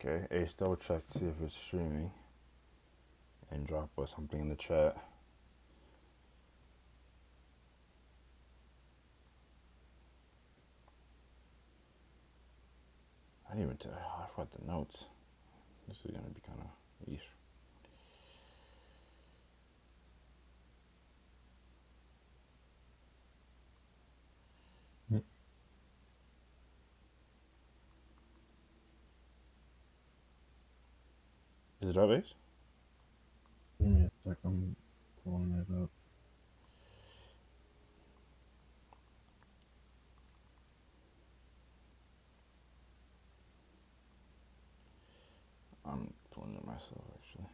Okay, Ace, double check to see if it's streaming and drop us something in the chat. I didn't even tell. I forgot the notes. This is gonna be kind of yeesh. Is it up, Ace? Yeah, it's like I'm pulling it up. I'm pulling it myself, actually.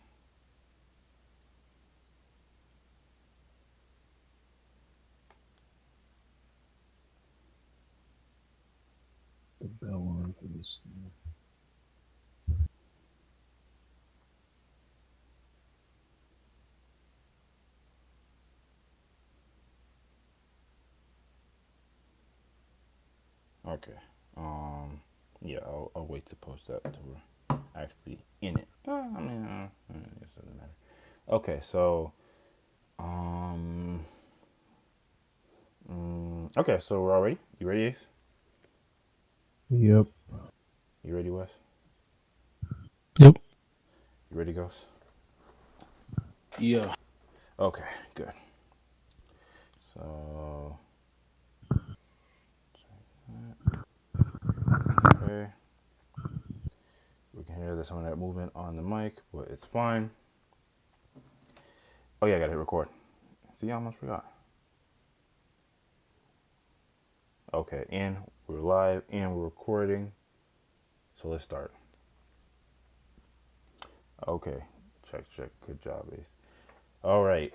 The bell on for this thing. Okay. Yeah, I'll wait to post that until we're actually in it. It doesn't matter. Okay, so okay, so we're all ready. You ready, Ace? Yep. You ready, Wes? Yep. You ready, Ghost? Yeah. Okay, good. So, okay. We can hear there's some of that movement on the mic, but it's fine. Oh yeah, I gotta hit record. See, I almost forgot. Okay, and we're live and we're recording. So let's start. Okay, check. Good job, Ace. All right.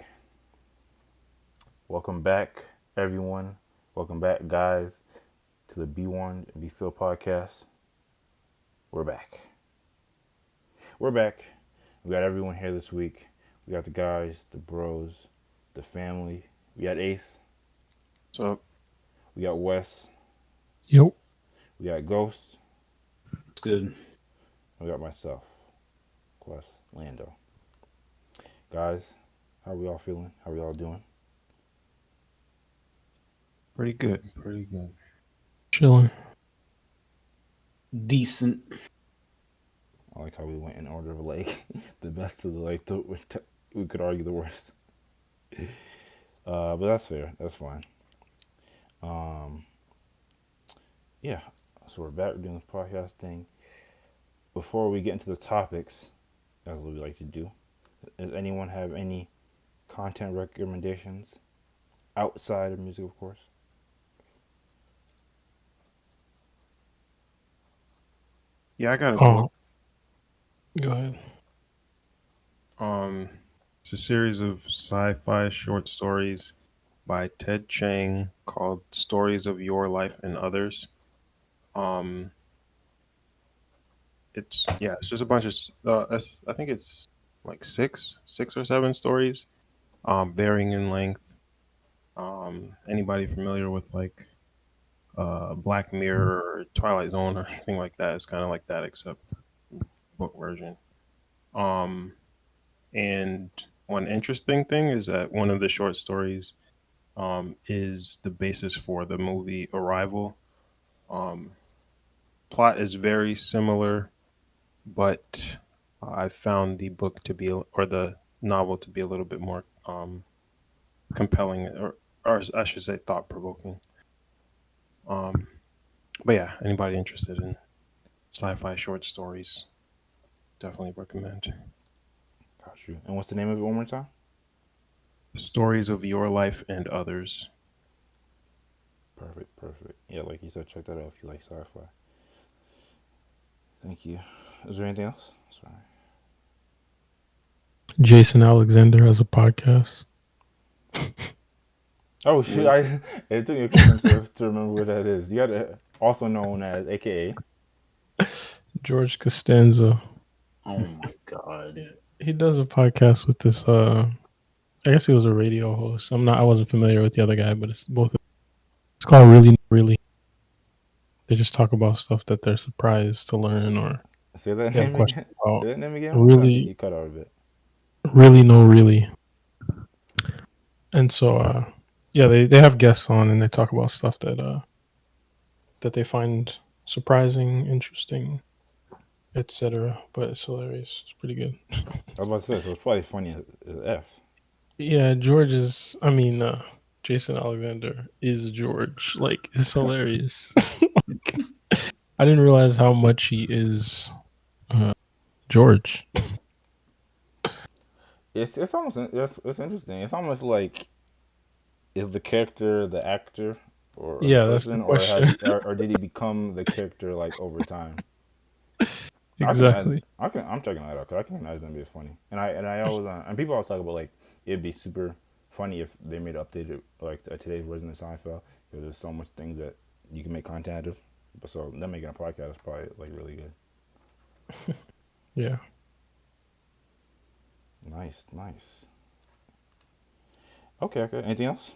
Welcome back, everyone. Welcome back, guys, to the B1 and B Phil podcast. We're back. We're back. We got everyone here this week. We got the guys, the bros, the family. We got Ace. What's up? We got Wes. Yep. We got Ghost. It's good. We got myself, Quest Lando. Guys, how are we all feeling? How are we all doing? Pretty good. Pretty good. Chilling. Decent. I like how we went in order of like the best to the like we could argue the worst. But that's fair. That's fine. Yeah. So we're back. We're doing this podcast thing. Before we get into the topics, as we like to do, does anyone have any content recommendations outside of music, of course? Yeah, I got a Oh, book. go ahead. It's a series of sci-fi short stories by Ted Chiang called "Stories of Your Life and Others." Um, it's just a bunch of I think it's like six or seven stories, varying in length. Anybody familiar with like Black Mirror or Twilight Zone or anything like that? It's kind of like that, except book version. Um, and one interesting thing is that one of the short stories is the basis for the movie Arrival. Um, Plot is very similar, but I found the book to be, or the novel to be a little bit more compelling, or I should say, thought provoking. Um, but yeah, anybody interested in sci-fi short stories, definitely recommend. Got you. And what's the name of it one more time? Stories of Your Life and Others. Perfect. Yeah, like you said, check that out if you like sci-fi. Thank you. Is there anything else? Sorry. Jason Alexander has a podcast. Oh shit! It took me a second to remember what that is. You got it, also known as AKA. George Costanza. Oh my god. He does a podcast with this. I guess he was a radio host. I wasn't familiar with the other guy, but it's both. It's called Really. They just talk about stuff that they're surprised to learn, or Say that They have name questions again. about Say that name again one more time. really, You cut out a bit. really, no, really. And so, yeah, they have guests on and they talk about stuff that they find surprising, interesting, etc. But it's hilarious. It's pretty good. I was about to say, so it's probably funny as F. Yeah, George is. I mean, Jason Alexander is George. Like, it's hilarious. I didn't realize how much he is George. It's almost it's interesting. It's almost like, is the character the actor or the Yeah, that's the person, or question. or did he become the character like over time? I can imagine. Exactly. I'm checking that out because I can imagine it be funny. And I always and people always talk about like it'd be super funny if they made an updated like a today's version of Seinfeld because there's so much things that you can make content out of. But so them making a podcast is probably like really good. Yeah. Nice, nice. Okay, okay. Anything else?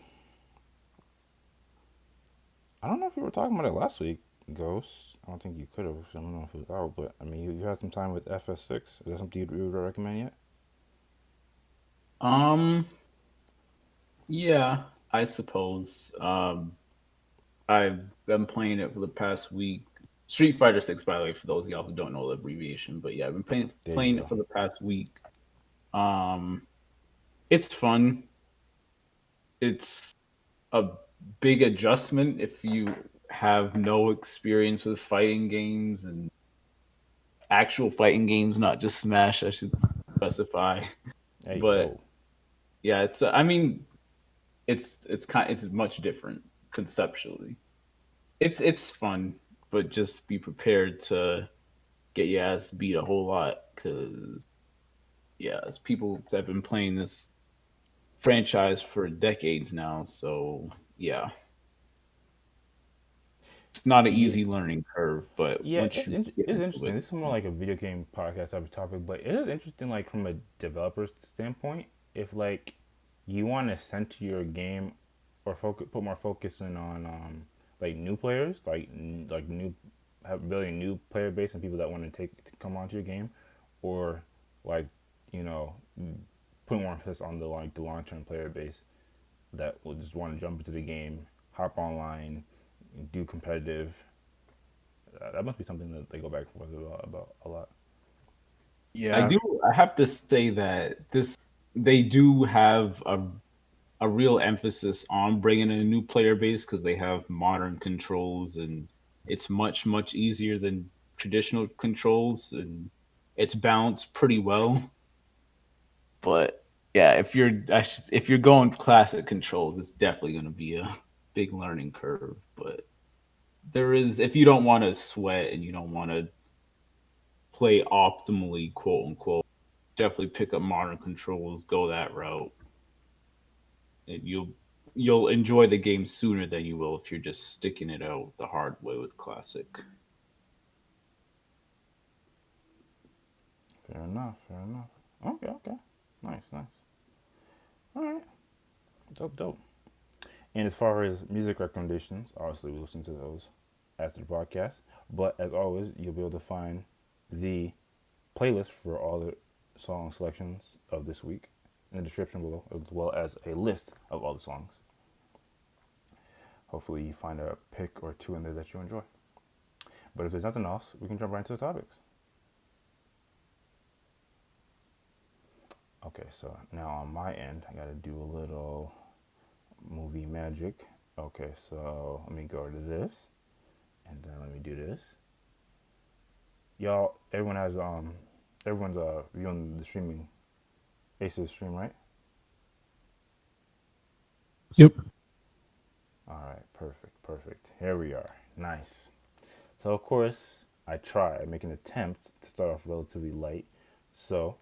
I don't know if you were talking about it last week, Ghost. I don't think you could have. I don't know if it was out, but I mean, you had some time with FS6. Is that something you would recommend yet? Um, yeah, I suppose. I've been playing it for the past week. Street Fighter 6, by the way, for those of y'all who don't know the abbreviation, but yeah, I've been playing There you playing it go. for the past week. Um, it's fun. It's a big adjustment if you have no experience with fighting games and actual fighting games, not just Smash. I should specify, Hey but yo. yeah, it's. I mean, it's much different conceptually. It's fun, but just be prepared to get your ass beat a whole lot because yeah, it's people that have been playing this franchise for decades now. So yeah, it's not an Yeah, easy learning curve, but yeah. once you get It's into interesting. it, This is more like a video game podcast type of topic, but it is interesting, like from a developer's standpoint. If like you want to center your game or put more focus in on like new players, like new have really new player base and people that want to come onto your game, or like you know put more emphasis on the long term player base that will just want to jump into the game, hop online, do competitive. That must be something that they go back and forth about a lot. I Yeah, do. I have to say that this they do have a real emphasis on bringing in a new player base because they have modern controls and it's much easier than traditional controls and it's balanced pretty well. But yeah, if you're going classic controls, it's definitely going to be a big learning curve. But there is if you don't want to sweat and you don't want to play optimally, quote unquote, definitely pick up modern controls, go that route, and you'll enjoy the game sooner than you will if you're just sticking it out the hard way with classic. Fair enough. Fair enough. Okay. Okay. Nice. Nice. All right. Dope. Dope. And as far as music recommendations, obviously we listen to those after the podcast. But as always, you'll be able to find the playlist for all the song selections of this week in the description below, as well as a list of all the songs. Hopefully, you find a pick or two in there that you enjoy. But if there's nothing else, we can jump right into the topics. Okay, so now on my end, I gotta do a little movie magic. Okay, so let me go to this, and then let me do this. Y'all, everyone's viewing the streaming Aces stream, right? Yep. All right, perfect, perfect. Here we are. Nice. So of course, I make an attempt to start off relatively light. So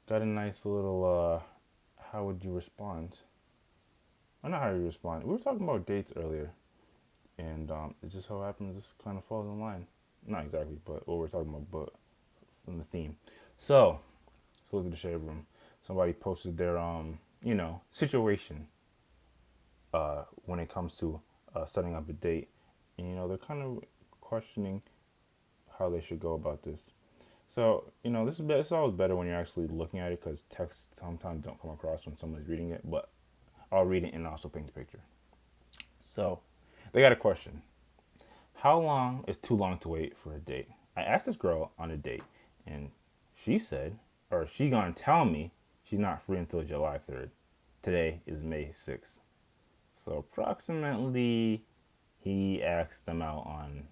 got a nice little. How would you respond? I know how you respond. We were talking about dates earlier, and it just so happens this kind of falls in line. Not exactly, but what we're talking about, but from the theme. So look at the shade room. Somebody posted their situation when it comes to setting up a date, and they're kind of questioning how they should go about this. So, this is it's always better when you're actually looking at it because text sometimes don't come across when someone's reading it, but I'll read it and also paint the picture. So, they got a question. How long is too long to wait for a date? I asked this girl on a date, and she said, or she gonna tell me she's not free until July 3rd. Today is May 6th. So approximately, he asked them out on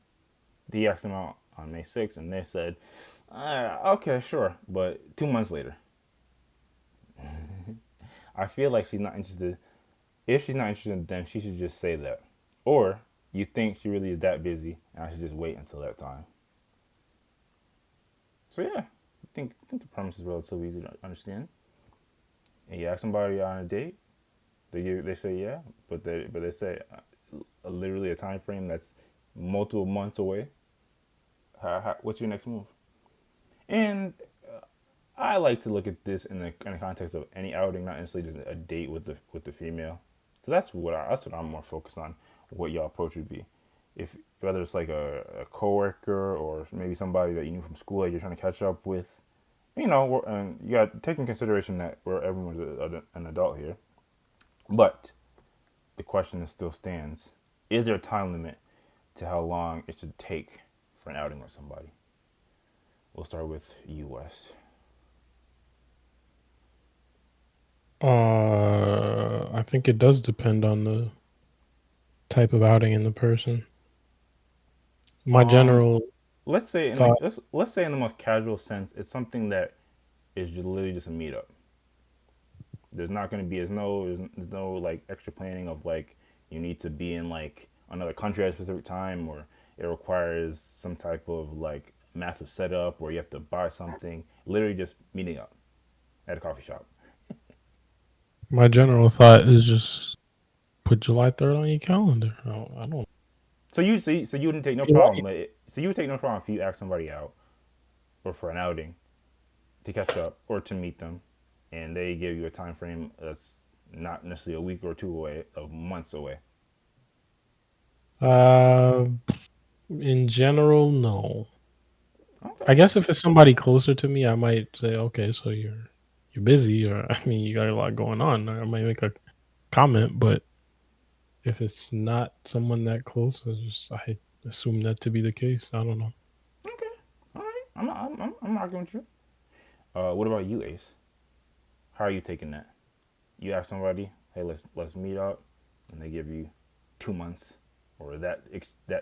May 6th, and they said, okay, sure, but 2 months later. I feel like she's not interested. If she's not interested, then she should just say that. Or you think she really is that busy, and I should just wait until that time. So yeah, I think the premise is relatively easy to understand. And you ask somebody on a date, they say yeah, but they say literally a time frame that's multiple months away. What's your next move? And I like to look at this in the context of any outing, not necessarily just a date with the female. So that's what I'm more focused on. What your approach would be, if whether it's like a coworker or maybe somebody that you knew from school that you're trying to catch up with. And you got to take in consideration that everyone's an adult here. But the question still stands: is there a time limit to how long it should take for an outing with somebody? We'll start with U.S. I think it does depend on the type of outing and the person. My Um, general let's say in thought, let's say in the most casual sense, it's something that is just literally just a meetup. There's not going to be there's no like extra planning of like you need to be in like another country at a specific time, or it requires some type of like massive setup where you have to buy something. Literally just meeting up at a coffee shop. my general thought is just put July 3rd on your calendar. I don't. So you wouldn't take no You know, problem. So you would take no problem if you ask somebody out or for an outing to catch up or to meet them, and they give you a time frame that's not necessarily a week or two away, of months away. uh, in general, no. Okay. I guess if it's somebody closer to me, I might say, okay, so you're busy, or I mean, you got a lot going on. I might make a comment, but if it's not someone that close, I assume that to be the case. I don't know. Okay. All right. I'm arguing with you. What about you, Ace? How are you taking that? You ask somebody, hey, let's meet up, and they give you 2 months or that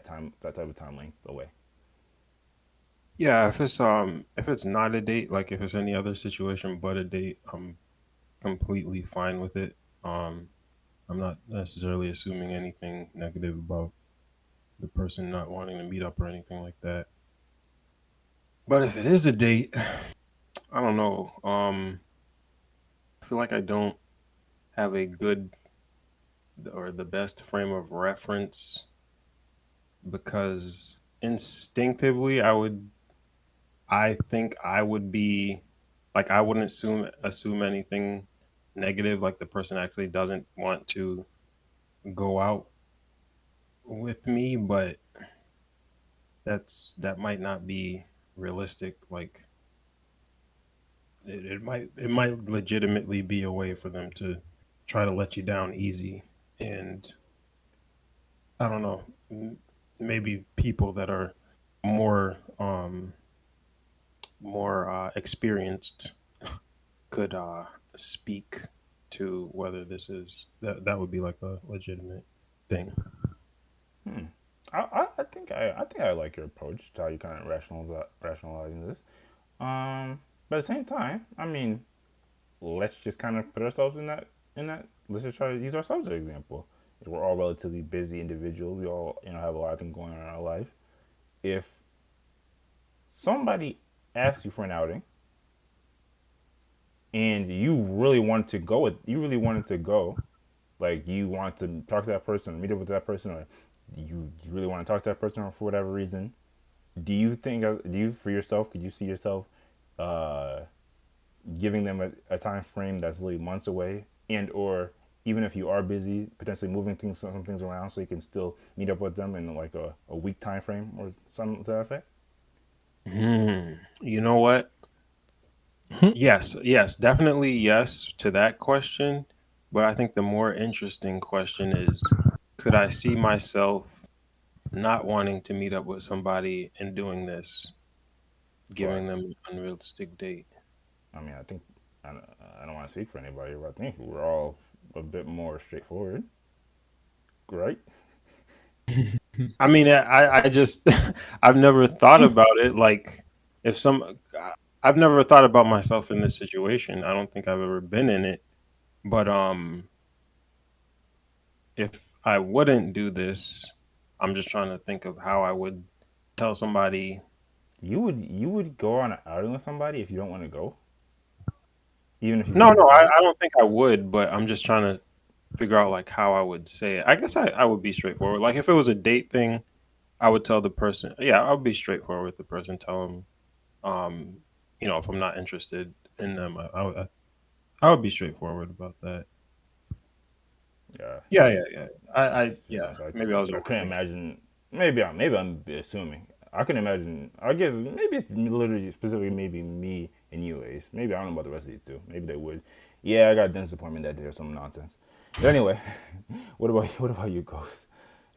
type of time length away. Yeah, if it's not a date, like if it's any other situation but a date, I'm completely fine with it. Um, I'm not necessarily assuming anything negative about the person not wanting to meet up or anything like that. But if it is a date, I don't know. I feel like I don't have a good or the best frame of reference because instinctively I think I would be like I wouldn't assume anything negative, like the person actually doesn't want to go out with me, but that might not be realistic. Like it might legitimately be a way for them to try to let you down easy. And I don't know, maybe people that are more more experienced could speak to whether this is that would be like a legitimate thing. Hmm. I think I like your approach to how you kind of rationalizing this. But at the same time, I mean, let's just kind of put ourselves in that. Let's just try to use ourselves as an example. We're all relatively busy individuals. We all have a lot of things going on in our life. If somebody asks you for an outing and you really wanted to go, like you want to talk to that person, or meet up with that person, or you really want to talk to that person, or for whatever reason, for yourself, could you see yourself uh, giving them a time frame that's literally months away, and or even if you are busy, potentially moving some things around so you can still meet up with them in like a week time frame or something to that effect? You know what? Yes, definitely yes to that question. But I think the more interesting question is, could I see myself not wanting to meet up with somebody and doing this, Well, giving them an unrealistic date? I mean, I think I don't want to speak for anybody, but I think we're all a bit more straightforward, right? I mean, I just I've never thought about it. Like, if some, I've never thought about myself in this situation. I don't think I've ever been in it. But if I wouldn't do this, I'm just trying to think of how I would tell somebody. You would go on an outing with somebody if you don't want to go, even if you No, really no, care. I don't think I would. But I'm just trying to figure out like how I would say it. I guess I would be straightforward. Like if it was a date thing, I would tell the person. Yeah, I would be straightforward with the person. Tell them, um, if I'm not interested in them, I would be straightforward about that. Yeah, Yeah, yeah, yeah. Yeah. so Maybe I was I couldn't overthinking. imagine. Maybe I'm assuming. I can imagine. I guess maybe it's literally specifically maybe me and you, Ace. Maybe I don't know about the rest of you too. Maybe they would. Yeah, I got a dentist appointment that day or some nonsense. But anyway, what about you, Ghost?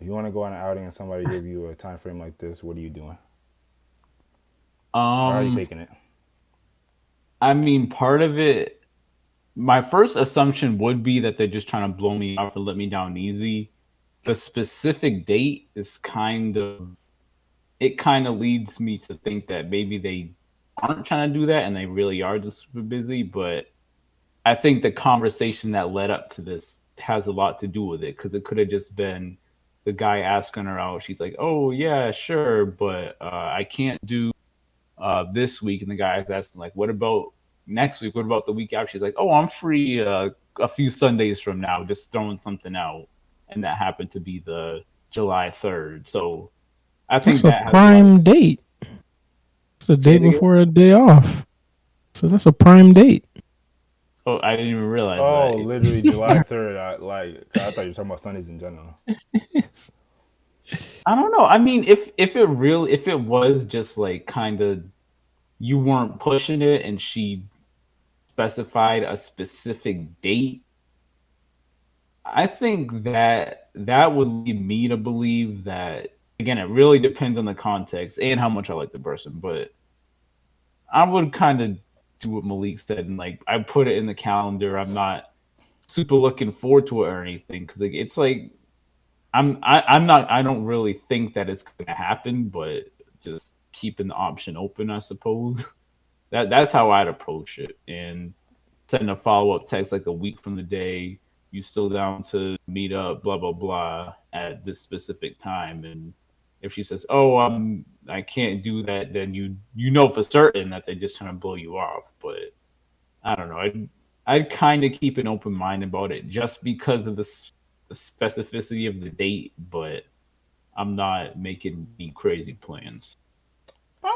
If you want to go on an outing and somebody give you a time frame like this, what are you doing? How are you Um, taking it? I mean, part of it, my first assumption would be that they're just trying to blow me off or let me down easy. The specific date is kind of leads me to think that maybe they aren't trying to do that and they really are just super busy. But I think the conversation that led up to this has a lot to do with it because it could have just been the guy asking her out. She's like, "Oh yeah, sure, but I can't do this week." And the guy's asking like, "What about next week? What about the week after?" She's like, "Oh, I'm free a few Sundays from now, just throwing something out." And that happened to be the July 3rd. So I think That's a that has a lot of prime date. It's the say day it again. before a day off. So that's a prime date. Oh, I didn't even realize Oh, that. literally July 3rd. I thought you were talking about Sundays in general. I don't know. I mean, if it was just like kind of you weren't pushing it and she specified a specific date, I think that that would lead me to believe that again, it really depends on the context and how much I like the person, but I would kind of do what Malik said and like I put it in the calendar. I'm not super looking forward to it or anything because like, it's like I'm not I don't really think that it's gonna happen, but just keeping the option open, I suppose. That's how I'd approach it. And send a follow up text like a week from the day you still down to meet up, blah blah blah, at this specific time. And if she says, "Oh, I can't do that," then you know for certain that they're just trying to blow you off. But I don't know. I'd kind of keep an open mind about it just because of the specificity of the date, but I'm not making any crazy plans.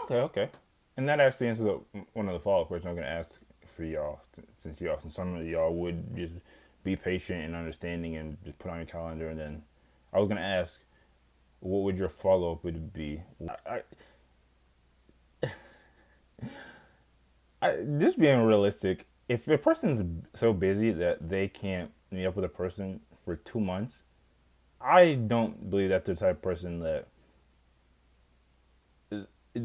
Okay, okay. And that actually answers one of the follow-up questions I'm going to ask for y'all, since some of y'all would just be patient and understanding and just put on your calendar. And then I was going to ask, what would your follow-up would be? Just being realistic, if a person's so busy that they can't meet up with a person for 2 months, I don't believe that they're the type of person that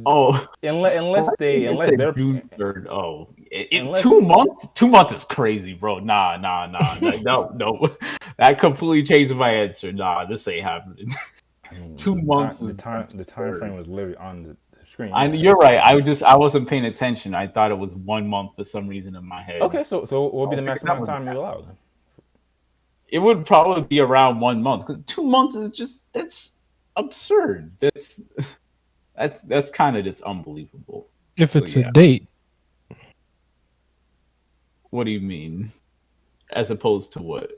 Oh, unless I they think it unless said they're June 3rd. Oh, 2 unless months? 2 months is crazy, bro. Nah. No, no. That completely changed my answer. Nah, this ain't happening. I mean, two the months time the is time the time absurd. frame was literally on the screen I anyway. you're right. So I wasn't paying attention. I thought it was 1 month for some reason in my head. okay, so what would I be the was like, maximum that amount of wouldn't time you happen. allow then? It would probably be around 1 month because 2 months is just that's absurd. That's kind of just unbelievable. If So it's a yeah, date, what do you mean? As opposed to what?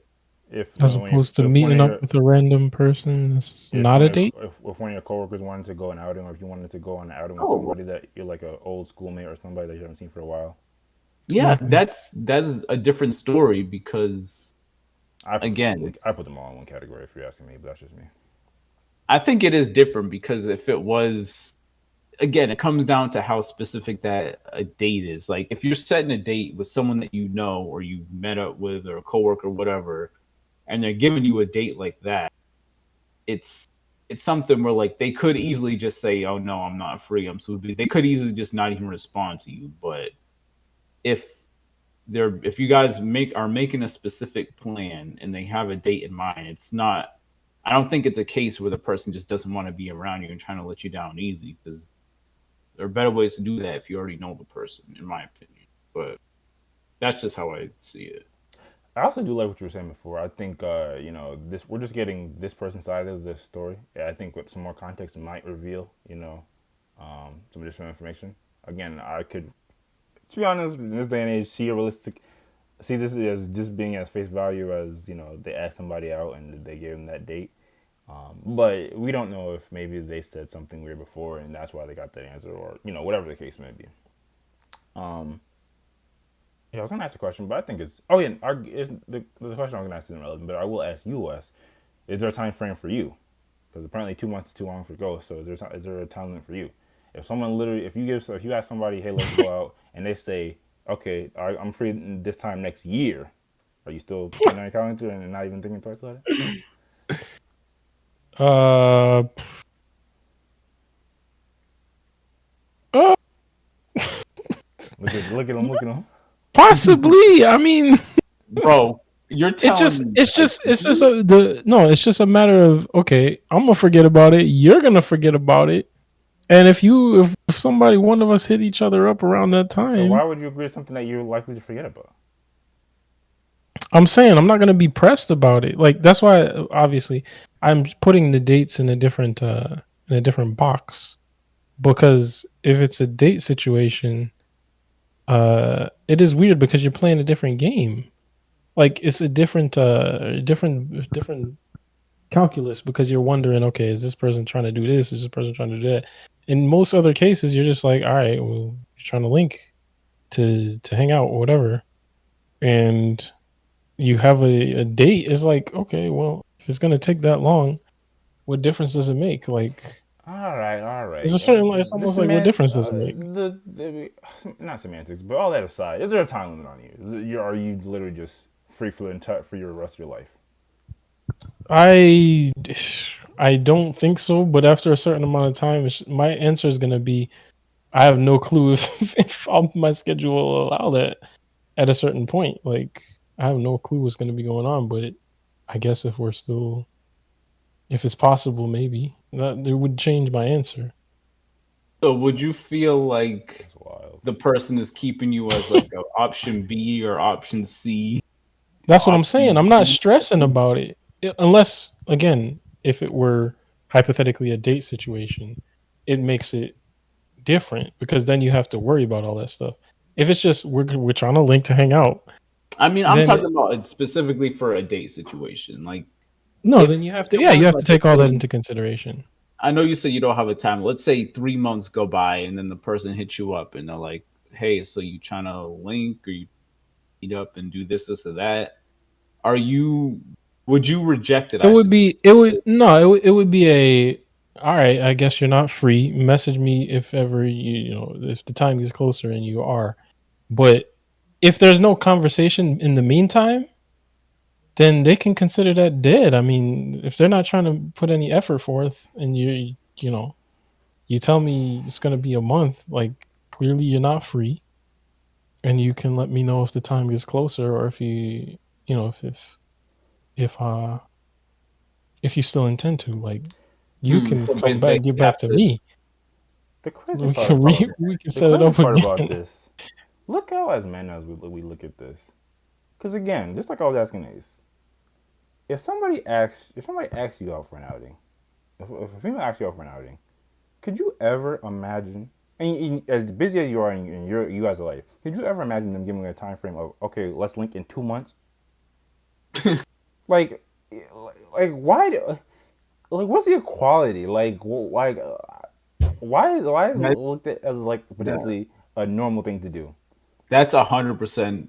If as when you opposed to meeting up with a random person, it's not a date. if one of your coworkers wanted to go on an outing, or if you wanted to go on an outing with Oh, somebody that you're like an old schoolmate or somebody that you haven't seen for a while, yeah, Okay. that's a different story because I put again, I it's put them all in one category if you're asking me, but that's just me. I think it is different because if it was again, it comes down to how specific that a date is. Like if you're setting a date with someone that you know or you met up with or a coworker or whatever, and they're giving you a date like that, it's it's something where like they could easily just say, "Oh no, I'm not free. I'm so busy." They could easily just not even respond to you. But if if you guys are making a specific plan and they have a date in mind, it's not. I don't think it's a case where the person just doesn't want to be around you and trying to let you down easy, because there are better ways to do that if you already know the person, in my opinion. But that's just how I see it. I also do like what you were saying before. I think this we're just getting this person's side of the story. Yeah, I think with some more context it might reveal, some additional information. Again, I could, to be honest, in this day and age, see this as just being as face value as they asked somebody out and they gave them that date. But we don't know if maybe they said something weird before and that's why they got that answer, or whatever the case may be. Yeah, I was gonna ask a question, but I think it's. Oh yeah, the question I'm gonna ask isn't relevant, but I will ask you, Wes. Is there a time frame for you? Because apparently 2 months is too long for ghosts. So is there a time limit for you? If someone literally, if you ask somebody, hey, let's go out, and they say, okay, I'm free this time next year, are you still putting on your calendar and not even thinking twice about it? Uh, Look at him. Possibly. I mean, Bro, you're telling me it's just it's just a matter of, okay, I'm gonna forget about it. You're gonna forget about it. And if somebody, one of us, hit each other up around that time, so why would you agree to something that you're likely to forget about? I'm saying I'm not gonna be pressed about it. Like that's why, obviously, I'm putting the dates in a different box, because if it's a date situation, it is weird because you're playing a different game. Like it's a different calculus, because you're wondering, okay, is this person trying to do this? Is this person trying to do that? In most other cases, you're just like, all right, well, you're trying to link to hang out or whatever, and you have a date. It's like, okay, well, if it's gonna take that long, what difference does it make? Like, All right. it's a certain, it's almost like, what difference does it make? The not semantics, but all that aside, is there a time limit on you? Are you literally just free for your rest of your life? I I don't think so, but after a certain amount of time, my answer is gonna be, I have no clue if my schedule will allow that at a certain point. Like, I have no clue what's gonna be going on, but I guess if it's possible, maybe that it would change my answer. so. Would you feel like That's wild. the person is keeping you as like an option B or option C? That's what I'm saying. Option I'm not D? stressing about it, unless, again, if it were hypothetically a date situation, it makes it different, because then you have to worry about all that stuff. If it's just we're trying to link to hang out, I mean, I'm then talking about it specifically for a date situation. Like, no, if then you have it to, yeah, was you have to like take all that thing, into consideration. I know you said you don't have a time. Let's say 3 months go by, and then the person hits you up, and they're like, "Hey, so you trying to link or you meet up and do this or that?" Are you? Would you reject it? It I would should. be, it would no, it would be a, all right, I guess you're not free. Message me if ever if the time gets closer and you are. But if there's no conversation in the meantime, then they can consider that dead. I mean, if they're not trying to put any effort forth, and you tell me it's going to be a month, like, clearly you're not free, and you can let me know if the time gets closer, or if if uh if you still intend to, like, you can So come basically, back, get you have back to to. me. The crazy We part, can we can the set it crazy up part about again. this, look how as men as we look at this, because again, just like I was asking Ace, if somebody asks you out for an outing, if a female asks you out for an outing, could you ever imagine? And as busy as you are, and you guys are like, could you ever imagine them giving you a time frame of, okay, let's link in 2 months? like, like why? Like, what's the equality? Why is it That, looked at as like that, potentially a normal thing to do? that's 100%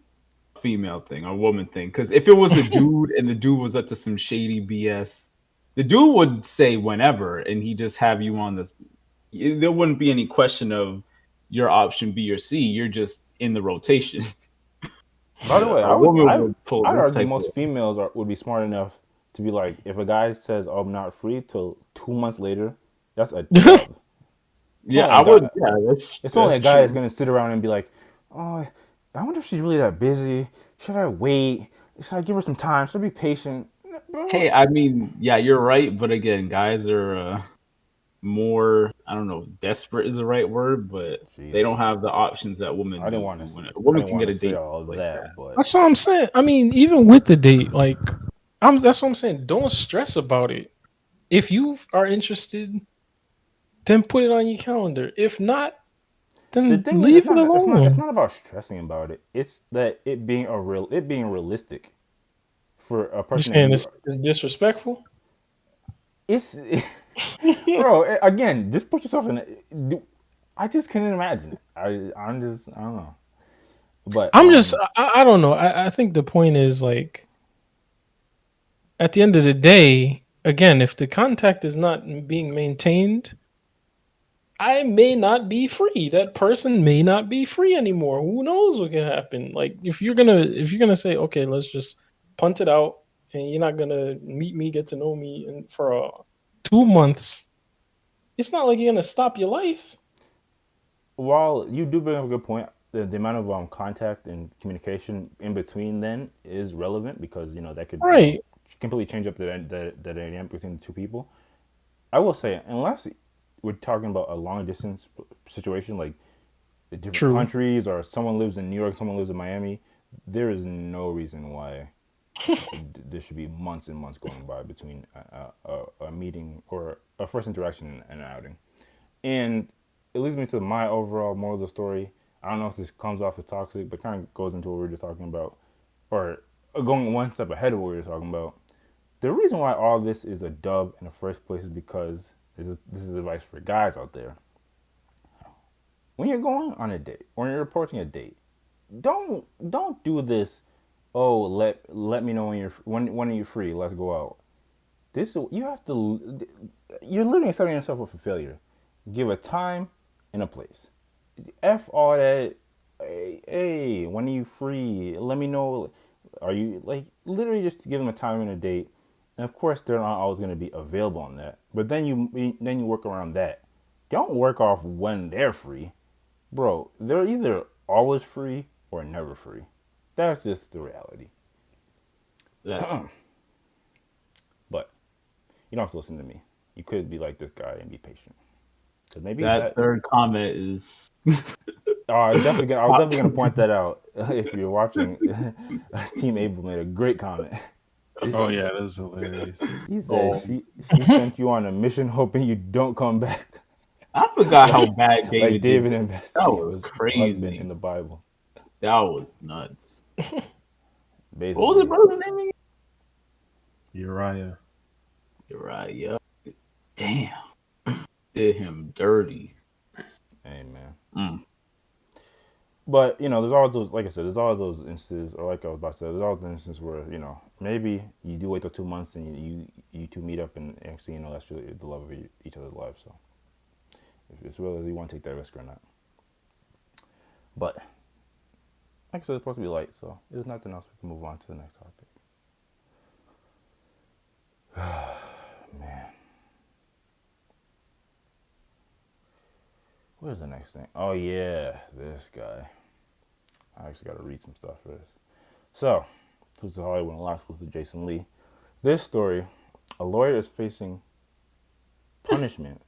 female thing, a woman thing. Because if it was a dude and the dude was up to some shady BS, the dude would say whenever, and he just have you on the there wouldn't be any question of your option B or C. You're just in the rotation. By the way, A woman would pull I'd this argue type most of. females would be smart enough to be like, if a guy says, "Oh, I'm not free," till 2 months later, that's a dub. It's Yeah, only a I would. guy. Yeah, It's only that's a guy that's true. gonna sit around and be like, "Oh, I wonder if she's really that busy. Should I wait? Should I give her some time? Should I be patient?" Bro, Hey, I mean, yeah, you're right, but again, guys are more. I don't know, desperate is the right word, but they don't Jesus, have the options that women I didn't do. want When to. a I woman didn't can want get to a say date all of like that. that, but That's what I'm saying. I mean, even with the date, like, that's what I'm saying. Don't stress about it. If you are interested, then put it on your calendar. If not, the then thing is, leave it it's alone. not about stressing about it. It's that it being realistic for a You're person that saying you. it's disrespectful? It's bro. Again, just put yourself in it. I just couldn't imagine it. I don't know. But I'm just, I don't know. I think the point is like, at the end of the day, again, if the contact is not being maintained, I may not be free. That person may not be free anymore. Who knows what can happen? Like if you're gonna say, okay, let's just punt it out, and you're not gonna meet me, get to know me, and for 2 months, it's not like you're gonna stop your life, while you do bring up a good point, the amount of contact and communication in between then is relevant because that could right? completely change up the dynamic between the two people. I will say, unless we're talking about a long distance situation, like different True. countries, or someone lives in New York, someone lives in Miami, there is no reason why there should be months and months going by between a meeting or a first interaction and an outing. And it leads me to my overall moral of the story. I don't know if this comes off as toxic, but kind of goes into what we were just talking about, or going one step ahead of what we were talking about. The reason why all this is a dub in the first place is because this is advice for guys out there. When you're going on a date or you're approaching a date, don't do this. Oh, let me know when you're free. Let's go out. This you have to. You're literally setting yourself up for failure. Give a time and a place. F all that. Hey, when are you free? Let me know. Are you like literally just give them a time and a date? And of course, they're not always going to be available on that. But then you work around that. Don't work off when they're free, bro. They're either always free or never free. That's just the reality. That But you don't have to listen to me. You could be like this guy and be patient. Cause maybe that that. third comment is. I was definitely gonna point that out if you're watching. Team Abel made a great comment. Oh yeah, that is hilarious. He said Oh, she sent you on a mission hoping you don't come back. I forgot how like bad like David did David that. and That Bathsheba was was husband in crazy. the Bible. That was nuts. What was the Basically. brother's name again? Uriah. You're right. Yep. Damn. Did him dirty. Amen. Mm. But there's always those, like I said, there's always those instances, or like I was about to say, there's always instances where maybe you do wait till 2 months and you two meet up and actually that's really the love of each other's lives. So if it's really you want to take that risk or not. But like I said, it's supposed to be light, so if there's nothing else, we can move on to the next topic. Man, what is the next thing? Oh yeah, this guy. I actually got to read some stuff for this. So, who's the Hollywood and law school to Jason Lee? This story, a lawyer is facing punishment,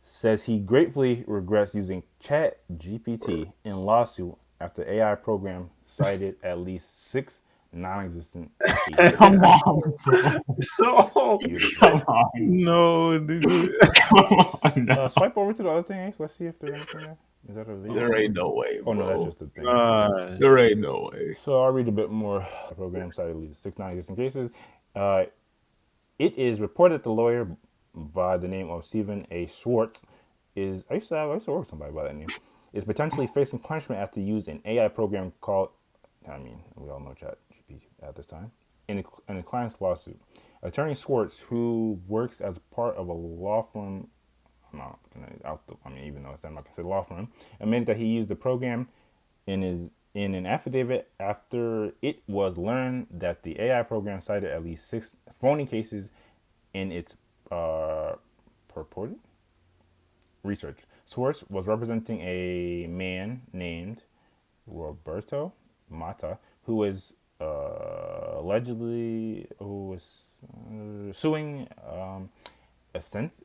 says he gratefully regrets using chatpt in lawsuit after AI program cited at least 6 non-existent cases. Come on, bro. No, Beautiful. Come on. no, nigga. Come on. No. Swipe over to the other thing, Ace. Let's see if there's anything there. Is that a video? There ain't no way, Oh no, that's bro. just the thing. God. There ain't no way. So I'll read a bit more. The program cited at least 6 non-existent cases. Uh, It is reported that the lawyer by the name of Stephen A. Schwartz I used to work with somebody by that name, is potentially facing punishment after using an AI program called, we all know ChatGPT at this time, in a client's lawsuit. Attorney Schwartz, who works as part of a law firm, even though it's not considered law firm, admitted that he used the program in an affidavit after it was learned that the AI program cited at least 6 phony cases in its purported research. Swartz was representing a man named Roberto Mata, who was suing a sense.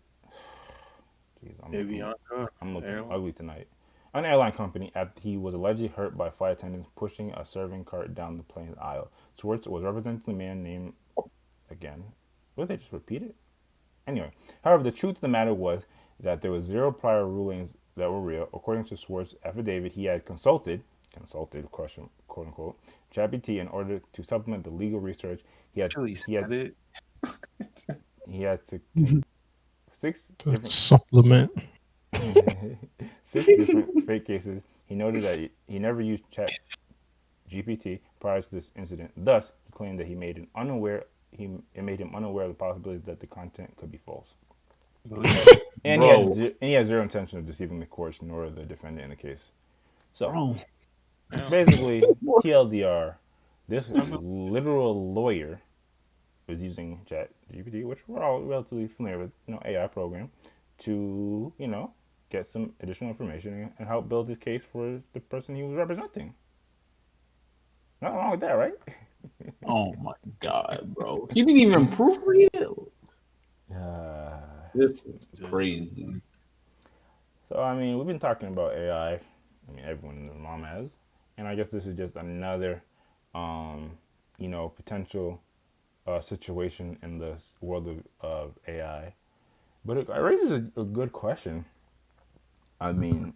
Jeez, Avianca I'm looking Airlines. ugly tonight. An airline company after he was allegedly hurt by flight attendants pushing a serving cart down the plane's aisle. Swartz was representing a man named again. Would they just repeat it? Anyway, however, the truth of the matter was that there was zero prior rulings that were real. According to Swartz's affidavit, he had question quote unquote, chatpt in order to supplement the legal research. Actually He had said it. he had to six To different supplement. 6 different fake cases. He noted that he never used chat GPT prior to this incident. Thus, he claimed that it made him unaware of the possibilities that the content could be false. And Bro, he had zero intention of deceiving the courts nor the defendant in the case. So, bro. Yeah. basically, TLDR, this literal lawyer was using Chat GPT, which we're all relatively familiar with, AI program, to, get some additional information and help build his case for the person he was representing. Nothing wrong with that, right? Oh my god, bro. He didn't even proofread it. This is crazy. So, I mean, we've been talking about AI. I mean, everyone in the mom has. And I guess this is just another, potential situation in the world of AI. But it raises a good question. I mean,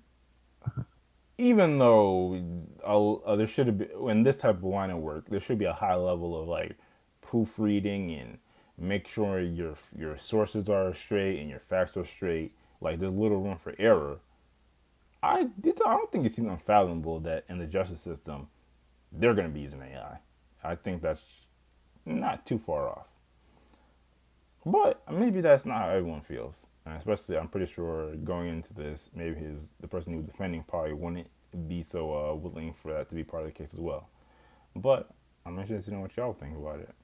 even though there should have been, in this type of line of work, there should be a high level of like proofreading and make sure your sources are straight and your facts are straight. Like there's little room for error. I don't think it seems unfathomable that in the justice system they're going to be using AI. I think that's not too far off. But maybe that's not how everyone feels. And especially, I'm pretty sure going into this, maybe the person he was defending probably wouldn't be so willing for that to be part of the case as well. But I'm interested to know what y'all think about it.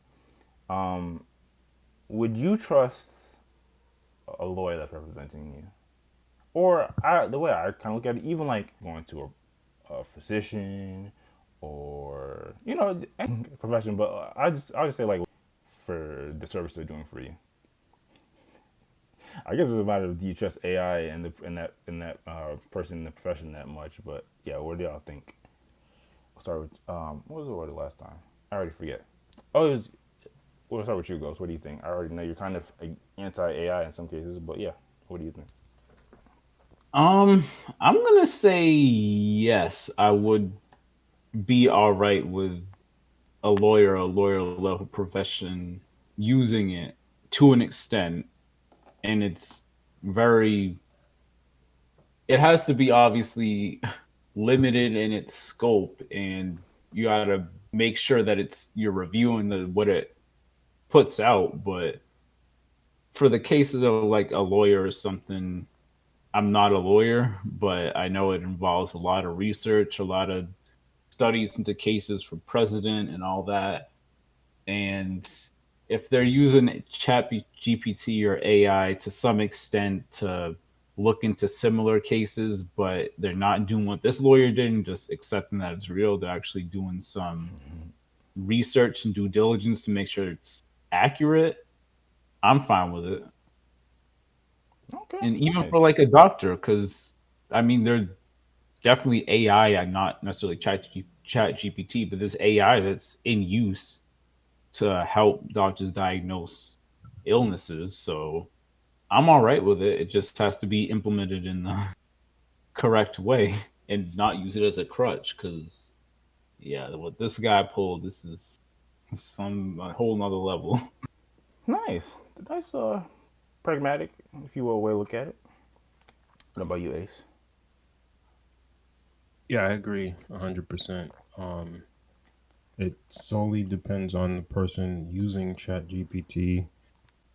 Would you trust a lawyer that's representing you? Or the way I kind of look at it, even like going to a physician or any profession, but I'll just say like for the service they're doing for you. I guess it's a matter of do you trust AI and that person in the profession that much. But yeah, what do y'all think? Sorry, what was the order last time? I already forget. Oh, we'll start with you, Ghost. What do you think? I already know you're kind of anti AI in some cases, but yeah, what do you think? I'm gonna say yes. I would be all right with a lawyer level profession using it to an extent, and very. It has to be obviously limited in its scope, and you gotta make sure that you're reviewing what it puts out. But for the cases of like a lawyer or something, I'm not a lawyer, but I know it involves a lot of research, a lot of studies into cases for president and all that. And if they're using chat GPT or AI to some extent to look into similar cases, but they're not doing what this lawyer did and just accepting that it's real, they're actually doing some research and due diligence to make sure it's accurate, I'm fine with it. Okay, And even nice. for like a doctor, because I mean, they're definitely AI and not necessarily chat GPT, but this AI that's in use to help doctors diagnose illnesses. So I'm all right with it. It just has to be implemented in the correct way and not use it as a crutch. Because yeah, what this guy pulled, this is a whole nother level. Nice. Nice, pragmatic, if you will, way to look at it. What about you, Ace? Yeah, I agree 100%. It solely depends on the person using ChatGPT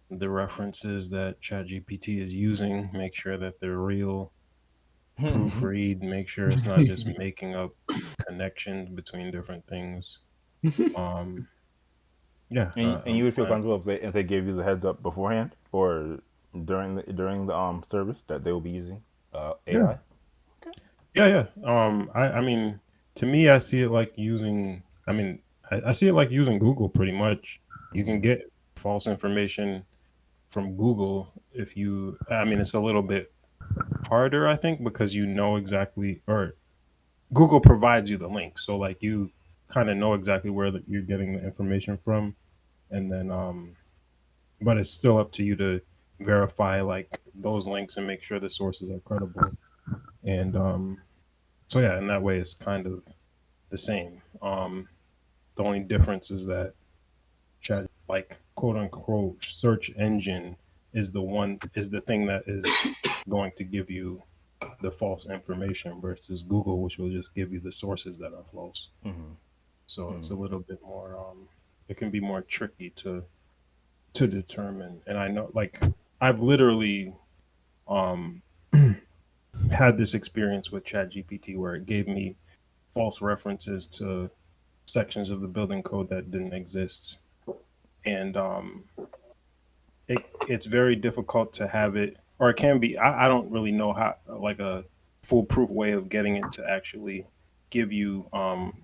the references that ChatGPT is using, make sure that they're real, proofread, make sure it's not just making up connections between different things. Um, yeah, And you would feel I, comfortable if they gave you the heads up beforehand or during the service that they will be using yeah, AI. Okay. I mean, to me, I see it like using. I mean, I see it like using Google pretty much. You can Mm-hmm. get false information from Google if you. I mean, it's a little bit harder, I think, because you know exactly, or Google provides you the link, so like you kind of know exactly where you're getting the information from, and then but it's still up to you to verify like those links and make sure the sources are credible. And so yeah, in that way, it's kind of the same. The only difference is that chat, like quote unquote, search engine is the thing that is going to give you the false information versus Google, which will just give you the sources that are false. Mm-hmm. So it's Mm-hmm. a little bit more. It can be more tricky to determine. And I know, like, I've literally um had this experience with ChatGPT where it gave me false references to sections of the building code that didn't exist, and it's very difficult to have it, or it can be. I don't really know how, like, a foolproof way of getting it to actually give you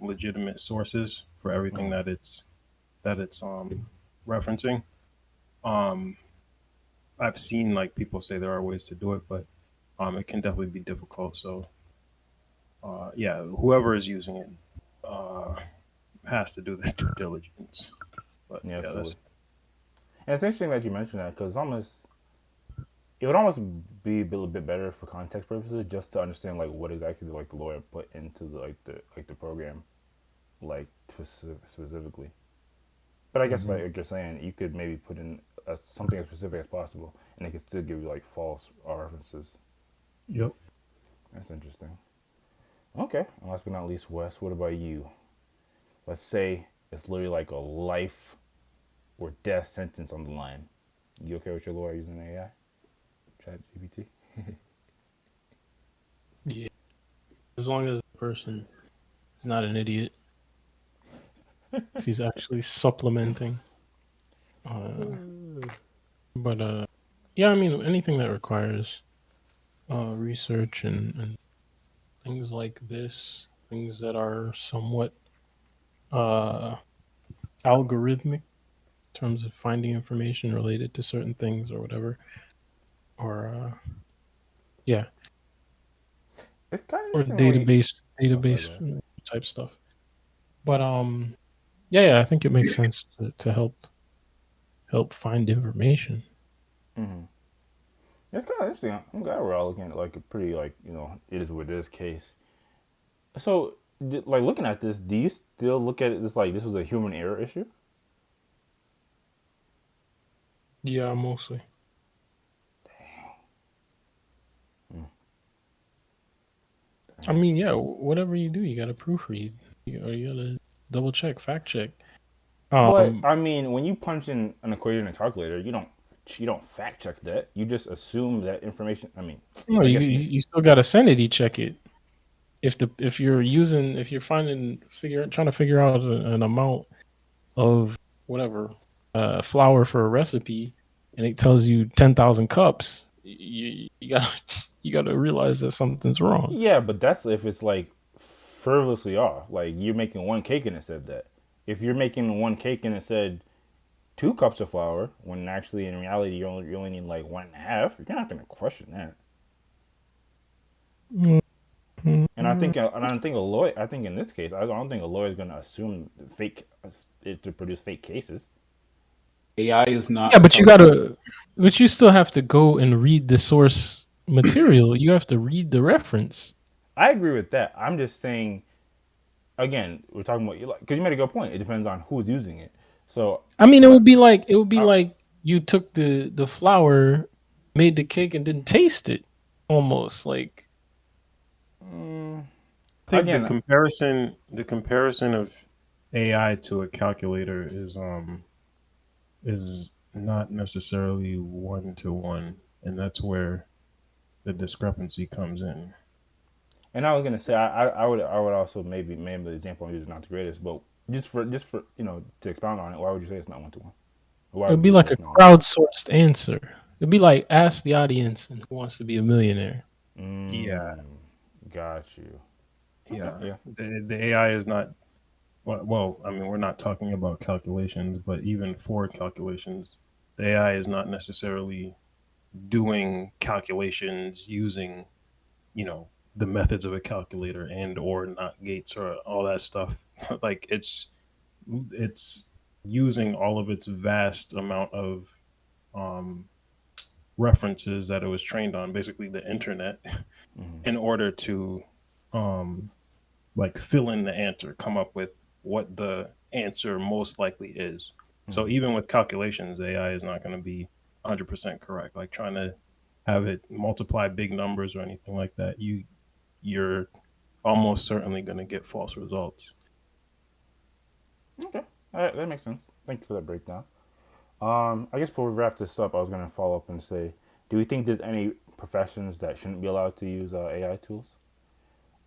legitimate sources for everything Mm-hmm. that it's referencing. Um, I've seen like people say there are ways to do it, but it can definitely be difficult. So yeah, whoever is using it uh, has to do their due diligence. But Yeah, yeah, that's absolutely. And it's interesting that you mentioned that because it would almost be a little bit better for context purposes just to understand like what exactly like the lawyer put into the program like specifically. But I guess hmm like you're saying, you could maybe put in something as specific as possible, and it could still give you like false references. yep. That's interesting. Okay, and last but not least, Wes, what about you? Let's say it's literally like a life or death sentence on the line. You okay with your lawyer using AI, Chat GPT? Yeah, as long as the person is not an idiot, if he's actually supplementing. Uh, but yeah, I mean anything that requires research and things like this, things that are somewhat uh, algorithmic in terms of finding information related to certain things or whatever, or yeah, It's kind of or interesting the way. Oh, sorry, go database ahead. type stuff. But yeah, I think it makes sense to help find information. Mm-hmm. It's kind of interesting. I'm glad we're all looking at like a pretty like it is what it is case. So like looking at this, do you still look at it as like this was a human error issue? Yeah, mostly. I mean, yeah, whatever you do, you got to proofread. You got to double check, fact check. But Um, I mean, when you punch in an equation in a calculator, you don't fact check that. You just assume that information. I mean, no, I you guess you you still got to sanity check it. If you're finding figure trying to figure out an amount of whatever flour for a recipe, and it tells you 10,000 cups, you got you got to realize that something's wrong. yeah, but that's if it's like frivolously off. Like you're making one cake and it said that. If you're making one cake and it said 2 cups of flour, when actually in reality you only need like 1.5, you're not gonna question that. And I think a lawyer. I think in this case, I don't think a lawyer is gonna assume fake it to produce fake cases. AI is Yeah, not but you still have to go and read the source material. You have to read the reference. I agree with that. I'm just saying again, we're talking about because you made a good point. It depends on who's using it. So, I mean, but it would be I, like you took the flour, made the cake, and didn't taste it. Almost like I think again, the comparison of AI to a calculator is not necessarily one to one, and that's where the discrepancy comes in. And I was gonna say I would also maybe the example I'm using is not the greatest, but just for to expound on it, why would you say it's not one to one? Why It would would be you say like a it's not one to crowdsourced answer. It'd be like ask the audience and who wants to be a millionaire. Yeah, one? Got you. Okay, yeah. yeah. The AI is not well. I mean, we're not talking about calculations, but even for calculations, the AI is not necessarily doing calculations using the methods of a calculator and or not gates or all that stuff. Like it's using all of its vast amount of um, references that it was trained on, basically the internet, Hmm. in order to um, like fill in the answer, come up with what the answer most likely is. So Hmm. even with calculations, AI is not going to be 100% correct. Like trying to have it multiply big numbers or anything like that, you're almost certainly going to get false results. Okay, all right, that makes sense. Thank you for that breakdown. I guess before we wrap this up, I was gonna follow up and say, do we think there's any professions that shouldn't be allowed to use AI tools?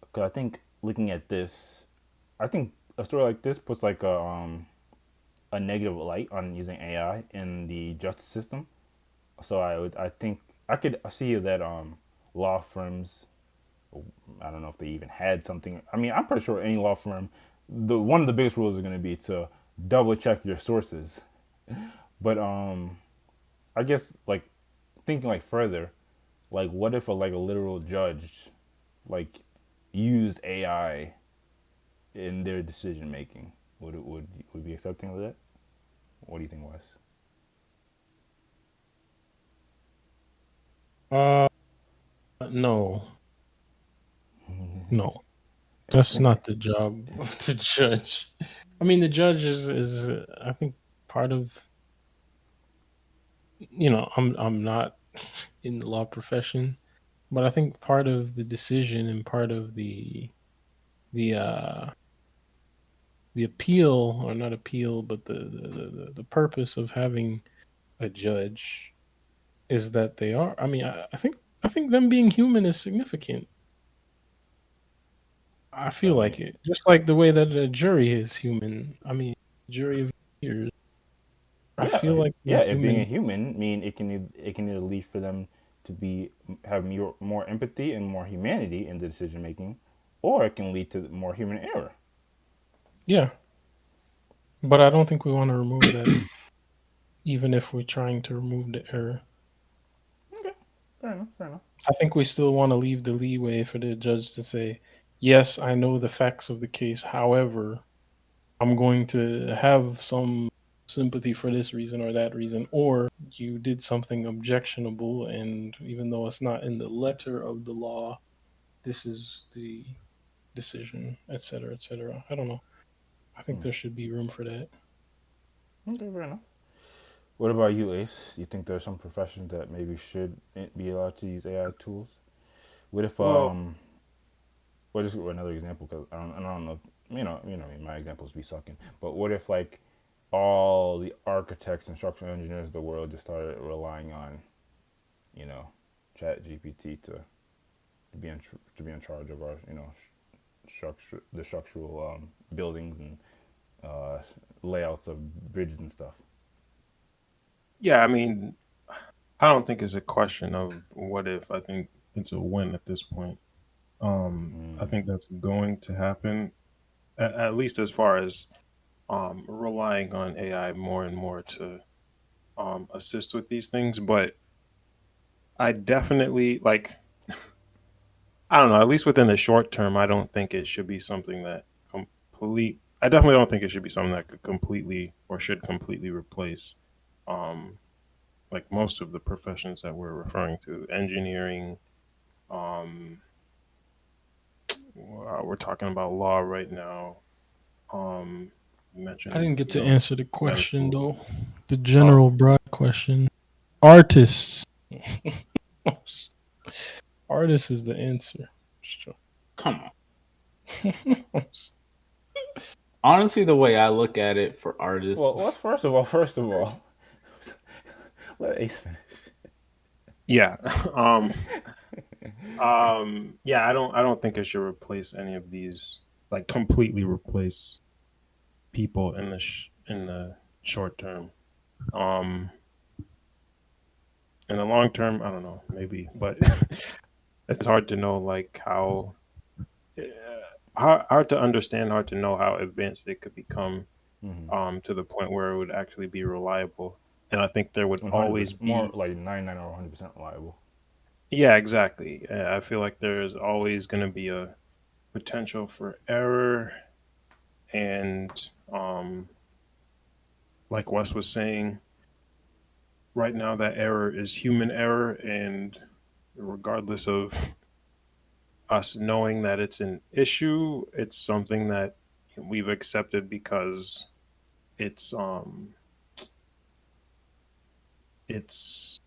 Because I think looking at this, I think a story like this puts like a negative light on using AI in the justice system. So I think I could see that law firms, I don't know if they even had something. I mean, I'm pretty sure any law firm, the one of the biggest rules is going to be to double check your sources. But I guess like thinking like further, like what if a literal judge like used AI in their decision making? Would be accepting of that? What do you think, Wes? Uh, no, no, that's not the job of the judge. I mean, the judge is I think part of I'm not in the law profession, but I think part of the decision and part of the uh the appeal or not appeal, but the purpose of having a judge is that they are. I mean, I think them being human is significant. I I feel like mean, it, just like the way that a jury is human. I mean, jury of years. I feel yeah, like yeah. being It being a human. human mean it can either lead for them to be have more empathy and more humanity in the decision making, or it can lead to more human error. Yeah, but I don't think we want to remove that, even if we're trying to remove the error. Okay, fair enough, fair enough. I think we still want to leave the leeway for the judge to say, yes, I know the facts of the case. However, I'm going to have some sympathy for this reason or that reason, or you did something objectionable, and even though it's not in the letter of the law, this is the decision, etc., etc. I don't know. I think Hmm. there should be room for that. Okay, fair enough. What about you, Ace? You think there's some professions that maybe should be allowed to use AI tools? What if Well, well, just another example because I don't know, my examples be sucking. But what if like all the architects and structural engineers of the world just started relying on, you know, Chat GPT to be in charge of our, the structural buildings and uh, layouts of bridges and stuff. yeah, I mean, I don't think it's a question of what if. I think it's a win at this point. I think that's going to happen, at least as far as relying on AI more and more to assist with these things. But I definitely like. I don't know. At least within the short term, I don't think it should be something that complete. I definitely don't think it should be something that could completely or should completely replace um, like most of the professions that we're referring to, engineering. Um, we're talking about law right now. You I mentioned, didn't get to answer the question medical. though. The Oh, general broad question. Artists. Artist is the answer. Sure. Come on. Honestly, the way I look at it for Well, artists, first of all, Let Ace finish. Yeah. Yeah, I don't think it should replace any of these, like completely replace people in the short term. Um in the long term, I don't know, maybe, but it's hard to know like uh, hard to understand, hard to know how advanced it could become, Mm-hmm. to the point where it would actually be reliable. And I think there would always 100%, more be, like 99 or 100% reliable. yeah, exactly. I feel like there's always going to be a potential for error, and um, like Wes was saying, right now that error is human error, and regardless of us knowing that it's an issue, it's something that we've accepted because it's um it's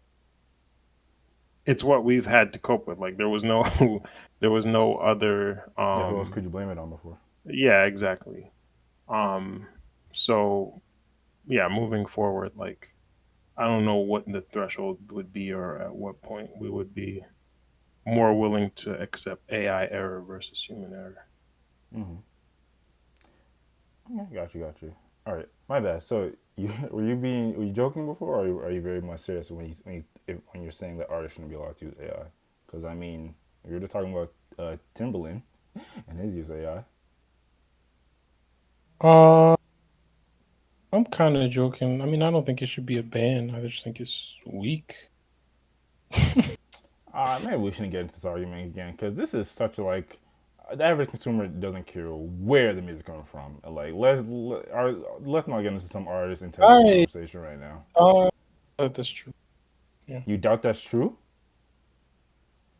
it's what we've had to cope with. Like there was no there was no other Yeah, who else could you blame it on before? yeah, exactly. Um so yeah, moving forward, like I don't know what the threshold would be, or at what point we would be more willing to accept AI error versus human error. Mm-hmm. Okay, got you. All right, my bad. So, you were you joking before, or are you very much serious when you're saying that artists shouldn't be allowed to use AI? Because I mean, we were just talking about Timbaland and his use of AI. Uh, I'm kind of joking. I mean, I don't think it should be a ban. I just think it's weak. Maybe we shouldn't get into this argument again because this is such a like the average consumer doesn't care where the music coming from. Like let's not get into some artist integrity I conversation right now. that's true. Yeah, You doubt that's true?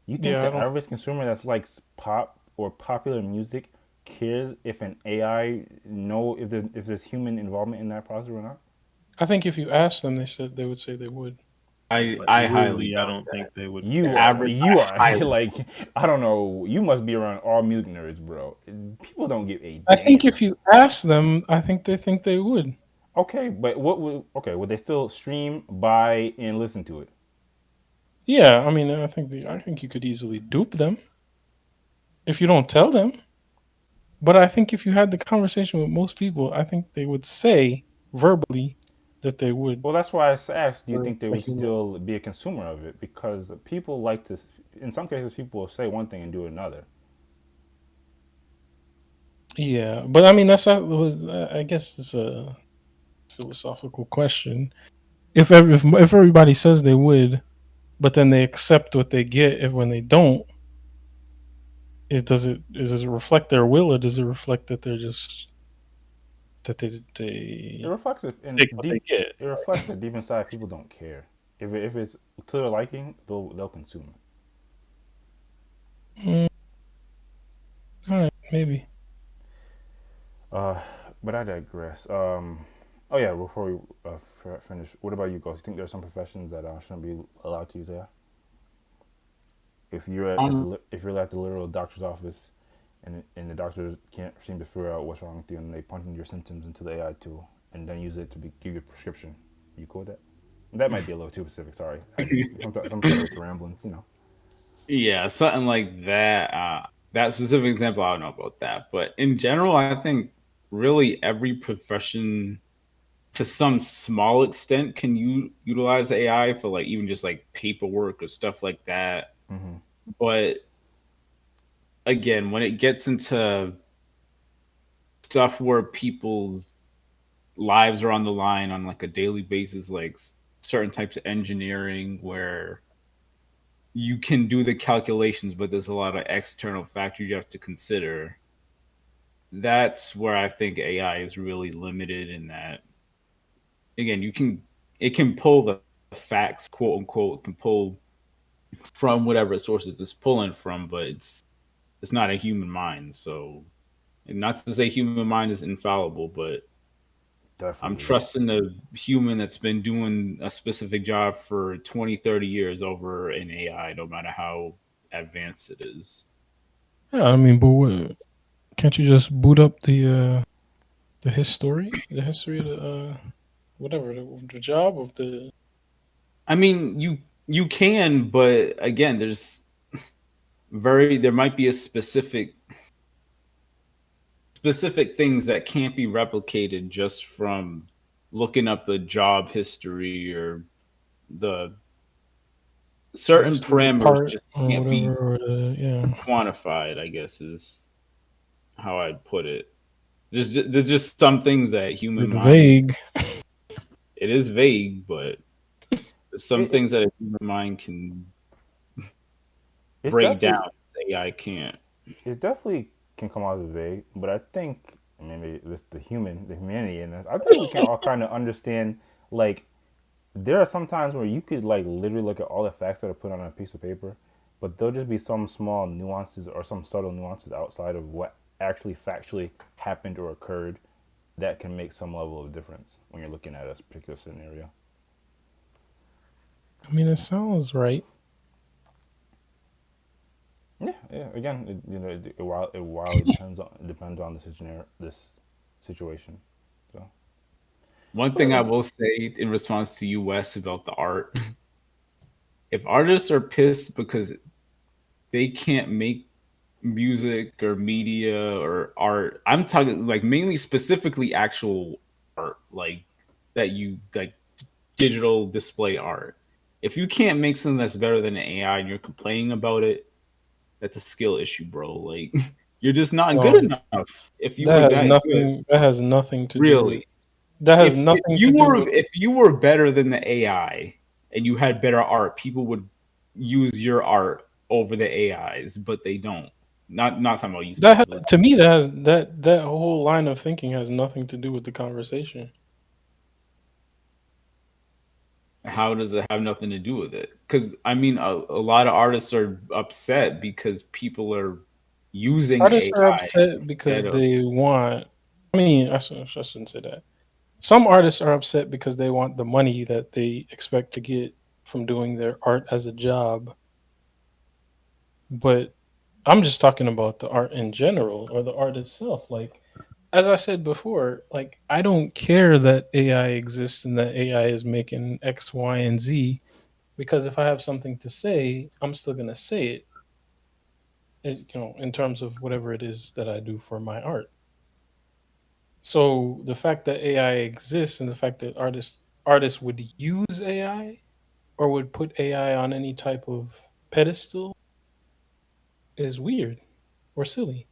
You think yeah. I the don't. average consumer that's likes pop or popular music cares if an AI know if there's human involvement in that process or not? I think if you asked them, they would say they would. But I highly literally, I doubt don't that. think they would You care. are Average, you are I highly. like I don't know. You must be around all music nerds, bro. People don't give a I think damn. if you ask them, I think they would. Okay, but would they still stream, buy, and listen to it? Yeah, I mean, I think you could easily dupe them if you don't tell them. But I think if you had the conversation with most people, I think they would say verbally that they would. Well, that's why I asked. Do you For think they a would human. still be a consumer of it? Because people like to. In some cases, people will say one thing and do another. Yeah, but I mean, that's not. I guess it's a philosophical question. If everybody says they would, but then they accept what they get, if when they don't, does it reflect their will, or does it reflect that they're just that It they reflects it in take what they deep. get? It reflects that deep inside, people don't care. If it's to their liking, they'll consume it. Mm, all right, maybe. Uh, but I digress. Oh yeah, before we finish, what about you, Ghost? You think there are some professions that shouldn't be allowed to use AI? Um, If you're at the literal doctor's office, and the doctor can't seem to figure out what's wrong with you, and they punch in your symptoms into the AI tool, and then use it to give you a prescription, you cool with that? That might be a little too specific. Sorry, sometimes it's ramblings, you know. yeah, something like that. That specific example, I don't know about that, but in general, I think really every profession, to some small extent, can you utilize AI for like even just like paperwork or stuff like that. Mm-hmm. But again, when it gets into stuff where people's lives are on the line on like a daily basis, like certain types of engineering where you can do the calculations, but there's a lot of external factors you have to consider. That's where I think AI is really limited in that. Again, it can pull the facts, quote unquote, can pull from whatever sources it's pulling from, but it's not a human mind. So, and not to say human mind is infallible, but I'm Definitely. trusting a human that's been doing a specific job for 20, 30 years over an AI, no matter how advanced it is. Yeah, I mean, but can't you just boot up the history of the whatever the job of the I mean, you can, but again, there might be a specific things that can't be replicated just from looking up the job history, or the The certain single parameters part just or can't whatever, be or the yeah. quantified, I guess is how I'd put it. There's just some things that human It's mind, vague. it is vague, but there's some It, it things that a human mind can it's break down definitely that AI can't. it definitely can come out as vague, but I think maybe this the humanity in this. I think we can all kind of understand. Like, there are some times where you could like literally look at all the facts that are put on a piece of paper, but there'll just be some small nuances or some subtle nuances outside of what actually factually happened or occurred that can make some level of difference when you're looking at a particular scenario. I mean, it sounds right. Yeah, yeah. Again, it wildly depends on the this situation. So, One but thing I it's, will say in response to you, Wes, about the art, if artists are pissed because they can't make music or media or art, I'm talking like mainly specifically actual art, like that you like digital display art. If you can't make something that's better than AI and you're complaining about it, that's a skill issue, bro. Like you're just not good Um, enough. If you were that good, That has nothing to do with. really. That has If nothing to do with. if you were better than the AI and you had better art, people would use your art over the AIs, but they don't. Not talking about you specifically. To me, that whole line of thinking has nothing to do with the conversation. How does it have nothing to do with it? Because I mean, a lot of artists are upset because people are using Artists are AI upset instead because of. they want. I mean, I shouldn't say that. Some artists are upset because they want the money that they expect to get from doing their art as a job. But I'm just talking about the art in general or the art itself. Like, as I said before, like, I don't care that AI exists and that AI is making X, Y, and Z, because if I have something to say, I'm still going to say it, in terms of whatever it is that I do for my art. So the fact that AI exists and the fact that artists would use AI or would put AI on any type of pedestal is weird or silly.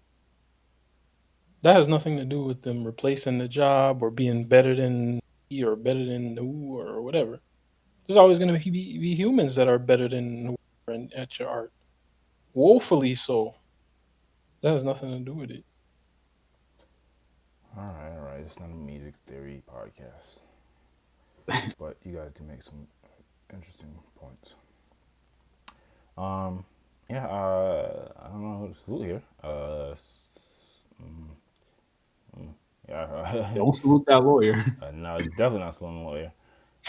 That has nothing to do with them replacing the job or being better than me or better than who or whatever. There's always going to be humans that are better than whoever at your art. Woefully so. That has nothing to do with it. all right. It's not a music theory podcast, but you guys do make some interesting points. Um, yeah. I don't know who to salute here. Yeah. Don't salute that lawyer. No, definitely not saluting the lawyer.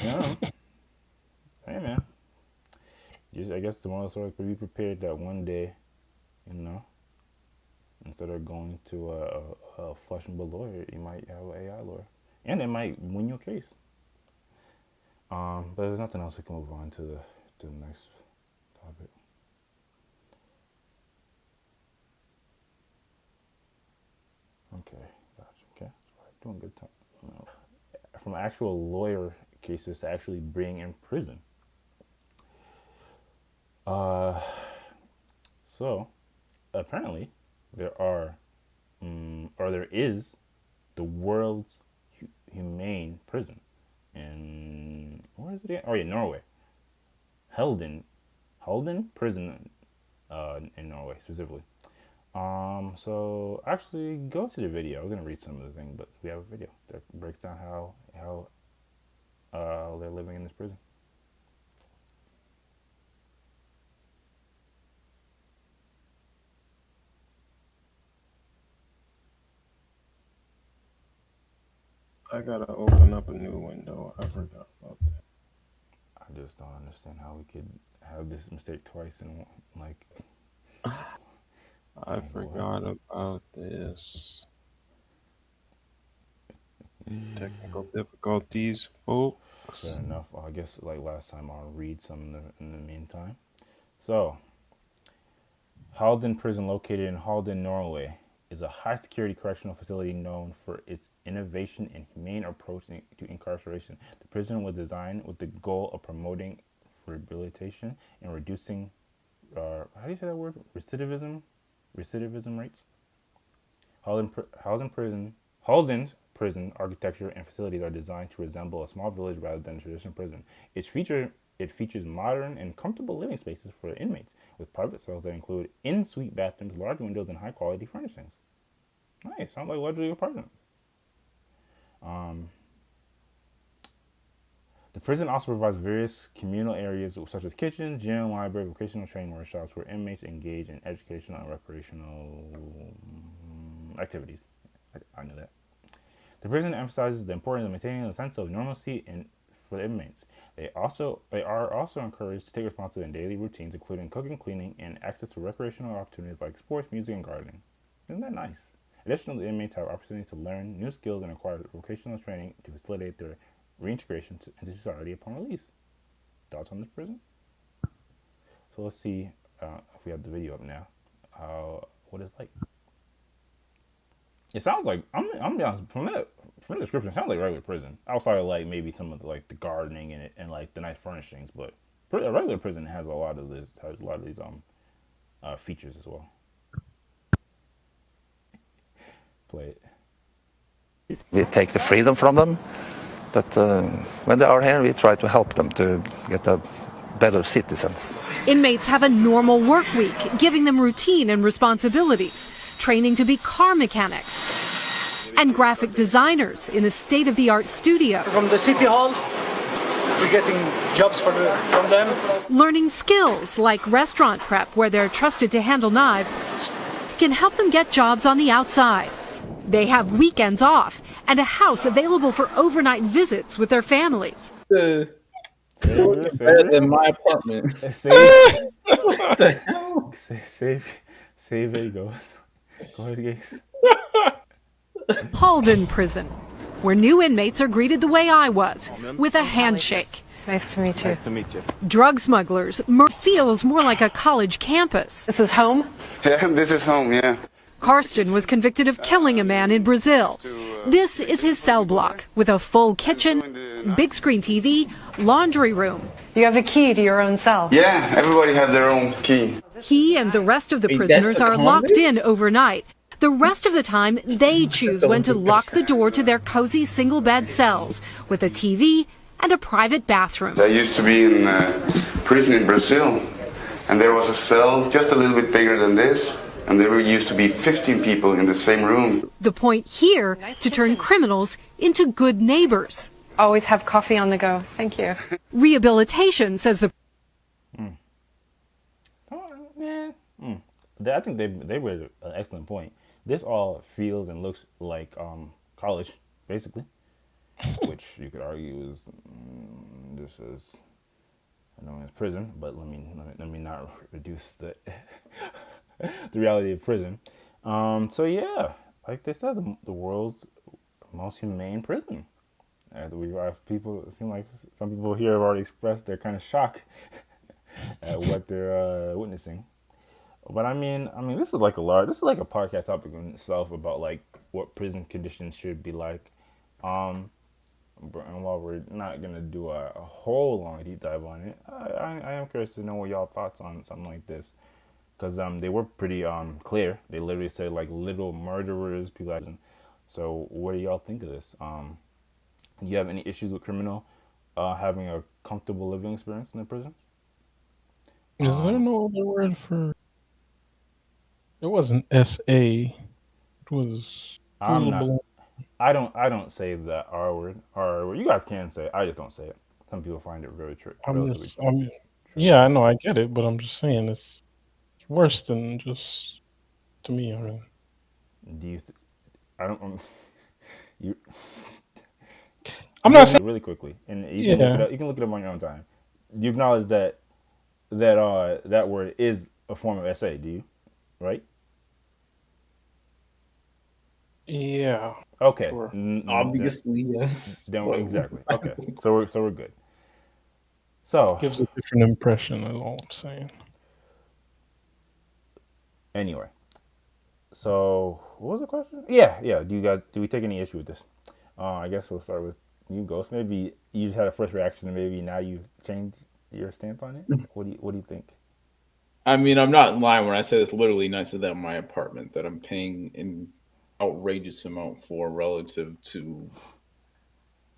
Yeah. Hey man. Just I guess tomorrow sort of be prepared that one day, you know, instead of going to a flesh and blood lawyer, you might have an AI lawyer, and it might win your case. But there's nothing else. We can move on to the next topic. Okay, gotcha. Okay, doing good time. No. From actual lawyer cases to actually being in prison. Uh, so apparently there are, or there is, the world's humane prison in where is it again? Oh yeah, Norway. Helden, Halden prison, in Norway specifically. So actually go to the video. I'm gonna read some of the things, but we have a video that breaks down how they're living in this prison. I gotta open up a new window. I forgot about that. I just don't understand how we could have this mistake twice in like I what happened. forgot about this. Technical difficulties, folks. Fair enough. I guess like last time, I'll read some in the meantime. So, Halden Prison, located in Halden, Norway, is a high security correctional facility known for its innovation and humane approach to incarceration. The prison was designed with the goal of promoting rehabilitation and reducing, how do you say that word? Recidivism rates. Halden's prison architecture and facilities are designed to resemble a small village rather than a traditional prison. It features modern and comfortable living spaces for inmates, with private cells that include in-suite bathrooms, large windows, and high-quality furnishings. Nice, sounds like luxury apartments. The prison also provides various communal areas such as kitchen, gym, library, vocational training workshops where inmates engage in educational and recreational activities. I knew that. The prison emphasizes the importance of maintaining a sense of normalcy for the inmates. They are also encouraged to take responsibility in daily routines, including cooking, cleaning, and access to recreational opportunities like sports, music, and gardening. Isn't that nice? Additionally, the inmates have opportunities to learn new skills and acquire vocational training to facilitate their reintegration into society upon release. Thoughts on this prison? So let's see if we have the video up now. What it's like. It sounds like I'm gonna be honest, from the description, it sounds like a regular prison. Outside of like maybe some of the gardening and like the nice furnishings, but a regular prison has a lot of these features as well. Play it. We take the freedom from them, but when they are here, we try to help them to get a better citizens. Inmates have a normal work week, giving them routine and responsibilities, training to be car mechanics, and graphic designers in a state-of-the-art studio. From the city hall, we're getting jobs from them. Learning skills like restaurant prep, where they're trusted to handle knives, can help them get jobs on the outside. They have weekends off and a house available for overnight visits with their families. Better than my apartment. Save it goes. Go ahead, guys. Halden Prison, where new inmates are greeted the way I was, with a handshake. Nice to meet you. Nice to meet you. Drug smugglers feels more like a college campus. This is home? Yeah, this is home, yeah. Karsten was convicted of killing a man in Brazil. This is his cell block with a full kitchen, big screen TV, laundry room. You have a key to your own cell. Yeah, everybody have their own key. He and the rest of the Wait, prisoners that's a are locked convict? in overnight. The rest of the time, they choose when to lock the door to their cozy single bed cells with a TV and a private bathroom. I used to be in prison in Brazil, and there was a cell just a little bit bigger than this, and there used to be 15 people in the same room. The point here, to turn criminals into good neighbors. Always have coffee on the go. Thank you. Rehabilitation, says the I think they were an excellent point. This all feels and looks like college, basically, which you could argue is this is known as prison. But let me not reduce the the reality of prison. So yeah, like they said, the world's most humane prison. We have people. It seems like some people here have already expressed their kind of shock at what they're witnessing. But I mean, this is like a podcast topic in itself about like what prison conditions should be like. And while we're not gonna do a whole long deep dive on it, I am curious to know what y'all thoughts on something like this, because they were pretty clear. They literally said like little murderers, people like. So what do y'all think of this? Do you have any issues with criminal having a comfortable living experience in the prison? Is there no other word for? It wasn't SA. It was. I'm not. I don't say the R word. You guys can say it. I just don't say it. Some people find it very true. Yeah, I know, I get it, but I'm just saying it's worse than just to me. I mean, do you? I don't. You. I'm not saying really quickly, and you can look it up. You can look it up on your own time. Do you acknowledge that word is a form of SA? Do you? Right? Yeah. Okay. Sure. Obviously, yes. Then But exactly. Okay. So we're good. So Gives a different impression, is all I'm saying. anyway, so what was the question? Yeah. Do we take any issue with this? I guess we'll start with you, Ghost. Maybe you just had a first reaction, and maybe now you've changed your stance on it. What do you think? I mean, I'm not lying when I say it's literally nicer than my apartment that I'm paying an outrageous amount for relative to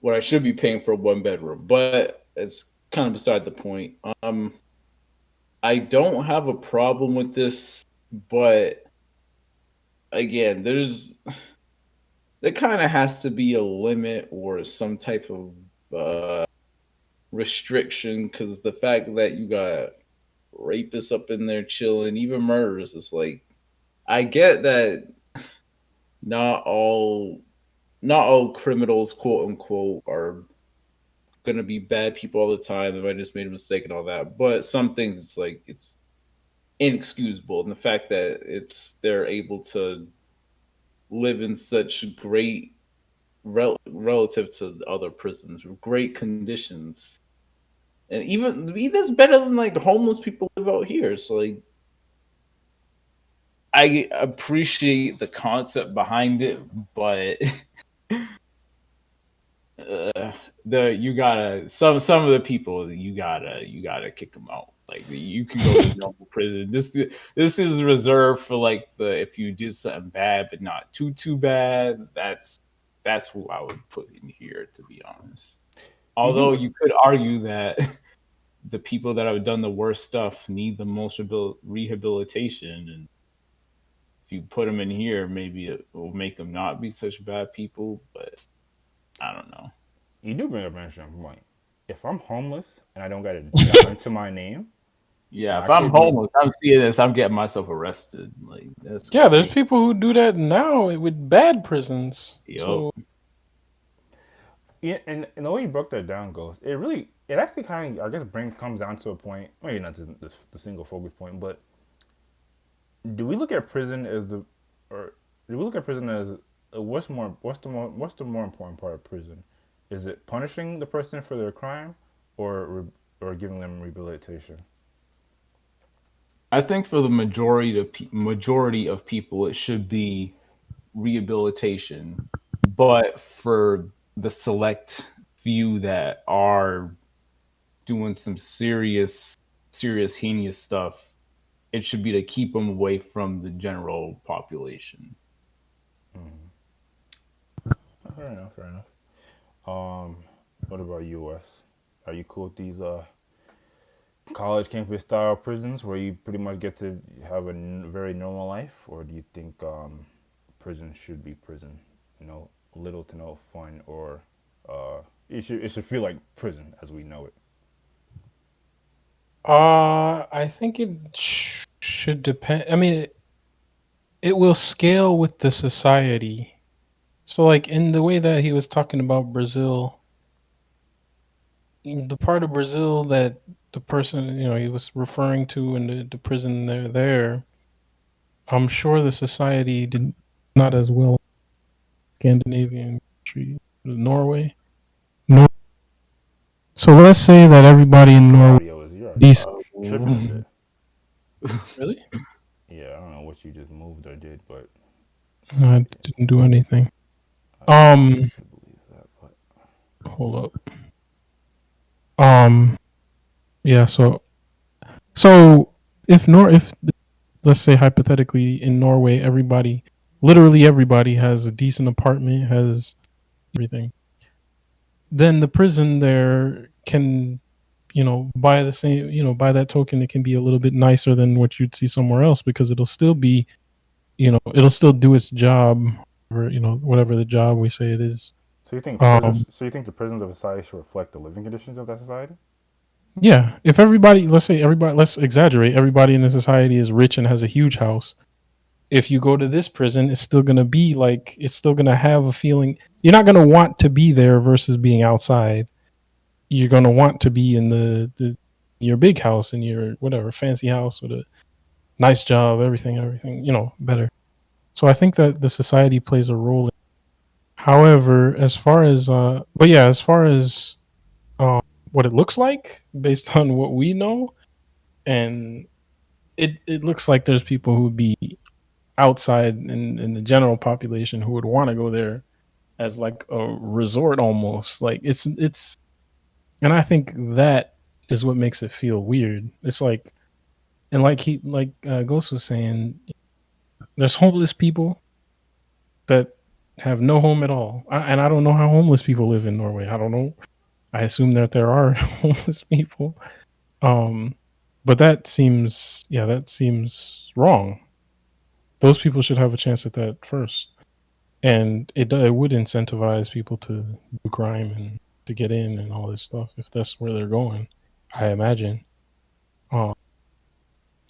what I should be paying for a one bedroom. But it's kind of beside the point. I don't have a problem with this, but again, there kind of has to be a limit or some type of restriction because the fact that you got rapists up in there chilling, even murderers, it's like I get that not all not all criminals, quote unquote, are gonna be bad people all the time. They might just made a mistake and all that. But some things it's like it's inexcusable. And the fact that they're able to live in such great relative to other prisons, great conditions. And even that's better than like the homeless people live out here. So like I appreciate the concept behind it, but the you gotta some of the people you gotta kick them out. Like you can go to normal prison. This is reserved for like the if you did something bad but not too bad. That's who I would put in here, to be honest. You Although do. you could argue that the people that have done the worst stuff need the most rehabilitation, and if you put them in here, maybe it will make them not be such bad people. But I don't know. You do bring up an interesting point. If I'm homeless and I don't got a dime to my name, and Yeah, I if I'm could be, homeless, I'm seeing this, I'm getting myself arrested. Like that's Yeah, there's crazy. people who do that now with bad prisons. Yup. So yeah, and the way you broke that down goes, it actually kind of I guess brings comes down to a point. Maybe not the single focus point, but do we look at prison as or do we look at prison as what's the more important part of prison? Is it punishing the person for their crime, or giving them rehabilitation? I think for the majority of people, it should be rehabilitation. But for the select few that are doing some serious heinous stuff, it should be to keep them away from the general population. Fair enough. Fair enough. Um, what about U.S.? Are you cool with these college campus style prisons where you pretty much get to have a very normal life, or do you think prison should be prison? You know, little to no fun, or it should feel like prison as we know it. I think it should depend. I mean, it will scale with the society. So, like in the way that he was talking about Brazil, the part of Brazil that the person he was referring to in the prison there, I'm sure the society did not as well as Scandinavian country, Norway. No. So let's say that everybody in Your Norway audio is you're decent. tripping a bit. Really? Yeah, I don't know what you just moved or did, but I didn't do anything. I should believe that. But Hold up. Yeah. If let's say hypothetically in Norway, literally everybody has a decent apartment, has everything, then the prison there can, by the same, by that token, it can be a little bit nicer than what you'd see somewhere else because it'll still be, it'll still do its job, or whatever the job we say it is. so you think the prisons of society should reflect the living conditions of that society? Yeah, if everybody, let's say everybody, let's exaggerate, everybody in the society is rich and has a huge house. If you go to this prison, it's still gonna be like it's still gonna have a feeling. You're not gonna want to be there versus being outside. You're gonna want to be in the your big house in your whatever fancy house with a nice job, everything, better. So I think that the society plays a role. However, as far as but yeah, as far as what it looks like based on what we know, and it looks like there's people who would be outside in the general population who would want to go there as like a resort almost. Like it's and I think that is what makes it feel weird. It's like and like Ghost was saying, there's homeless people that have no home at all. And I don't know how homeless people live in Norway. I don't know. I assume that there are homeless people. Um, but that seems wrong. Those people should have a chance at that first, and it would incentivize people to do crime and to get in and all this stuff if that's where they're going. I imagine. Um,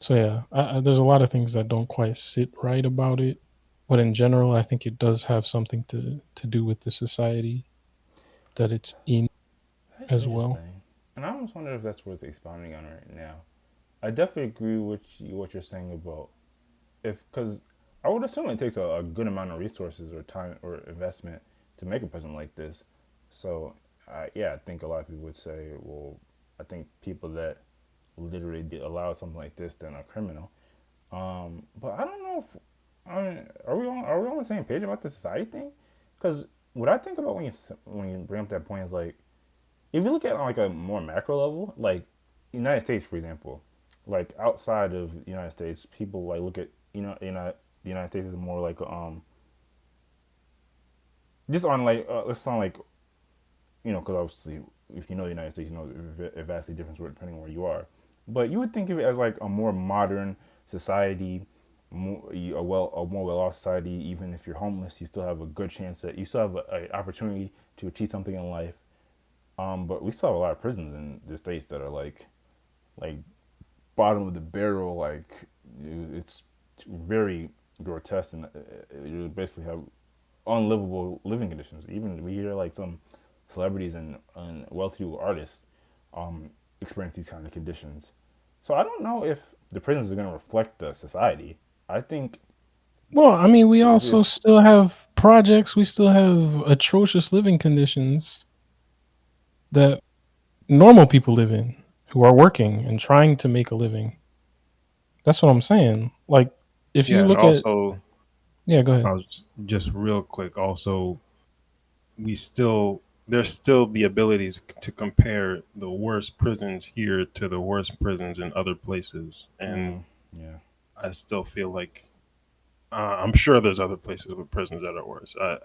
so yeah, there's a lot of things that don't quite sit right about it, but in general, I think it does have something to do with the society that it's in That's as well. interesting. And I almost wonder if that's worth expounding on right now. I definitely agree with what you're saying about if, because I would assume it takes a good amount of resources or time or investment to make a prison like this. So, yeah, I think a lot of people would say, well, I think people that literally allow something like this then are criminal. But I don't know if are we on the same page about the society thing? Because what I think about when you bring up that point is like if you look at it on like a more macro level, like United States, for example, like outside of the United States, people like look at the United States is more like just on like let's on like because obviously if you know the United States, you know it vastly different depending on where you are. But you would think of it as like a more modern society, a more well off society. Even if you're homeless, you still have a good chance that you still have an opportunity to achieve something in life. But we still have a lot of prisons in the states that are like bottom of the barrel. Like it's very grotesque, and you basically have unlivable living conditions. Even we hear like some celebrities and wealthy artists experience these kind of conditions. So I don't know if the prisons are going to reflect the society. I think Well, I mean, we also if still have projects. We still have atrocious living conditions that normal people live in who are working and trying to make a living. That's what I'm saying. Like, if you Yeah, and look at, also yeah, go I ahead. was just real quick. Also, there's still the ability to compare the worst prisons here to the worst prisons in other places, and yeah, I still feel like I'm sure there's other places with prisons that are worse. I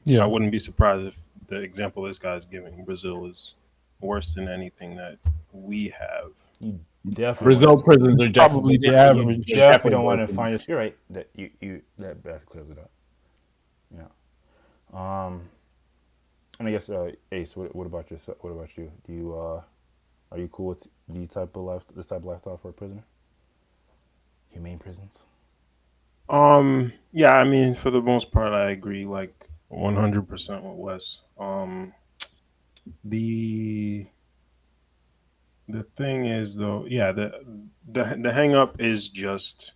Yeah. wouldn't be surprised if the example this guy's giving, Brazil, is worse than anything that we have. you definitely want Brazil prisons It's are probably definitely the you average. definitely don't worse want to than find your. You're right. That you that clears it up. Yeah. And I guess Ace, what about yourself? What about you? Do you are you cool with this type of lifestyle for a prisoner? Humane prisons. Yeah, I mean, for the most part, I agree, like 100% with Wes. The the thing is, though, yeah, the hang up is just,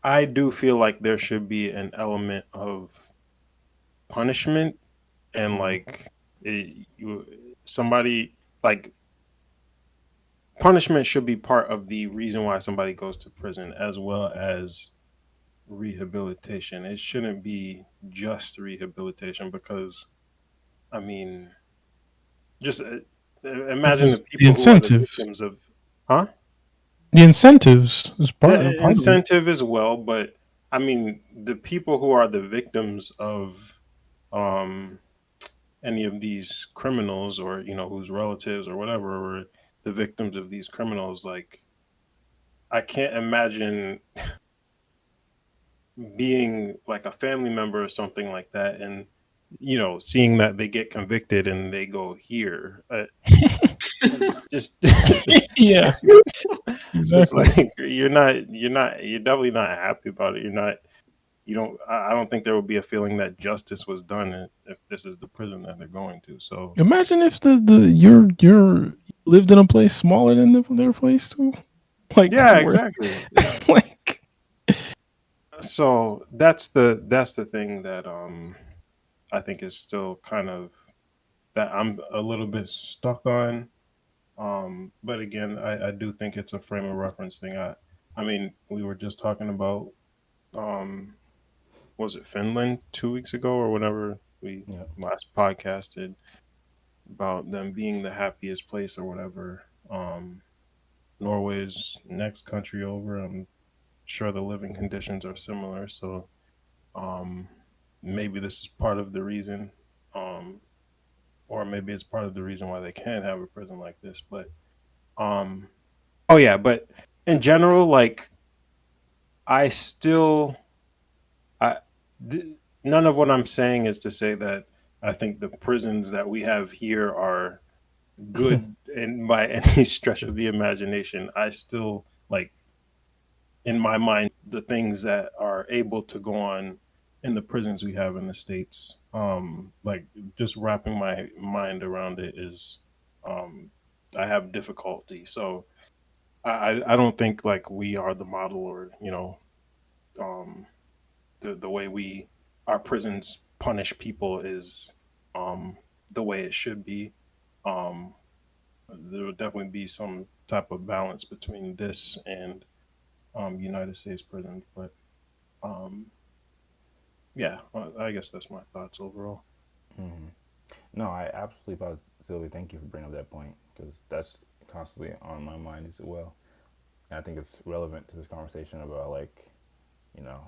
I do feel like there should be an element of punishment and Mm-hmm. like somebody like punishment should be part of the reason why somebody goes to prison as well as rehabilitation. It shouldn't be just rehabilitation because I mean, just imagine the Because the people who are the incentive, victims of, huh? the incentives is The part of it. incentive as well, but I mean, the people who are the victims of um, any of these criminals, or whose relatives or whatever were the victims of these criminals, like I can't imagine being like a family member or something like that, and seeing that they get convicted and they go here, just Yeah, just exactly. like you're definitely not happy about it. I don't think there would be a feeling that justice was done if this is the prison that they're going to. So Imagine if the your lived in a place smaller than their place too, like yeah, where, exactly. Yeah. like So that's the thing that I think is still kind of that I'm a little bit stuck on. But again, I do think it's a frame of reference thing. I mean, we were just talking about um was it Finland 2 weeks ago or whatever we Yeah. last podcasted about them being the happiest place or whatever. Norway's next country over. I'm sure the living conditions are similar. So um, maybe this is part of the reason, um, or maybe it's part of the reason why they can't have a prison like this. But um, oh yeah, but in general, like I still, I none of what I'm saying is to say that I think the prisons that we have here are good and by any stretch of the imagination. I still like in my mind the things that are able to go on in the prisons we have in the states. Like just wrapping my mind around it is um I have difficulty. So I don't think like we are the model or um the way we our prisons punish people is um the way it should be. um there would definitely be some type of balance between this and United States prisons. But um, yeah, I guess that's my thoughts overall. Hmm. No, I absolutely positively thank you for bringing up that point because that's constantly on my mind as well. And I think it's relevant to this conversation about like, you know,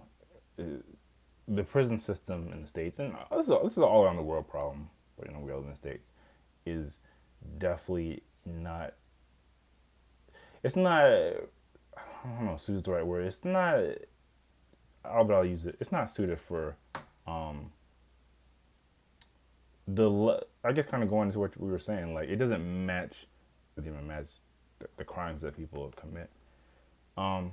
the prison system in the states, and this is an all around the world problem, but we live in the states, is definitely not. It's not. I don't know. Suited the right word. It's not. I'll use it. It's not suited for um, I guess kind of going into what we were saying, like it doesn't match, even match the crimes that people commit. Um,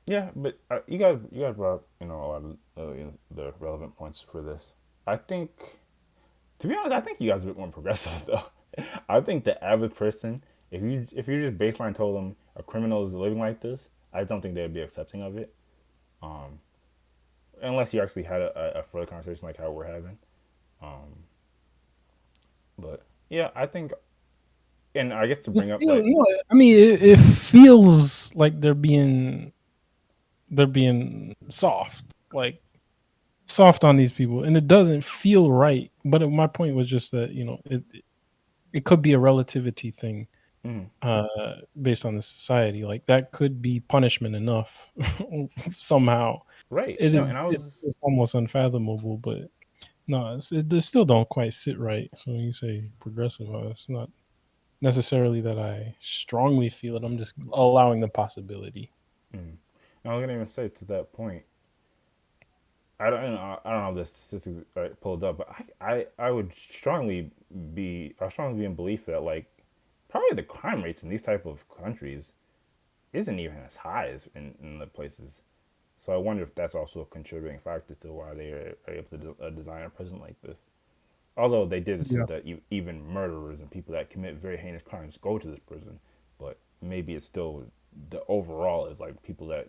yeah, but you guys brought up a lot of the relevant points for this. I think, to be honest, I think you guys are a bit more progressive though. I think the average person, if you just baseline told them a criminal is living like this, I don't think they'd be accepting of it. Um, unless you actually had a further conversation like how we're having. Um, but yeah, I think, and I guess to It bring up feel, like, you know, I mean, it feels like they're being soft, like soft on these people, and it doesn't feel right. But my point was just that it could be a relativity thing, mm, uh, based on the society. Like that could be punishment enough somehow. right, It no, and is. I was It's almost unfathomable, but no, it still don't quite sit right. So when you say progressive, it's not necessarily that I strongly feel it. I'm just allowing the possibility. mm, I was gonna even say to that point. I don't know if the statistics are pulled up, but I would strongly be in belief that like probably the crime rates in these type of countries isn't even as high as in the places. So I wonder if that's also a contributing factor to why they are able to design a prison like this. Although they did say Yeah. that even murderers and people that commit very heinous crimes go to this prison, but maybe it's still the overall is like people that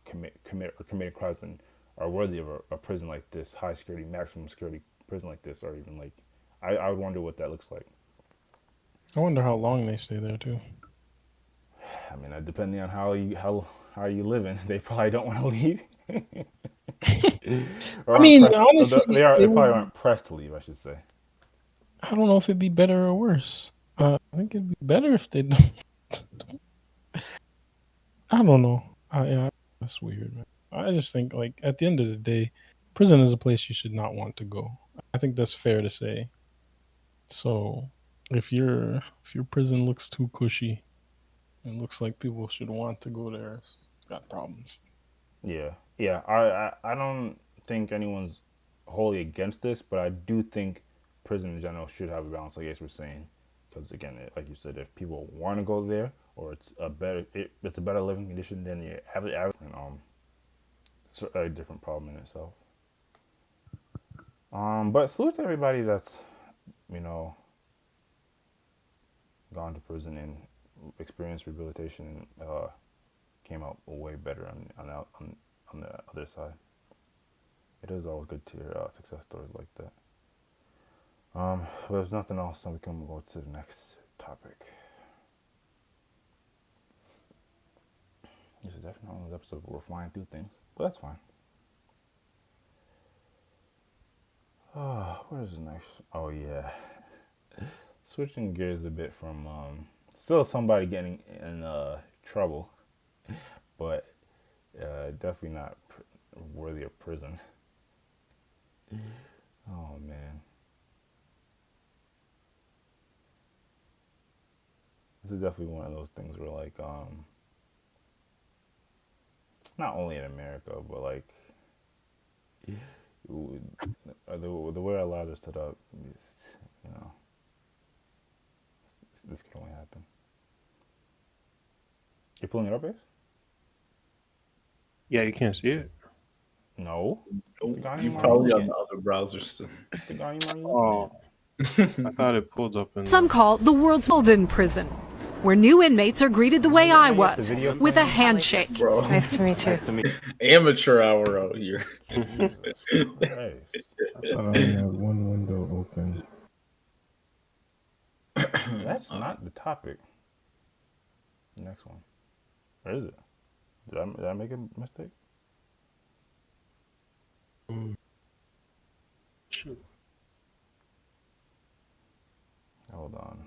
commit or committed crimes and are worthy of a prison like this, high security, maximum security prison like this, or even like I would wonder what that looks like. I wonder how long they stay there too. I mean, depending on how you living, they probably don't want to leave, or I aren't mean, pressed. honestly, They probably aren't pressed to leave, I should say. I don't know if it'd be better or worse. I think it'd be better if they don't. I don't know. Yeah, that's weird, man. I just think, like, at the end of the day, prison is a place you should not want to go. I think that's fair to say. So, if your prison looks too cushy and looks like people should want to go there, it's got problems. Yeah, yeah. I don't think anyone's wholly against this, but I do think prison in general should have a balance, like Ace was saying, because again, like you said, if people want to go there, or it's a better living condition than the average, and it's a different problem in itself. But salute to everybody that's you know gone to prison and experienced rehabilitation and came out way better on the other side. It is always good to hear success stories like that. But there's nothing else, so we can go to the next topic. This is definitely one of those episodes where we're flying through things, but that's fine. Oh, what is next? Oh yeah, switching gears a bit from still somebody getting in trouble, but definitely not worthy of prison. Oh man, this is definitely one of those things where like not only in America, but like the way our laws are set up, you know, this could only happen. You're pulling it up, Ace? Yeah, you can't see it. No. You probably on the other browser still. Oh, I thought it pulled up in. Some call the world's golden prison, where new inmates are greeted the way I was, with a handshake. Bro. Nice to meet you. Nice to meet you. Amateur hour out here. Hey. I thought I only had one window open. That's not the topic. Next one. Where is it? Did I make a mistake? Shoot. Hold on.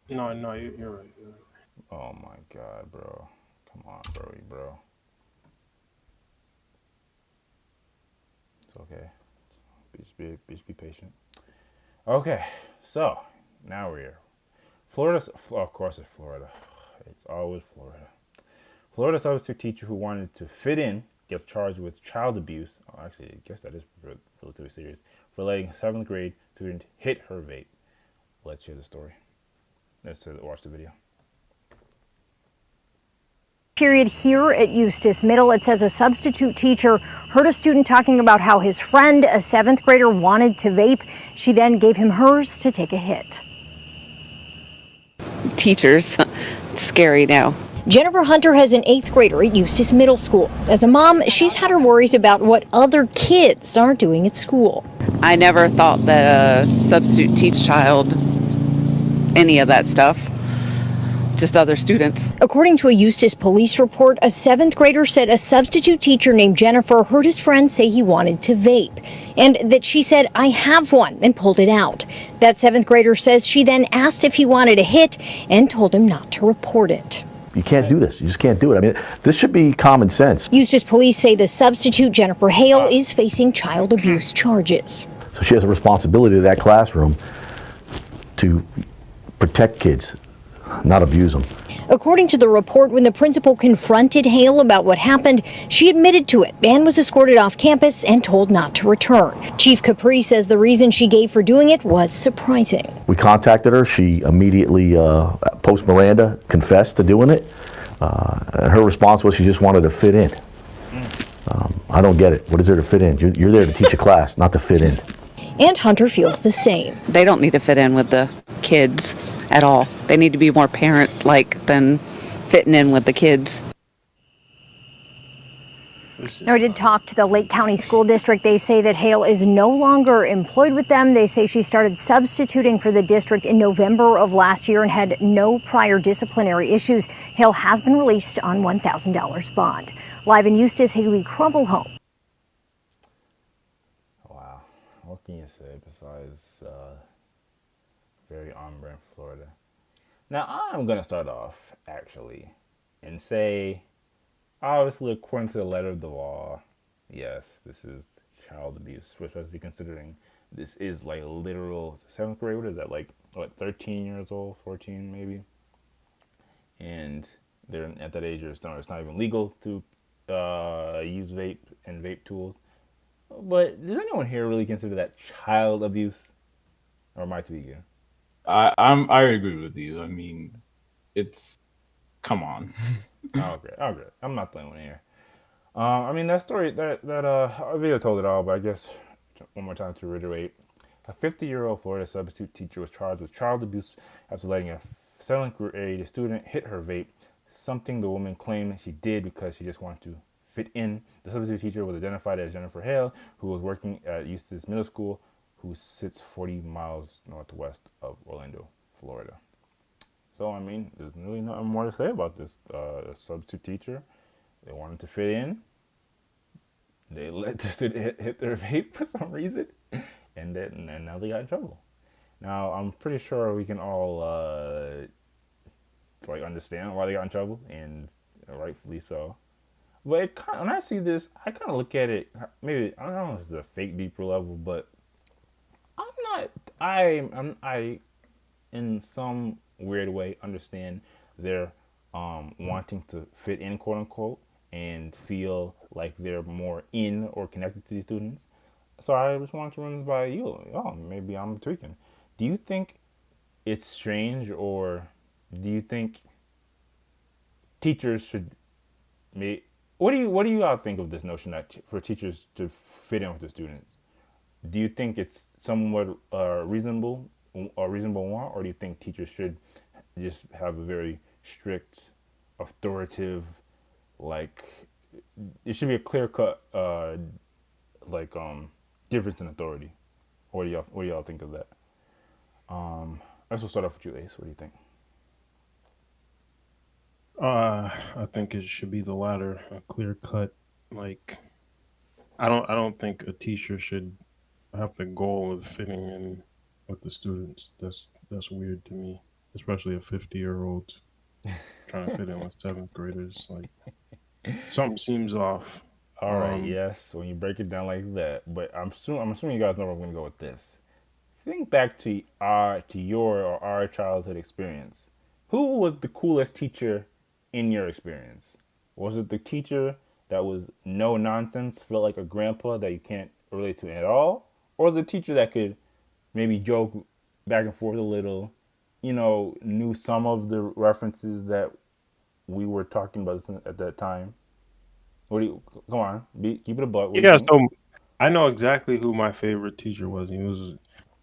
No, you're right. Oh my god, bro. Come on, bro. It's okay. Just be patient. Okay, so now we're here. Of course it's Florida. It's always Florida. Florida substitute teacher who wanted to fit in gets charged with child abuse. Oh, actually, I guess that is relatively serious. For letting a 7th grade student hit her vape. Let's hear the story. Let's watch the video. Period here at Eustis Middle, it says a substitute teacher heard a student talking about how his friend, a 7th grader, wanted to vape. She then gave him hers to take a hit. Teachers, it's scary now. Jennifer Hunter has an 8th grader at Eustis Middle School. As a mom, she's had her worries about what other kids are doing at school. I never thought that a substitute teach child, any of that stuff, just other students. According to a Eustis police report, a 7th grader said a substitute teacher named Jennifer heard his friend say he wanted to vape, and that she said, "I have one," and pulled it out. That 7th grader says she then asked if he wanted a hit and told him not to report it. You can't do this. You just can't do it. I mean, this should be common sense. Eustis police say the substitute, Jennifer Hale, is facing child abuse charges. So she has a responsibility to that classroom to protect kids, not abuse them. According to the report, when the principal confronted Hale about what happened, she admitted to it and was escorted off campus and told not to return. Chief Capri says the reason she gave for doing it was surprising. We contacted her. She immediately, post Miranda, confessed to doing it. And her response was she just wanted to fit in. I don't get it. What is there to fit in? You're there to teach a class, not to fit in. And Hunter feels the same. They don't need to fit in with the kids at all. They need to be more parent-like than fitting in with the kids. Now, I did talk to the Lake County School District. They say that Hale is no longer employed with them. They say she started substituting for the district in November of last year and had no prior disciplinary issues. Hale has been released on $1,000 bond. Live in Eustis, Haley Crumbleholm. Wow. What can you say besides very on brand Florida? Now, I'm going to start off, actually, and say, obviously, according to the letter of the law, yes, this is child abuse, especially considering this is like literal 7th grade. What is that, like, what, 13 years old, 14 maybe? And they're at that age, it's not even legal to use vape and vape tools. But does anyone here really consider that child abuse? Or am I tweaking? I agree with you. I mean, it's, come on. Okay. I'm not the only one here. I mean, that story, that video told it all, but I guess one more time to reiterate. A 50-year-old Florida substitute teacher was charged with child abuse after letting a 7th grade student hit her vape, something the woman claimed she did because she just wanted to fit in. The substitute teacher was identified as Jennifer Hale, who was working at Eustis Middle School, who sits 40 miles northwest of Orlando, Florida. So, I mean, there's really nothing more to say about this substitute teacher. They wanted to fit in. They let the student hit their vape for some reason, and now they got in trouble. Now, I'm pretty sure we can all understand why they got in trouble, and rightfully so. But when I see this, I kind of look at it. Maybe I don't know if it's a fake deeper level, but I'm not. I in some weird way understand their wanting to fit in, quote unquote, and feel like they're more in or connected to these students. So I just wanted to run this by you. Oh, maybe I'm tweaking. Do you think it's strange, or do you think teachers should make? What do you all think of this notion that for teachers to fit in with the students? Do you think it's somewhat reasonable, a reasonable want, or do you think teachers should just have a very strict, authoritative, like it should be a clear cut, difference in authority? What do y'all think of that? Let's start off with you, Ace. What do you think? I think it should be the latter, a clear cut. Like, I don't think a teacher should have the goal of fitting in with the students. That's weird to me, especially a 50-year-old trying to fit in with seventh graders. Like, something seems off. All right, yes, when you break it down like that, but I'm assuming you guys know where I'm going to go with this. Think back to your or our childhood experience. Who was the coolest teacher in your experience? Was it the teacher that was no nonsense, felt like a grandpa that you can't relate to at all? Or the teacher that could maybe joke back and forth a little, knew some of the references that we were talking about at that time? Come on, keep it a buck. Yeah, so I know exactly who my favorite teacher was. He was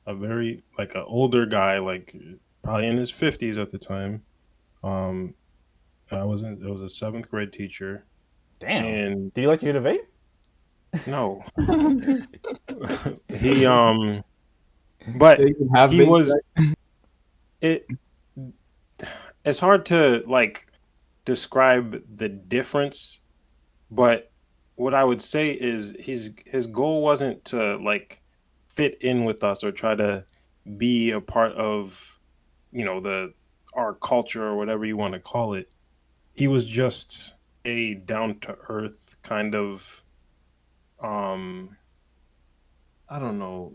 a very an older guy, like probably in his 50s at the time. It was a seventh grade teacher. Damn. And did he let you hit a vape? No. He but he was it's hard to describe the difference, but what I would say is his goal wasn't to fit in with us or try to be a part of our culture or whatever you want to call it. He was just a down to earth kind of I don't know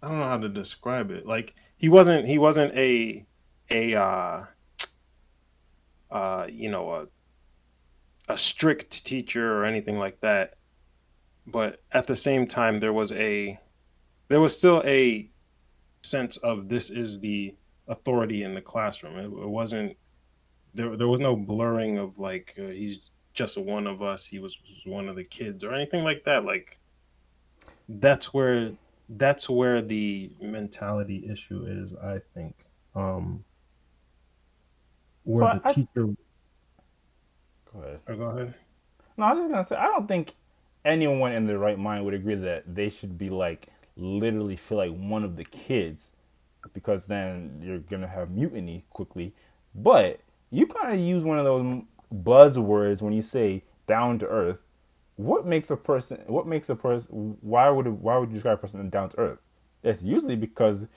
how to describe it. Like he wasn't a a strict teacher or anything like that, but at the same time there was still a sense of this is the authority in the classroom. It wasn't there was no blurring of he's just one of us, he was one of the kids or anything like that. Like that's where the mentality issue is, I think. Where the teacher Go ahead. Go ahead. No, I was just gonna say I don't think anyone in their right mind would agree that they should be literally feel like one of the kids, because then you're gonna have mutiny quickly. But you kind of use one of those buzzwords when you say down to earth. What makes a person? Why would you describe a person as down to earth? It's usually because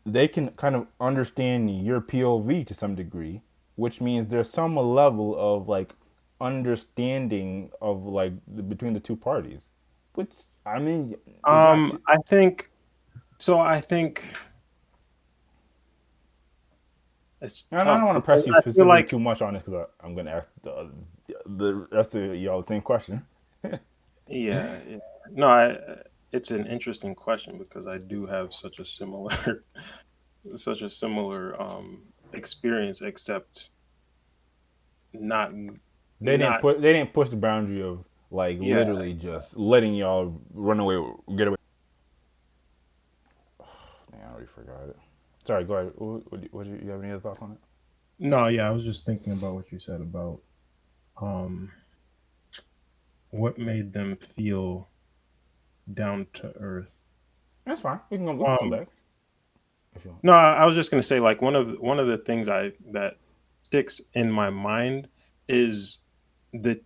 they can kind of understand your POV to some degree, which means there's some level of understanding of between the two parties. Which I mean, I think it's I don't want to press you specifically too much on this because I'm going to ask the rest of y'all the same question. yeah. No, it's an interesting question because I do have such a similar experience, except not. They didn't push the boundary of literally just letting y'all run away, get away. Man, I already forgot it. Sorry, go ahead. You have any other thoughts on it? No, yeah, I was just thinking about what you said about what made them feel down to earth. That's fine. We can come back if you want. No, I was just gonna say like one of the things that sticks in my mind is the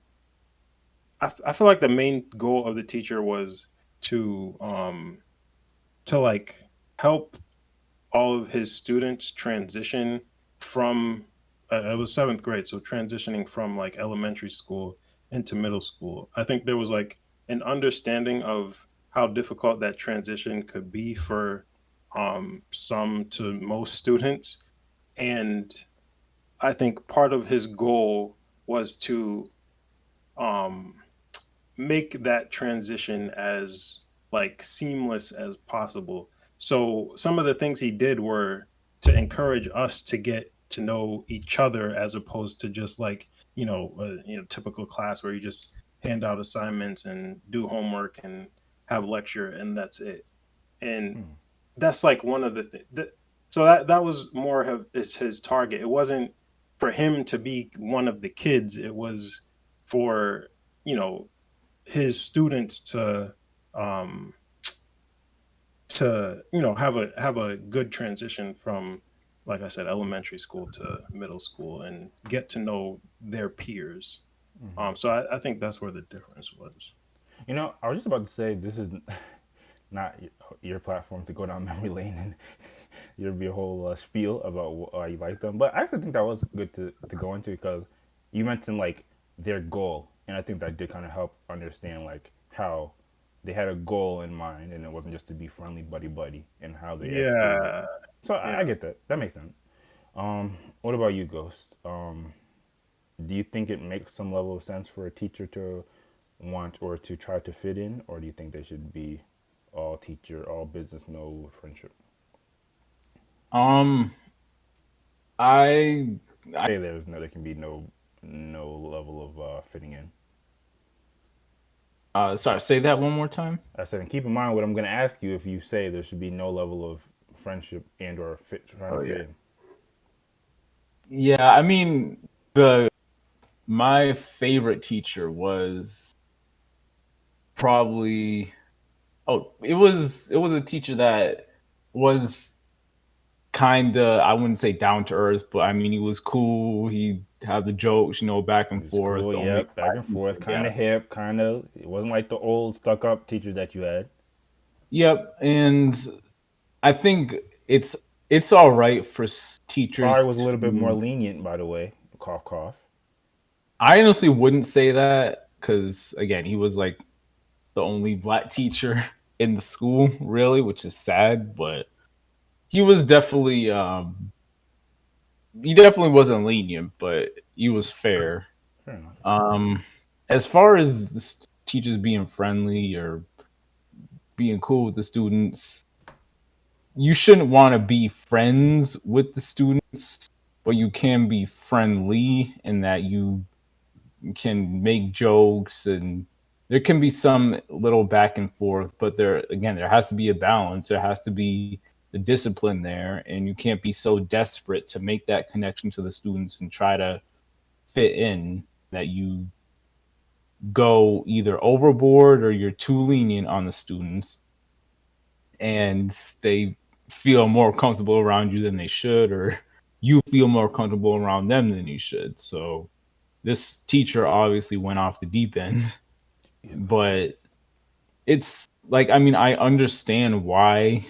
I feel like the main goal of the teacher was to like help all of his students transition from it was seventh grade, so transitioning from like elementary school into middle school. I think there was like an understanding of how difficult that transition could be for some to most students, and I think part of his goal was to um, make that transition as like seamless as possible. So some of the things he did were to encourage us to get to know each other as opposed to just like typical class where you just hand out assignments and do homework and have lecture and that's it. And that's like one of the so that was more of his target. It wasn't for him to be one of the kids. It was for you know his students um to have a good transition from, like I said, elementary school to middle school and get to know their peers. So I think that's where the difference was. I was just about to say this is not your platform to go down memory lane and there'll be a whole spiel about why you like them. But I actually think that was good to go into because you mentioned like their goal, and I think that did kind of help understand like how they had a goal in mind, and it wasn't just to be friendly buddy buddy, and how they executed it. Yeah, So I yeah. get that. That makes sense. What about you, Ghost? Do you think it makes some level of sense for a teacher to want or to try to fit in, or do you think they should be all teacher, all business, no friendship? I Say there can be no level of fitting in. Sorry, say that one more time. I said, and keep in mind what I'm going to ask you. If you say there should be no level of friendship and or trying to fit in. Yeah, I mean my favorite teacher was probably it was a teacher that was kind of, I wouldn't say down to earth, but I mean he was cool. He had the jokes, back and It's forth. cool, The only yep, back and forth, kind yeah. of hip, kind of. It wasn't like the old stuck up teachers that you had. Yep, and I think it's all right for Probably teachers was a little bit more to. lenient, by the way. Cough, cough. I honestly wouldn't say that because again, he was like the only black teacher in the school, really, which is sad. But he was definitely he definitely wasn't lenient, but he was fair. Fair enough. As far as the teachers being friendly or being cool with the students, you shouldn't want to be friends with the students, but you can be friendly in that you can make jokes and there can be some little back and forth, but there has to be a balance. There has to be the discipline there, and you can't be so desperate to make that connection to the students and try to fit in that you go either overboard or you're too lenient on the students and they feel more comfortable around you than they should, or you feel more comfortable around them than you should. So this teacher obviously went off the deep end, but it's like, I mean, I understand why,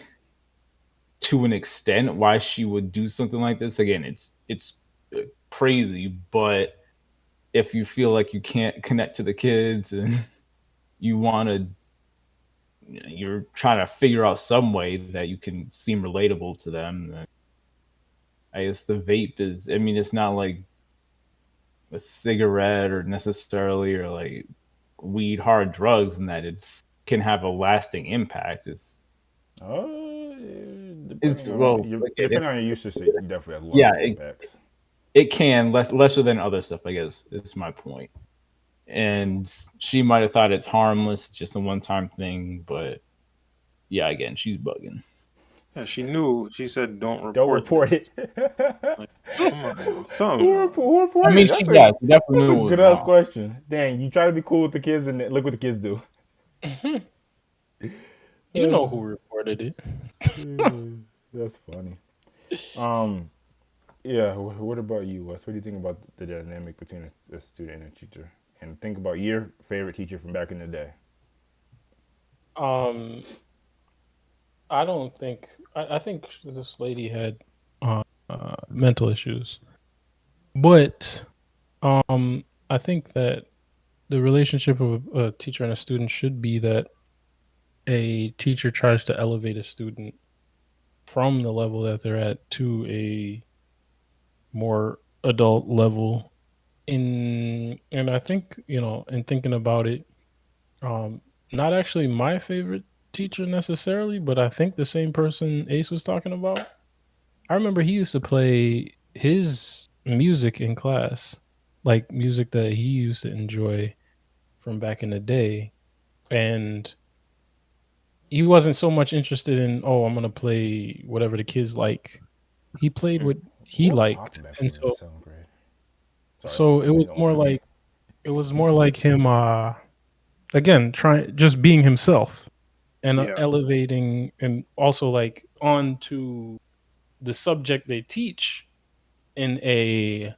to an extent, why she would do something like this. Again, it's crazy, but if you feel like you can't connect to the kids and you want to, you're trying to figure out some way that you can seem relatable to them, then I guess the vape is, I mean, it's not like a cigarette or necessarily or like weed, hard drugs, and that it's can have a lasting impact. It's well, Depending on your usage, you definitely have yeah, lasting impacts. it can lesser than other stuff, I guess, is my point. And she might have thought it's harmless, just a one time thing, but yeah, again, she's bugging. Yeah, she knew. She said, "Don't Don't report report this." it. Like, come on, something wrong. Who I reported mean, it? she yeah, she definitely That's knew a it was good ass wrong. question. Dang, you try to be cool with the kids and look what the kids do. You know who reported it. That's funny. Um, yeah. What about you, Wes? What do you think about the dynamic between a student and a teacher? And think about your favorite teacher from back in the day. Um, I don't think. I think this lady had mental issues, but I think that the relationship of a teacher and a student should be that a teacher tries to elevate a student from the level that they're at to a more adult level. And I think in thinking about it, um, not actually my favorite teacher necessarily, but I think the same person Ace was talking about. I remember he used to play his music in class, like music that he used to enjoy from back in the day. And he wasn't so much interested in, oh, I'm gonna play whatever the kids like. He played what he What was popping liked. back And when we were in so seventh grade? Sorry, so it something was going more for me. like him again trying just being himself and Yeah, elevating and also like on to the subject they teach in a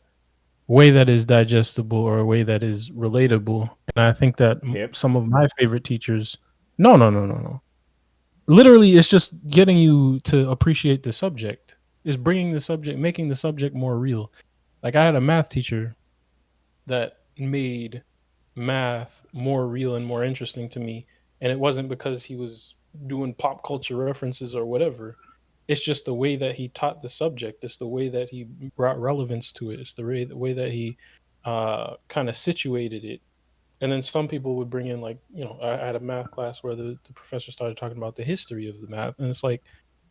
way that is digestible or a way that is relatable. And I think that Hip. some of my favorite teachers, no, no, no, no, no. Literally, it's just getting you to appreciate the subject. Is bringing the subject, making the subject more real. Like I had a math teacher that made math more real and more interesting to me, and it wasn't because he was doing pop culture references or whatever. It's just the way that he taught the subject. It's the way that he brought relevance to it. It's the way that he kind of situated it. And then some people would bring in like, I had a math class where the professor started talking about the history of the math, and it's like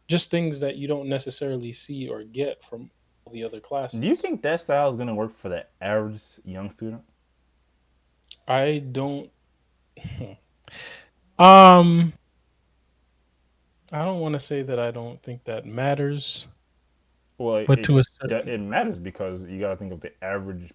just things that you don't necessarily see or get from all the other Do you classes. think that style is gonna work for the average young student? I don't. um I don't want to say that I don't think that matters, Well, but to a it certain matters because you got to think of the average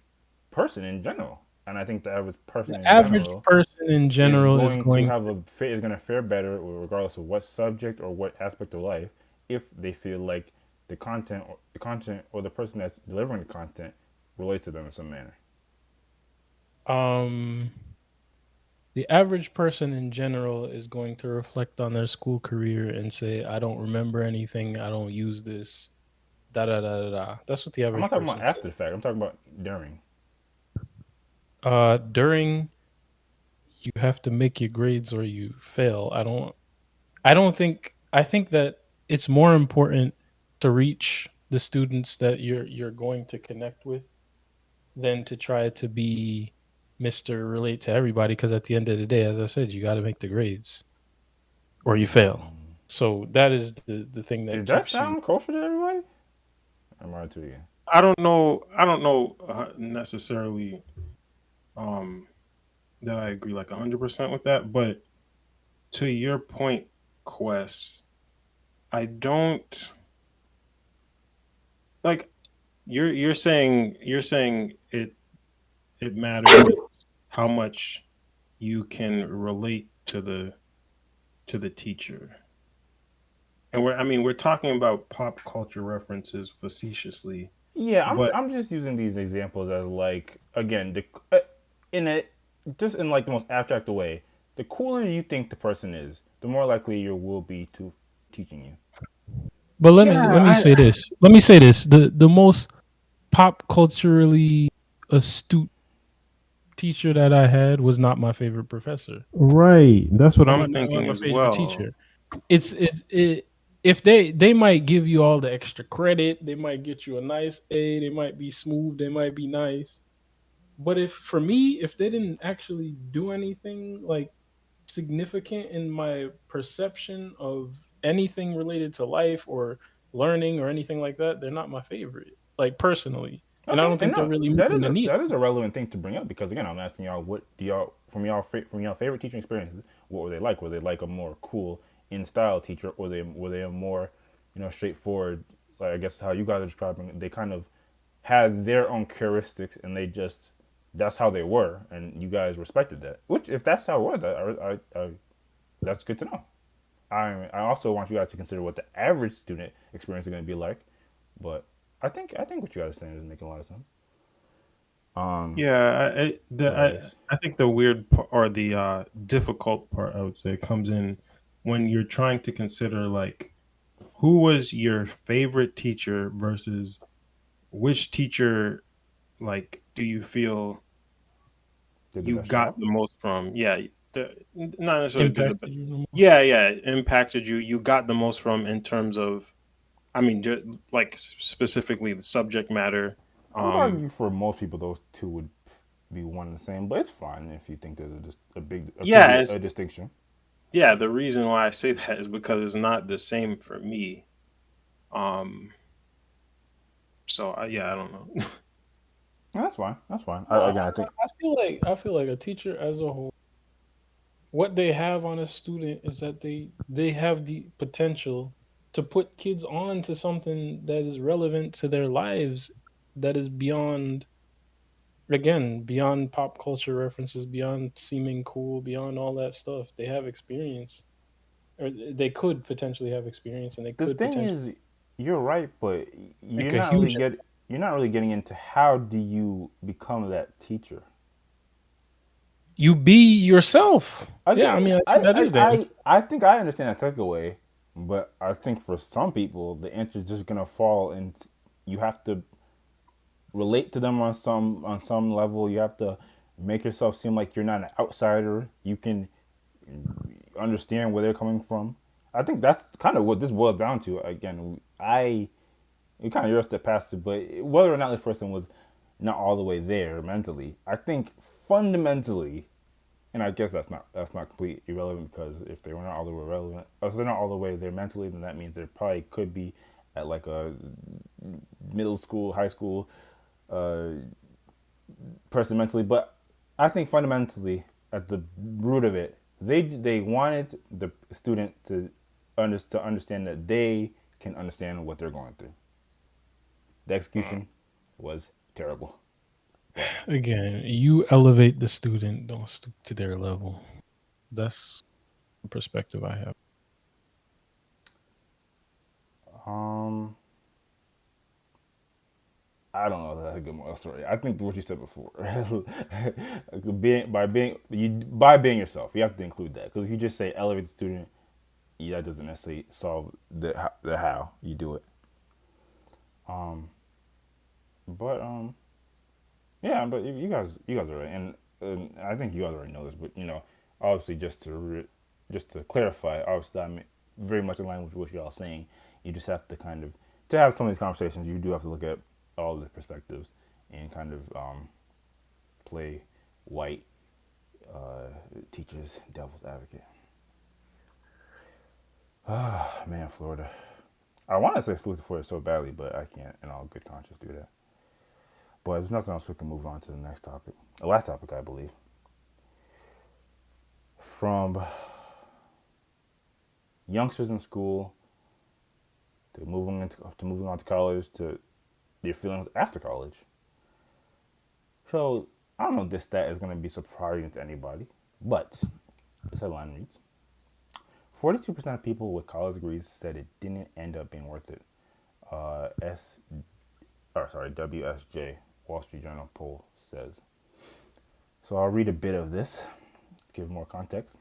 person in general, and I think the average person the in average general person in is general is going to going have is going to fare better regardless of what subject or what aspect of life if they feel like the person that's delivering the content relates to them in some manner. um the average person in general is going to reflect on their school career and say, I don't remember anything, I don't use this, da da da da da. That's what the I'm not average talking about person says. after the fact. I'm talking about during. During, you have to make your grades or you fail. I think that it's more important to reach the students that you're going to connect with than to try to be Mr. Relate to everybody, because at the end of the day, as I said, you got to make the grades or you fail. So that is the thing that Did that keeps you. sound kosher to everybody? I'm right to you. I don't know. I don't know necessarily that I agree like 100% with that. But to your point, Quest, I don't like you're saying it matters how much you can relate to the teacher. And we're talking about pop culture references facetiously, Yeah, but I'm just using these examples as like again in a just in like the most abstract way. The cooler you think the person is, the more likely you will be to teaching you. But let me yeah, let me say this. Let me say this. The most pop culturally astute teacher that I had was not my favorite professor. right. That's what Not I'm not thinking my as favorite well. teacher. It if they might give you all the extra credit, they might get you a nice A, they might be smooth, they might be nice. But if for me, if they didn't actually do anything like significant in my perception of anything related to life or learning or anything like that, they're not my favorite. Like personally. And I Okay, don't and think they're no, really moving the needle. that is a relevant thing to bring up because again, I'm asking y'all what do y'all from y'all favorite teaching experiences, what were they like? Were they like a more cool in style teacher, or were they a more straightforward. Like I guess how you guys are describing it, they kind of had their own characteristics, and they just that's how they were, and you guys respected that. Which, if that's how it was, that's good to know. I also want you guys to consider what the average student experience is going to be like, but I think what you guys are saying is making a lot of sense. Yeah, Go ahead, Ace. I think the weird part, or the difficult part, I would say, comes in when you're trying to consider like who was your favorite teacher versus which teacher, like, do you feel Did the you best got job. the most from? Yeah, not necessarily did the best. Impacted you the most. Yeah, yeah, impacted you. You got the most from in terms of, I mean, just like specifically the subject matter. I would argue for most people those two would be one and the same, but it's fine if you think there's could be Yeah, a distinction. yeah. The reason why I say that is because it's not the same for me. Um, so yeah, I don't know. No, that's fine. That's fine. No, Again, I think I feel like a teacher as a whole, what they have on a student is that they have the potential to put kids on to something that is relevant to their lives, that is beyond, again, beyond pop culture references, beyond seeming cool, beyond all that stuff. They have experience, or they could potentially have experience, and they the could thing potentially is, you're right, but make a huge. you're not really getting into how do you become that teacher. You be yourself. Yeah, I Again, mean, I think that is the answer. I think I understand that takeaway, but I think for some people the answer is just gonna fall, and you have to relate to them on some level. You have to make yourself seem like you're not an outsider. You can understand where they're coming from. I think that's kind of what this boils down to. Again, it kind of yours to pass it, but whether or not this person was not all the way there mentally, I think fundamentally, and I guess that's not completely irrelevant, because if they were not all the way relevant, if they're not all the way there mentally, then that means they probably could be at like a middle school, high school person mentally. But I think fundamentally, at the root of it, they wanted the student to understand that they can understand what they're going through. The execution was terrible. Again, you elevate the student, don't stoop to their level. That's the perspective I have. Um, I don't know if that's a good moral story. I think what you said before, by being yourself, you have to include that, because if you just say elevate the student, yeah, that doesn't necessarily solve the how you do it. But yeah, but you guys are right, and I think you guys already know this, but obviously just to clarify, obviously I'm very much in line with what y'all are saying. You just have to kind of to have some of these conversations. You do have to look at all the perspectives and kind of play white teachers devil's advocate. Ah, man, Florida. I want to say exclusive Florida so badly, but I can't in all good conscience do that. But there's nothing else, we can move on to the next topic. The last topic, I believe. From youngsters in school to moving on to college to their feelings after college. So I don't know if this stat is going to be surprising to anybody, but this headline reads: 42% of people with college degrees said it didn't end up being worth it. WSJ, Wall Street Journal poll says. So I'll read a bit of this to give more context.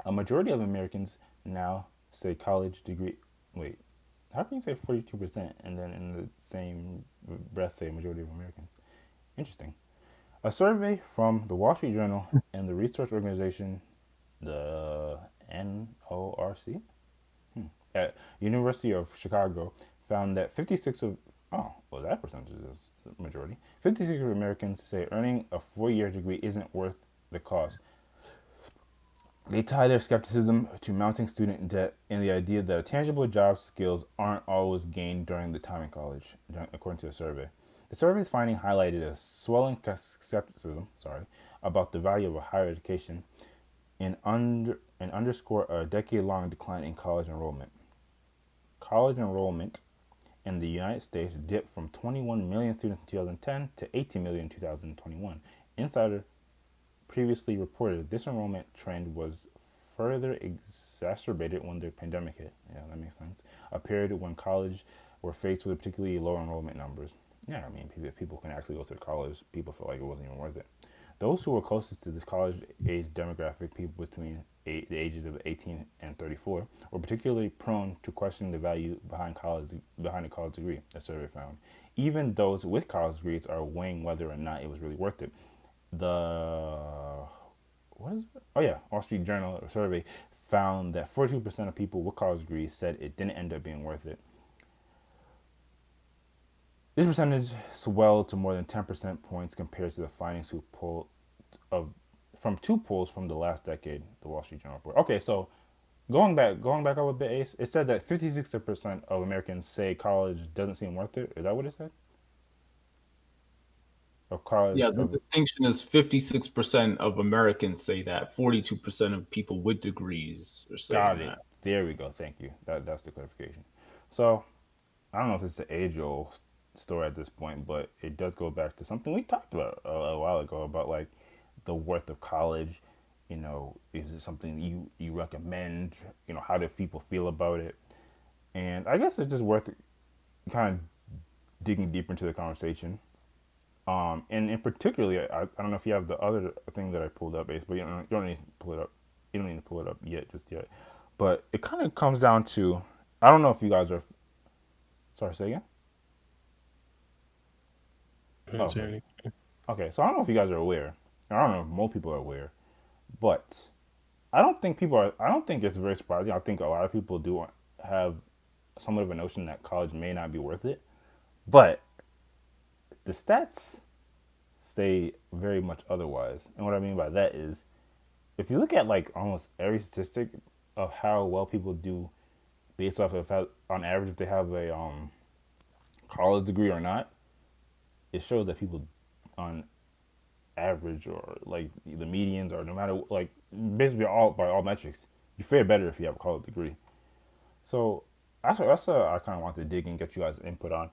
A majority of Americans now say college degree. Wait, how can you say 42% and then in the same breath say a majority of Americans? Interesting. A survey from the Wall Street Journal and the research organization, the NORC, at University of Chicago, found that that percentage is the majority. 56% of Americans say earning a 4-year degree isn't worth the cost. They tie their skepticism to mounting student debt and the idea that tangible job skills aren't always gained during the time in college, according to a survey. The survey's finding highlighted a swelling skepticism about the value of a higher education and underscore a decade-long decline in college enrollment. college enrollment in the United States dipped from 21 million students in 2010 to 18 million in 2021. Insider previously reported this enrollment trend was further exacerbated when the pandemic hit. Yeah, that makes sense. A period when college were faced with particularly low enrollment numbers. Yeah, I mean, people can actually go to college. People feel like it wasn't even worth it. Those who were closest to this college age demographic, people between the ages of 18 and 34, were particularly prone to questioning the value behind a college degree, a survey found. Even those with college degrees are weighing whether or not it was really worth it. The what is it? Oh yeah, Wall Street Journal survey found that 42% of people with college degrees said it didn't end up being worth it. This percentage swelled to more than 10% points compared to the findings from two polls from the last decade, the Wall Street Journal report. Okay, so going back up a bit, Ace, it said that 56% of Americans say college doesn't seem worth it. Is that what it said? Of college. Yeah, the distinction is 56% of Americans say that. 42% of people with degrees are saying Got it. that. There we go. Thank you. That's the clarification. So I don't know if it's an age-old story at this point, but it does go back to something we talked about a while ago about like the worth of college. You know, is it something you recommend? You know, how do people feel about it? And I guess it's just worth kind of digging deeper into the conversation. And in particularly, I don't know if you have the other thing that I pulled up, Ace, but you don't need to pull it up. You don't need to pull it up just yet. But it kind of comes down to, I don't know if you guys are. Sorry, say again. Okay. Okay, so I don't know if you guys are aware. I don't know if most people are aware, but I don't think people are. I don't think it's very surprising. I think a lot of people do have somewhat of a notion that college may not be worth it, but the stats say very much otherwise. And what I mean by that is, if you look at like almost every statistic of how well people do, based off of how, on average, if they have a college degree or not, it shows that people on average or like the medians or no matter like basically all by all metrics, you fare better if you have a college degree. So that's what I kind of want to dig and get you guys' input on.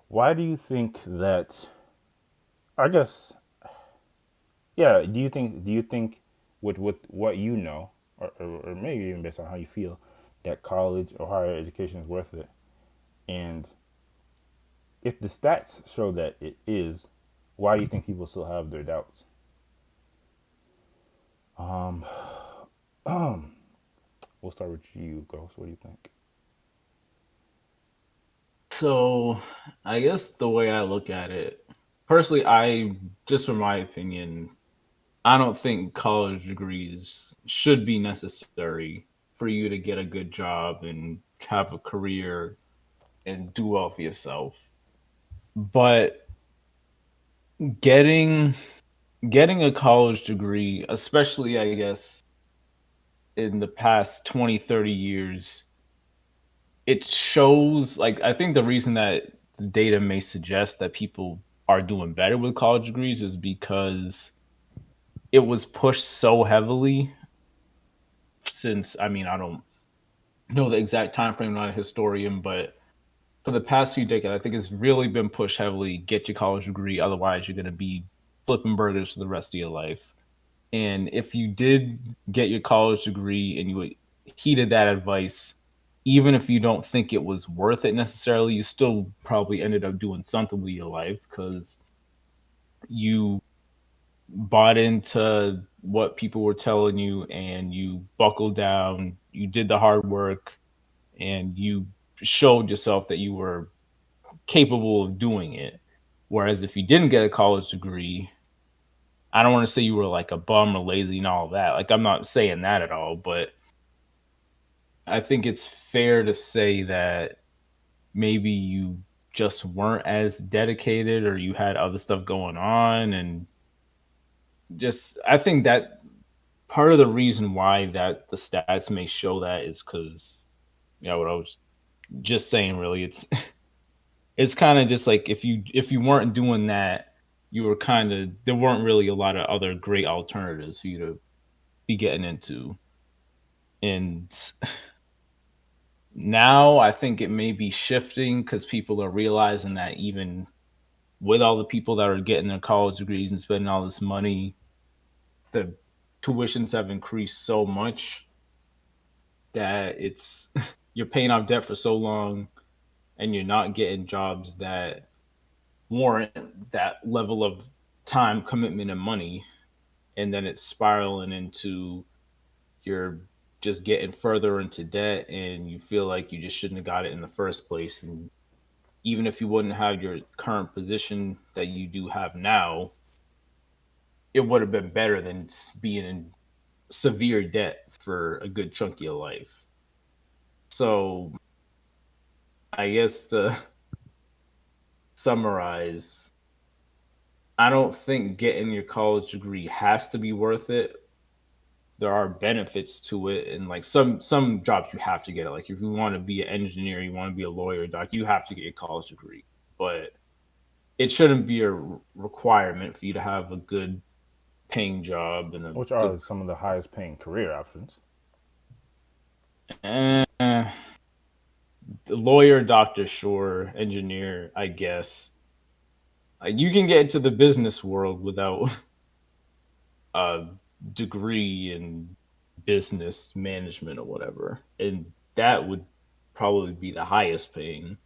Why do you think that? I guess, yeah. Do you think with what you know, or maybe even based on how you feel, that college or higher education is worth it? And if the stats show that it is, why do you think people still have their doubts? We'll start with you, Ghost. What do you think? So, I guess the way I look at it, personally, just from my opinion, I don't think college degrees should be necessary for you to get a good job and have a career and do well for yourself. But getting getting a college degree, especially I guess in the past 20, 30 years, it shows like I think the reason that the data may suggest that people are doing better with college degrees is because it was pushed so heavily since I mean I don't know the exact time frame, I'm not a historian, but for the past few decades, I think it's really been pushed heavily. Get your college degree, otherwise you're going to be flipping burgers for the rest of your life. And if you did get your college degree and you heeded that advice, even if you don't think it was worth it necessarily, you still probably ended up doing something with your life because you bought into what people were telling you and you buckled down, you did the hard work, and you showed yourself that you were capable of doing it. Whereas if you didn't get a college degree, I don't want to say you were like a bum or lazy and all of that. Like I'm not saying that at all, but I think it's fair to say that maybe you just weren't as dedicated or you had other stuff going on and just I think that part of the reason why that the stats may show that is because what I was just saying really it's kind of just like if you weren't doing that, you were kind of there weren't really a lot of other great alternatives for you to be getting into. And Now I think it may be shifting because people are realizing that even with all the people that are getting their college degrees and spending all this money, the tuitions have increased so much that it's you're paying off debt for so long and you're not getting jobs that warrant that level of time commitment and money, and then it's spiraling into you're just getting further into debt and you feel like you just shouldn't have got it in the first place. And even if you wouldn't have your current position that you do have now, it would have been better than being in severe debt for a good chunk of your life. So I guess to summarize, I don't think getting your college degree has to be worth it. There are benefits to it, and like some jobs you have to get it. Like if you want to be an engineer, you want to be a lawyer, doc, you have to get a college degree. But it shouldn't be a requirement for you to have a good paying job and a Which good. are some of the highest paying career options. Lawyer, doctor, sure. Engineer, I guess. You can get into the business world without a degree in business management or whatever, and that would probably be the highest paying.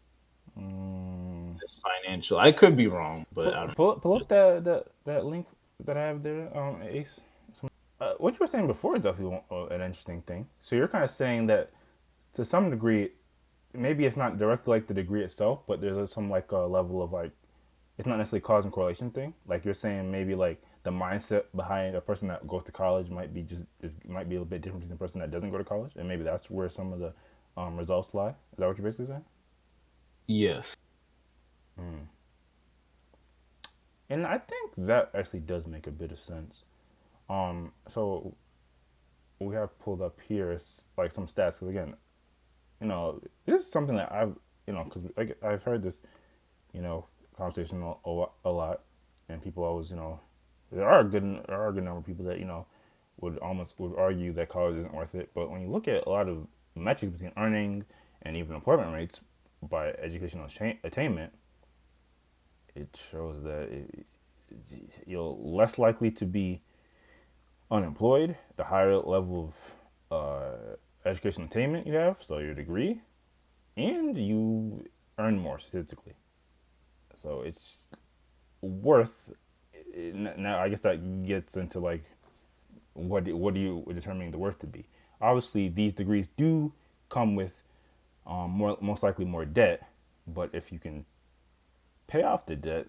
It's financial. I could be wrong, but I don't. Pull up that link that I have there, Ace. What you were saying before is definitely an interesting thing. So you're kind of saying that to some degree, maybe it's not directly like the degree itself, but there's some like a level of like, it's not necessarily cause and correlation thing. Like you're saying maybe like the mindset behind a person that goes to college might be might be a little bit different from the person that doesn't go to college, and maybe that's where some of the results lie. Is that what you're basically saying? Yes. And I think that actually does make a bit of sense. So we have pulled up here like some stats. Because again, this is something that I've, because I've heard this, conversation a lot, and people always, there are a good number of people that would argue that college isn't worth it. But when you look at a lot of metrics between earning and even employment rates by educational attainment, it shows that you're less likely to be unemployed the higher level of educational attainment you have, so your degree, and you earn more statistically. So it's worth. Now I guess that gets into like what are you determining the worth to be? Obviously, these degrees do come with most likely more debt, but if you can pay off the debt,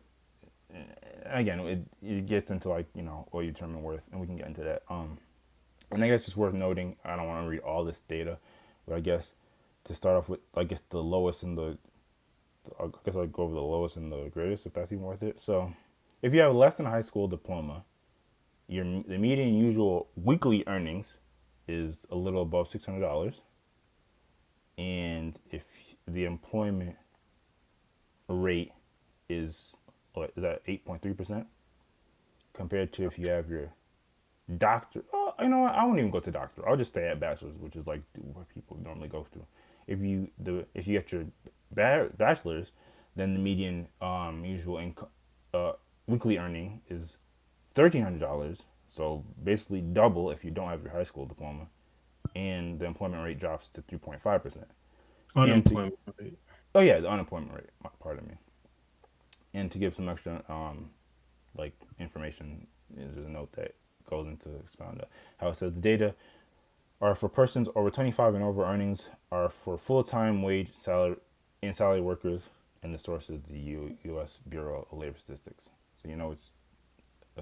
again, it gets into like what you determine worth, and we can get into that. And I guess it's worth noting. I don't want to read all this data, but I guess to start off with, I guess the lowest and I guess I'll go over the lowest and the greatest if that's even worth it. So, if you have less than a high school diploma, the median usual weekly earnings is a little above $600, and if the employment rate is that 8.3% compared to if you have your doctor. Oh, you know what? I won't even go to doctor. I'll just stay at bachelor's, which is like what people normally go through. If you get your bachelor's, then the median usual income weekly earning is $1,300. So basically double if you don't have your high school diploma, and the employment rate drops to 3.5%. Unemployment rate. Oh yeah, the unemployment rate. Pardon me. And to give some extra like information, there's a note that goes into expound that how it says the data are for persons over 25 and over. Earnings are for full-time wage salary workers, and the source is the U.S. Bureau of Labor Statistics. So it's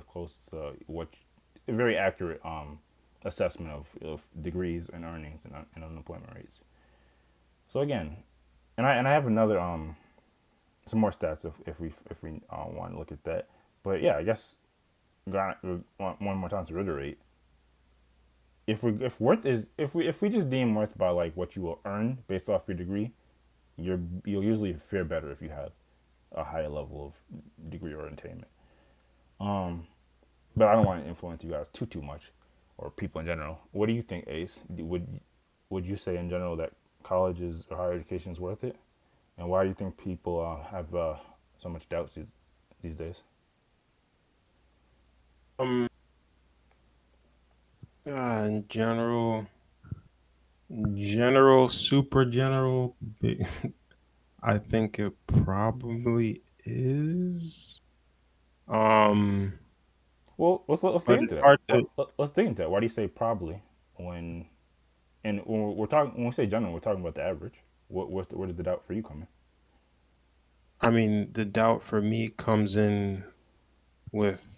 close to a very accurate assessment of degrees and earnings and unemployment rates. So again, and I have another some more stats if we want to look at that. But yeah, I guess one more time to reiterate. If we just deem worth by like what you will earn based off your degree, you'll usually fare better if you have a higher level of degree or attainment. But I don't want to influence you guys too much, or people in general. What do you think, Ace? Would you say in general that college is or higher education is worth it, and why do you think people have so much doubts these days? Um, in general, super general, I think it probably is. Um, Well, let's dig but into it's that. hard to. Let's dig into that. Why do you say probably when and when we're talking when we say general, we're talking about the average. Where does the doubt for you come in? I mean, the doubt for me comes in with.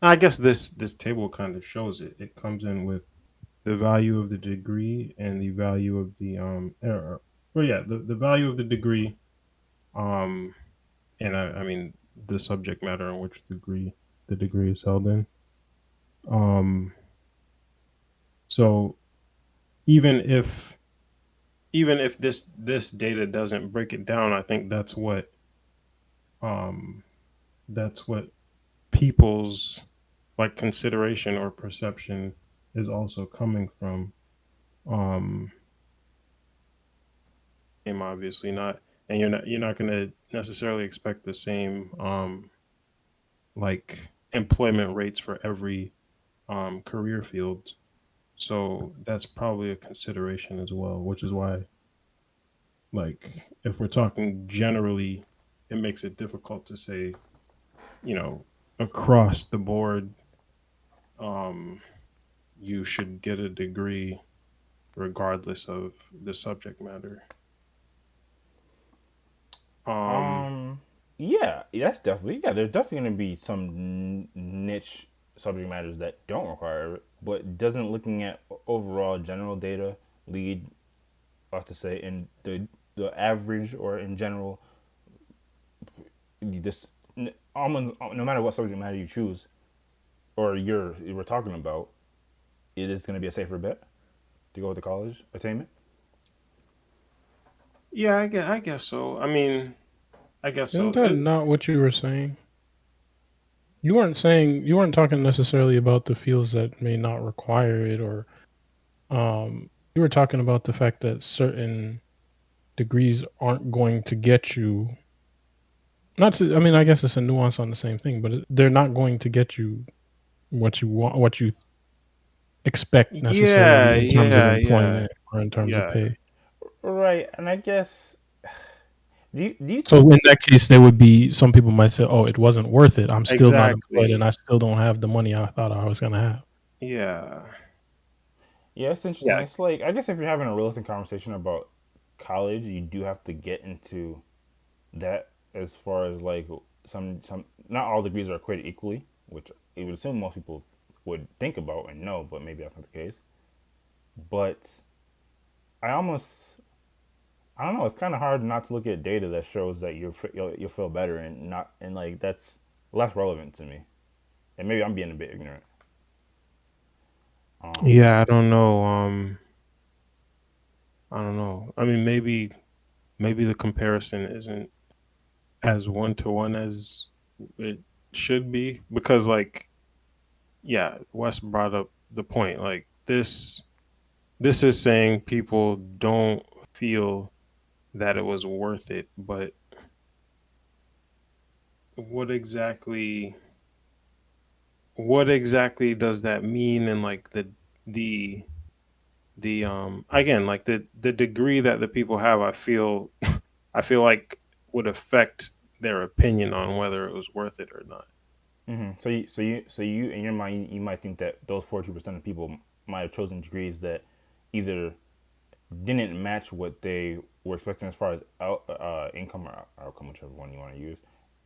I guess this table kind of shows it. It comes in with the value of the degree and the value of the well, yeah, the value of the degree, um and I mean the subject matter in which the degree is held in. um so even if this data doesn't break it down, I think um that's what people's like consideration or perception is also coming from. um and obviously not, and you're not going to necessarily expect the same like employment rates for every career field. So that's probably a consideration as well, which is why, like, if we're talking generally, it makes it difficult to say, across the board, um, you should get a degree regardless of the subject matter. Um, Um, yeah, that's definitely There's definitely going to be some niche subject matters that don't require it, but doesn't looking at overall general data lead us to say in the average or in general this almost no matter what subject matter you choose or we're talking about, it is going to be a safer bet to go with the college attainment. yeah, I guess so. I mean, I guess Isn't so. that not what you were saying? You weren't talking necessarily about the fields that may not require it, or you were talking about the fact that certain degrees aren't going to get you. Not to, I mean, I guess it's a nuance on the same thing, but they're not going to get you what you want, what you expect Yeah, necessarily in terms of yeah, yeah, employment or in terms of yeah. pay. Right, and I guess do you So think in that case, there would be some people might say, "Oh, it wasn't worth it. I'm still not employed, and Exactly. I still don't have the money I thought I was gonna have." Yeah. Yeah, it's interesting. Yeah. It's like I guess if you're having a realistic conversation about college, you do have to get into that as far as like some not all degrees are created equally, which I would assume most people would think about and know, but maybe that's not the case. But I almost I don't know. It's kind of hard not to look at data that shows that you'll feel better and not and like that's less relevant to me. And maybe I'm being a bit ignorant. Yeah, I don't know. I don't know. I mean, maybe the comparison isn't as one to one as it should be, because like, yeah, Wes brought up the point. Like, this is saying people don't feel that it was worth it, but what exactly what exactly does that mean? And like the again, like the degree that the people have, I feel I feel like would affect their opinion on whether it was worth it or not. So you, in your mind, you might think that those 42% of people might have chosen degrees that either didn't match what they were expecting as far as income or outcome, whichever one you want to use,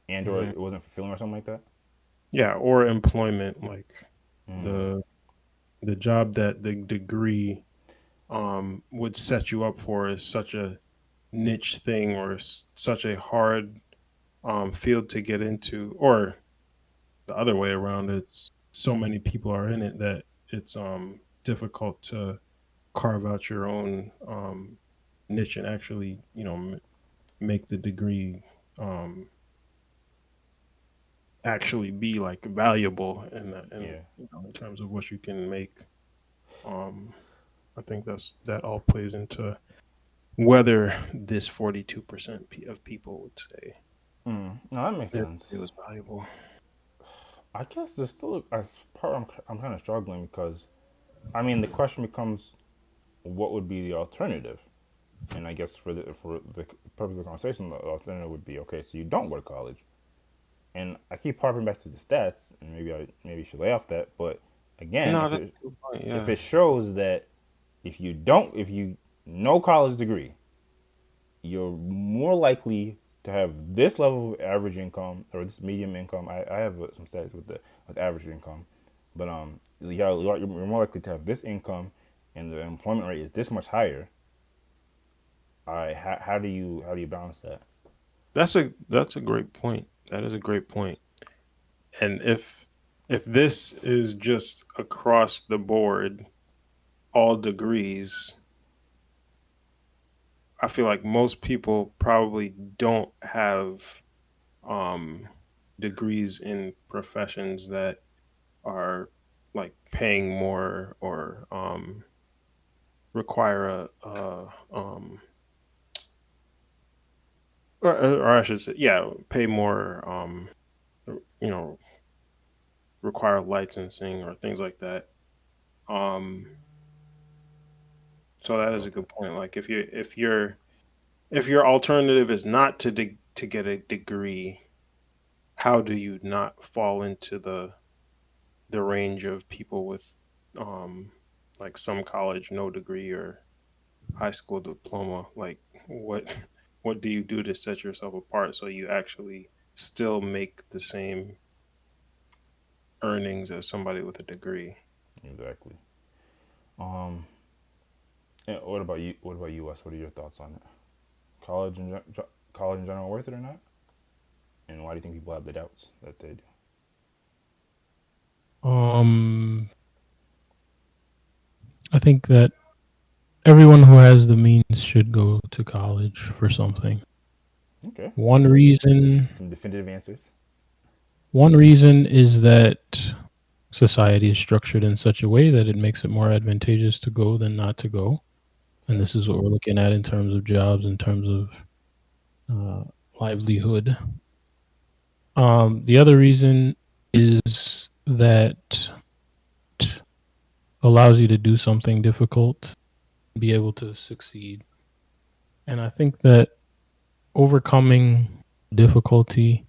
and or Mhm. it wasn't fulfilling or something like that. Yeah, or employment, like Mm. the the job that the degree would set you up for is such a niche thing, or such a hard field to get into, or the other way around, it's so many people are in it that it's difficult to carve out your own niche and actually, make the degree um actually be like valuable in that, Yeah. in terms of what you can make. um I think that all plays into whether this 42% of people would say No, that makes their sense. degree was valuable. I guess there's still as part I'm kind of struggling because, I mean, the question becomes, what would be the alternative? And I guess for the purpose of the conversation, the alternative would be, okay, so you don't go to college. And I keep harping back to the stats, and maybe should lay off that. But again, No, that's a good point. if Yeah. it shows that if you no college degree, you're more likely to have this level of average income or this medium income. I have some stats with average income, but you're more likely to have this income, and the employment rate is this much higher. How do you balance that? That's a great point. That is a great point. And if this is just across the board, all degrees, I feel like most people probably don't have degrees in professions that are like paying more or require or I should say, yeah, pay more, you know, require licensing or things like that. Um, so that is a good point. Like if your alternative is not to get a degree, how do you not fall into the range of people with like some college no degree or high school diploma? Like what what do you do to set yourself apart so you actually still make the same earnings as somebody with a degree? Exactly. Um, and what about you? What about U.S.? What are your thoughts on it? College in general worth it or not? And why do you think people have the doubts that they do? I think that everyone who has the means should go to college for something. Okay. One reason Some definitive answers. One reason is that society is structured in such a way that it makes it more advantageous to go than not to go. And this is what we're looking at in terms of jobs, in terms of livelihood. The other reason is that it allows you to do something difficult, be able to succeed. And I think that overcoming difficulty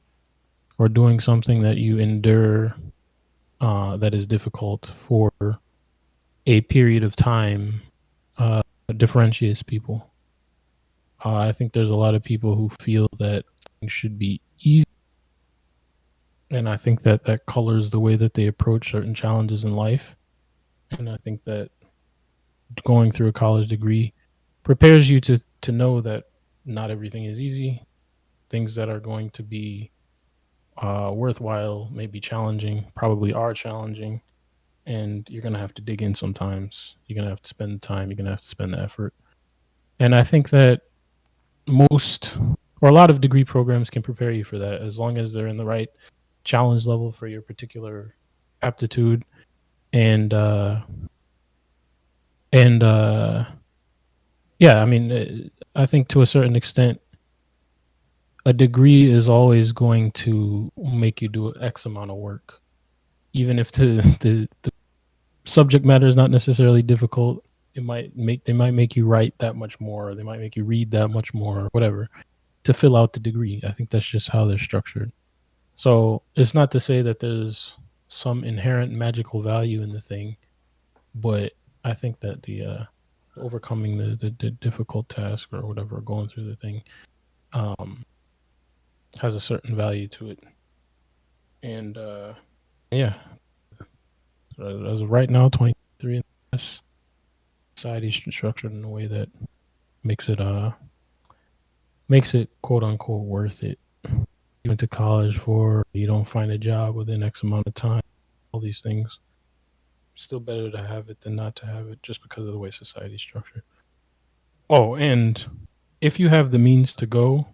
or doing something that you endure that is difficult for a period of time differentiates people. I think there's a lot of people who feel that things should be easy, and I think that that colors the way that they approach certain challenges in life. And I think that going through a college degree prepares you to know that not everything is easy. Things that are going to be worthwhile may be challenging, probably are challenging, and you're going to have to dig in sometimes. You're going to have to spend the time, you're going to have to spend the effort. And I think that most or a lot of degree programs can prepare you for that as long as they're in the right challenge level for your particular aptitude and yeah, I mean, I think to a certain extent a degree is always going to make you do X amount of work, even if the subject matter is not necessarily difficult. They might make you write that much more, or they might make you read that much more, or whatever, to fill out the degree. I think that's just how they're structured. So it's not to say that there's some inherent magical value in the thing, but I think that the overcoming the difficult task or whatever, going through the thing, has a certain value to it. And yeah, as of right now, 23, society is structured in a way that makes it quote unquote worth it. You went to college for, you don't find a job within X amount of time, all these things. Still better to have it than not to have it, just because of the way society is structured. Oh, and if you have the means to go,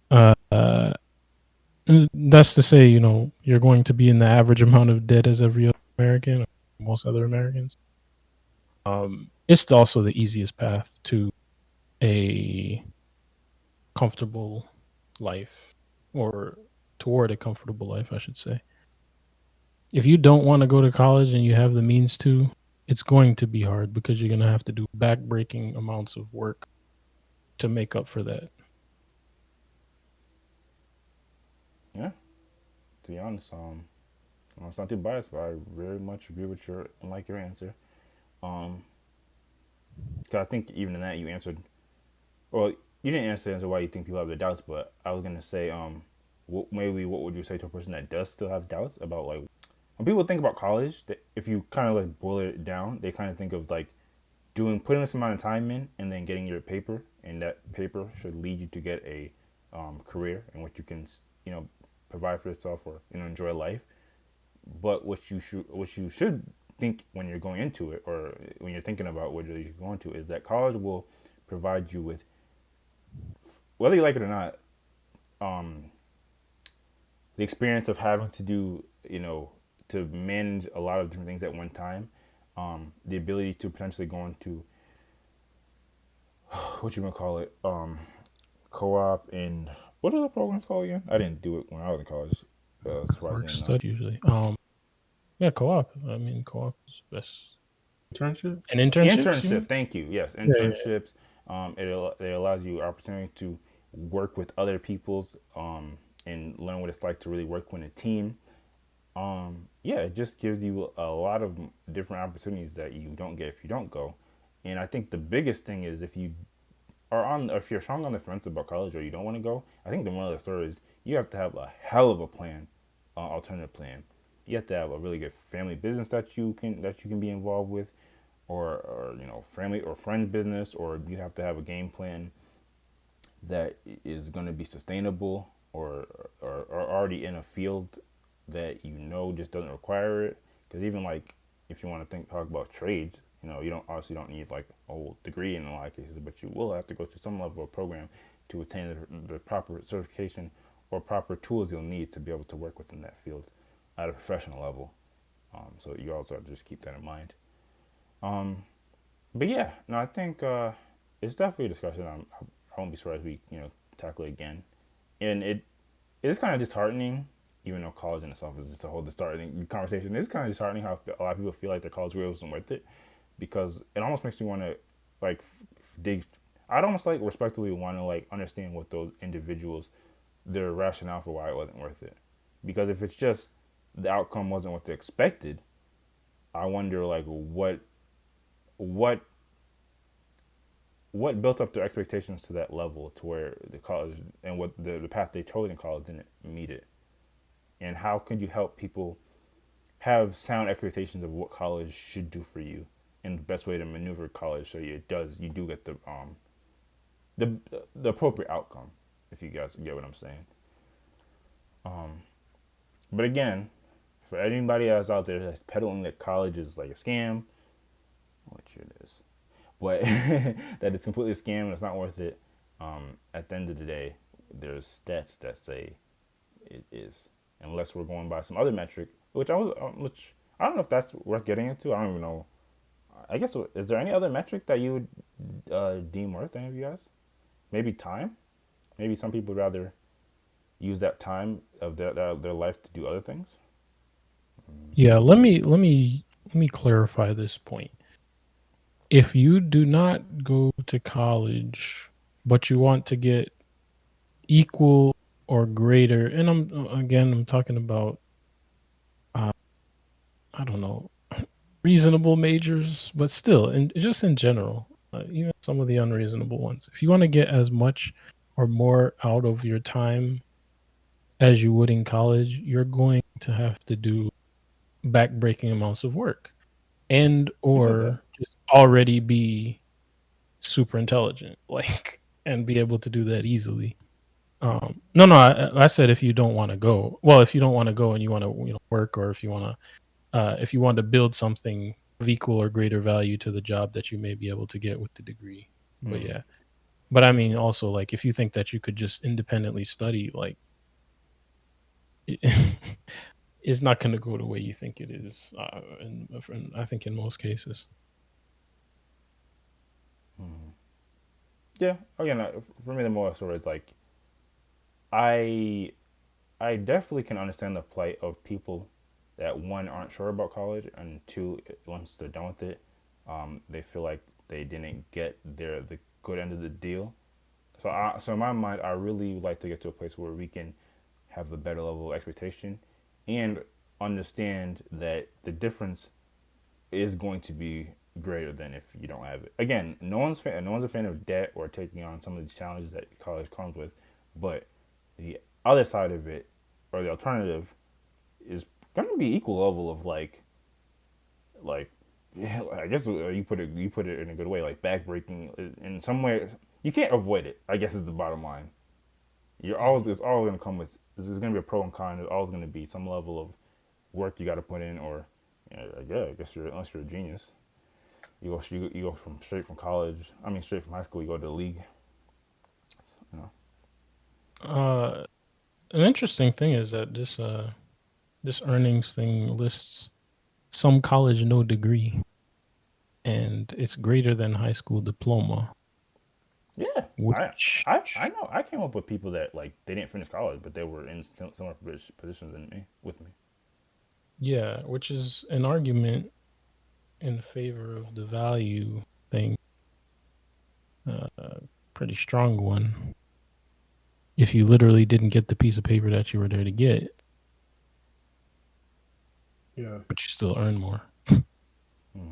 that's to say, you're going to be in the average amount of debt as every other American, or most other Americans. It's also the easiest path to a comfortable life, or toward a comfortable life, I should say. If you don't want to go to college and you have the means to, it's going to be hard because you're going to have to do backbreaking amounts of work to make up for that. Yeah. To be honest, it's not too biased, but I very much agree with your answer. 'Cause I think even in that you answered, well, you didn't answer why you think people have their doubts, but I was gonna say, what would you say to a person that does still have doubts about, like, when people think about college, if you kind of like boil it down, they kind of think of like putting this amount of time in and then getting your paper, and that paper should lead you to get a career in which you can provide for yourself or enjoy life. But what you should think when you're going into it, or when you're thinking about what you're going to, is that college will provide you with, whether you like it or not, the experience of having to do, to manage a lot of different things at one time, the ability to potentially go into what you gonna call it, co-op, and what are the programs called again? I didn't do it when I was in college. Work Surprisingly enough. study usually. Yeah, co-op. I mean, co-op is best. Internship? An internship? Internship. Thank you. Yes, internships. It allows you opportunity to work with other people's, and learn what it's like to really work with a team. Yeah, it just gives you a lot of different opportunities that you don't get if you don't go. And I think the biggest thing is, if you're strong on the fence about college or you don't want to go, I think the moral of the story is you have to have a hell of a plan, alternative plan. You have to have a really good family business that you can be involved with, or family or friend business, or you have to have a game plan that is going to be sustainable, or already in a field that just doesn't require it. Because even like if you want to talk about trades, you don't need like a whole degree in a lot of cases, but you will have to go through some level of program to attain the proper certification or proper tools you'll need to be able to work within that field at a professional level. So you also have to just keep that in mind. But yeah, no, I think it's definitely a discussion. I won't be surprised if we tackle it again. And it is kind of disheartening, even though college in itself is just a whole disheartening conversation. It's kind of disheartening how a lot of people feel like their college career wasn't worth it, because it almost makes me want to like dig. I'd almost like respectively want to like understand what those individuals, their rationale for why it wasn't worth it. Because if it's just the outcome wasn't what they expected, I wonder like what built up their expectations to that level, to where the college and what the path they chose in college didn't meet it. And how could you help people have sound expectations of what college should do for you, and the best way to maneuver college so you do get the appropriate outcome, if you guys get what I'm saying. But again, for anybody else out there that's peddling that college is like a scam, which it is, but that it's completely a scam and it's not worth it, at the end of the day, there's stats that say it is, unless we're going by some other metric, which I don't know if that's worth getting into. I don't even know. I guess, is there any other metric that you would deem worth, any of you guys? Maybe time. Maybe some people would rather use that time of their life to do other things. Yeah, let me clarify this point. If you do not go to college, but you want to get equal or greater, and I'm talking about, I don't know, reasonable majors, but still, and just in general, even some of the unreasonable ones. If you want to get as much or more out of your time as you would in college, you're going to have to do backbreaking amounts of work, and or just already be super intelligent, like, and be able to do that easily. No, I said if you don't want to go. Well, if you don't want to go and you want to work, or if you want to build something of equal or greater value to the job that you may be able to get with the degree. But yeah, but I mean also, like, if you think that you could just independently study, like, it's not going to go the way you think it is. I think in most cases. Yeah. Again, for me, the moral story is like, I I definitely can understand the plight of people that one aren't sure about college, and two, once they're done with it, they feel like they didn't get the good end of the deal. So in my mind, I really would like to get to a place where we can have a better level of expectation and understand that the difference is going to be greater than if you don't have it. Again, no one's a fan of debt or taking on some of these challenges that college comes with, but the other side of it, or the alternative, is going to be equal level of like yeah, I guess you put it in a good way, like backbreaking in some way. You can't avoid it, I guess, is the bottom line. It's always going to come with, there's going to be a pro and con. There's always going to be some level of work you got to put in, or I guess unless you're a genius, you go from straight from college. I mean, straight from high school, you go to the league. You know. An interesting thing is that this earnings thing lists some college no degree, and it's greater than high school diploma. Yeah, Which I know. I came up with people that like they didn't finish college, but they were in similar positions than me with me. yeah, which is an argument in favor of the value thing. Pretty strong one. If you literally didn't get the piece of paper that you were there to get, Yeah. but you still earn more.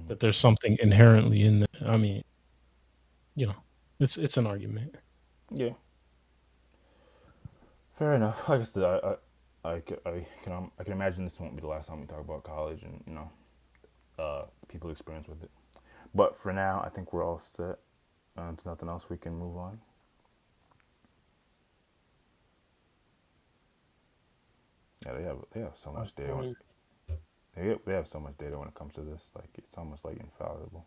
That there's something inherently in that. I mean, it's an argument. Yeah. Fair enough. Like I said, I can imagine this won't be the last time we talk about college and people's experience with it. But for now, I think we're all set. There's nothing else, we can move on. Yeah, they have so much data. They have so much data when it comes to this. Like it's almost like infallible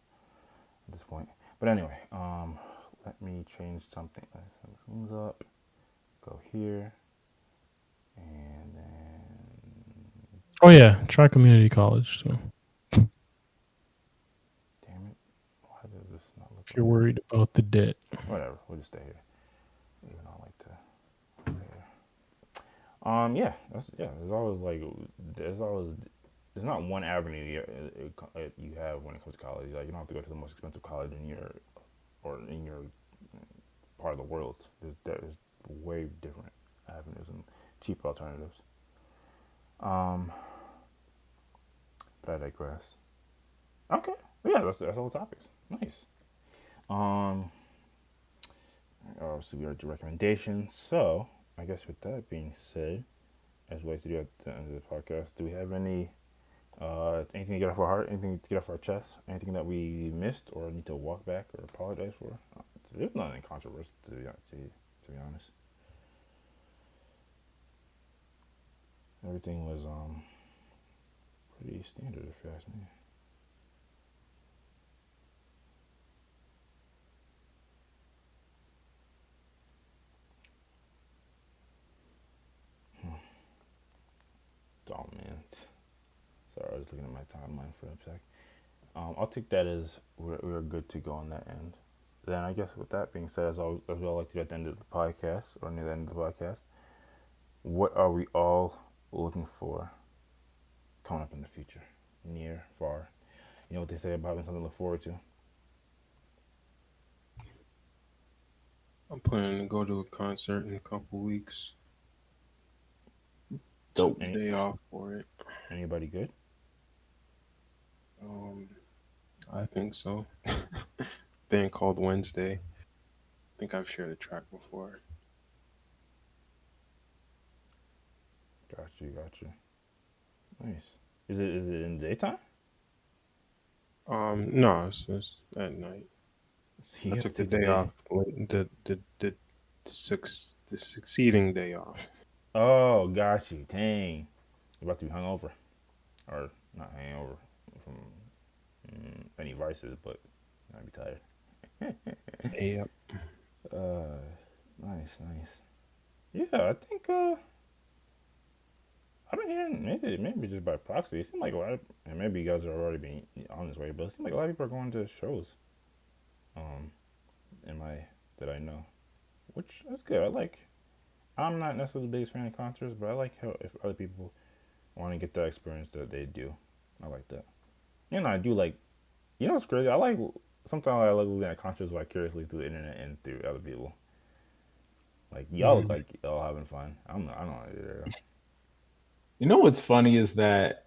at this point. But anyway, let me change something. Let's have thumbs up. Go here, and then. Oh yeah, try community college too. Damn it! Why does this not look? If you're worried about the debt. Whatever, we'll just stay here. Even though I like to stay here. Yeah, there's not one avenue you have when it comes to college. Like you don't have to go to the most expensive college in your part of the world. There's way different avenues and cheap alternatives. But I digress. Okay, yeah, that's all the topics. Nice. Obviously we already do recommendations. So I guess with that being said, as we like to do at the end of the podcast, do we have any anything to get off our heart, anything to get off our chest, anything that we missed or need to walk back or apologize for? There's nothing controversial to be honest. Everything was pretty standard if you ask me. Oh man, sorry, I was looking at my timeline for a sec. I'll take that as we're good to go on that end. Then I guess with that being said, as we all like to do at the end of the podcast or near the end of the podcast, what are we all looking for coming up in the future? Near, far. You know what they say about having something to look forward to? I'm planning to go to a concert in a couple weeks. Dope. Took a day off for it. Anybody good? I think so. Band called Wednesday. I think I've shared a track before. Got you. Nice. Is it in the daytime? No, it's at night. I took the day off. The succeeding day off. Oh, got you. Dang. You're about to be hungover. Or not hangover from any vices, but I'd be tired. Yep. Nice. Yeah, I think I've been hearing maybe just by proxy. It seems like a lot of, and maybe you guys are already being on this way, but it seems like a lot of people are going to shows. In my that I know, which is good. I like. I'm not necessarily the biggest fan of concerts, but I like how if other people want to get that experience that they do. I like that. And I do like. You know what's crazy? I like. Sometimes I like looking at concerts vicariously through the internet and through other people. Like y'all look like y'all having fun. I'm not. I don't know either. You know what's funny is that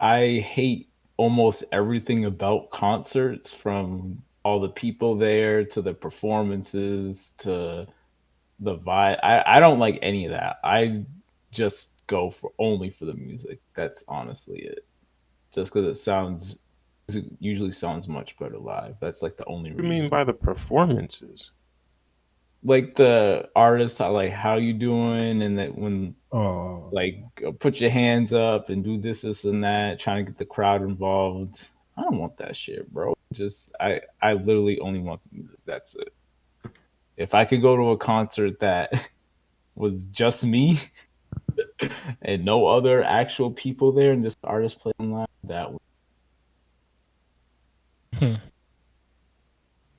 I hate almost everything about concerts, from all the people there to the performances to the vibe. I don't like any of that. I just go for only for the music. That's honestly it. Just because it usually sounds much better live. That's like the only What do you mean reason. by the performances? Like the artists, like how you doing, and that when Oh, like put your hands up and do this and that, trying to get the crowd involved. I don't want that shit, bro. Just I literally only want the music. That's it. If I could go to a concert that was just me and no other actual people there and just artists playing live, that would.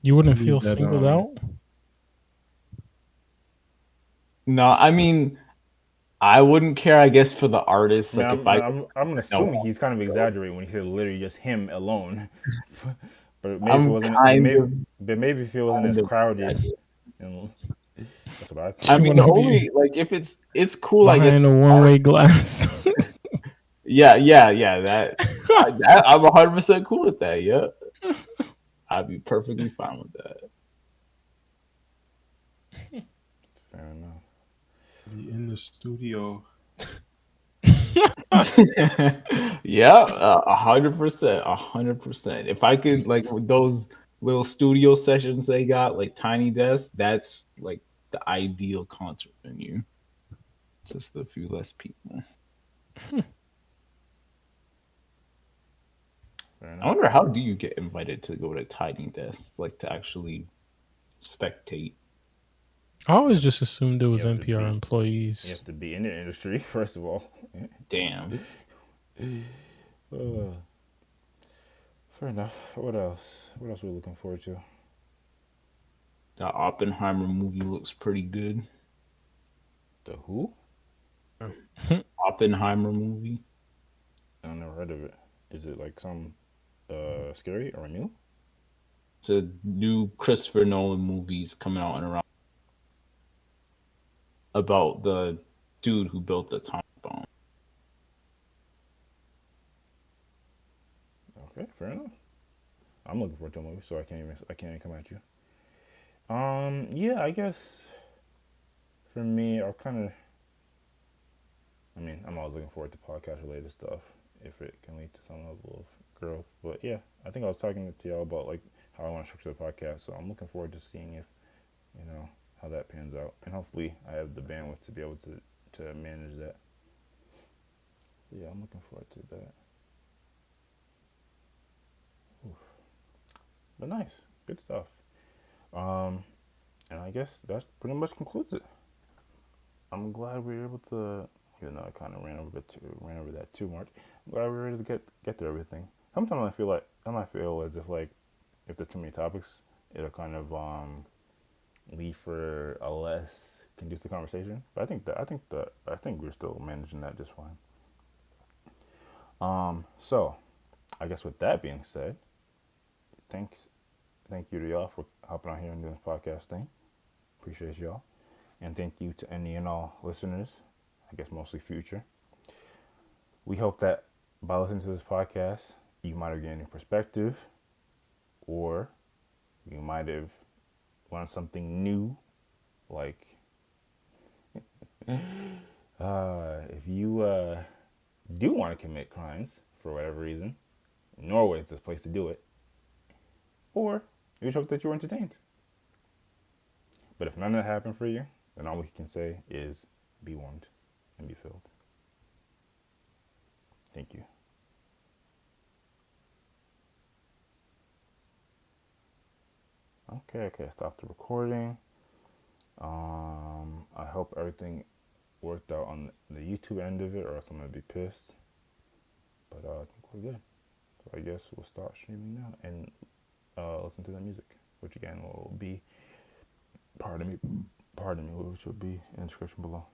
You wouldn't believe feel that singled out? No, I mean, I wouldn't care, I guess, for the I artist. mean, Like if I I'm no, assuming he's kind of exaggerating when he said literally just him alone. But maybe if it I'm wasn't, kind of but maybe if it wasn't as crowded, exaggerating. you know, that's what I I think. You mean, want the to be only like if it's cool, I guess. behind a one-way glass. Yeah. I'm 100% cool with that. Yeah, I'd be perfectly fine with that. Fair enough. be in the studio. Yeah, 100%, 100%. If I could, like with those little studio sessions they got, like tiny desks, that's like the ideal concert venue. Just a few less people. Fair I enough. wonder, how do you get invited to go to tiny desks, like to actually spectate? I always just assumed it You was have to NPR be, you employees. have to be in the industry first of all. Damn. Uh, fair enough. What else? What else are we looking forward to? That Oppenheimer movie looks pretty good. The who? Oppenheimer movie. I never heard of it. Is it like some scary or new? It's a new Christopher Nolan movies coming out and around about the dude who built the atomic bomb. Okay, fair enough. I'm looking forward to a movie, so I can't even come at you. Yeah, I guess for me, I'll kind of. I mean, I'm always looking forward to podcast related stuff if it can lead to some level of growth. But yeah, I think I was talking to y'all about like how I want to structure the podcast, so I'm looking forward to seeing if how that pans out, and hopefully I have the bandwidth to be able to manage that. So yeah, I'm looking forward to that. Oof. But nice, good stuff. And I guess that pretty much concludes it. I'm glad we were able to, even though I kind of ran over that too much. I'm glad we were able to get through everything. Sometimes I might feel as if like if there's too many topics, it'll kind of lead for a less conducive conversation. But I think we're still managing that just fine. So I guess with that being said, thank you to y'all for hopping on here and doing this podcast thing. Appreciate y'all. And thank you to any and all listeners, I guess mostly future. We hope that by listening to this podcast, you might have gained a perspective, or you might have learned something new. Like, if you do want to commit crimes for whatever reason, Norway is the place to do it. Or you hope that you were entertained. But if none of that happened for you, then all we can say is be warned and be filled. Thank you. Okay, stop the recording. I hope everything worked out on the YouTube end of it, or else I'm gonna be pissed. But I think we're good. So I guess we'll start streaming now and listen to the music, which again will be Pardon me, which will be in the description below.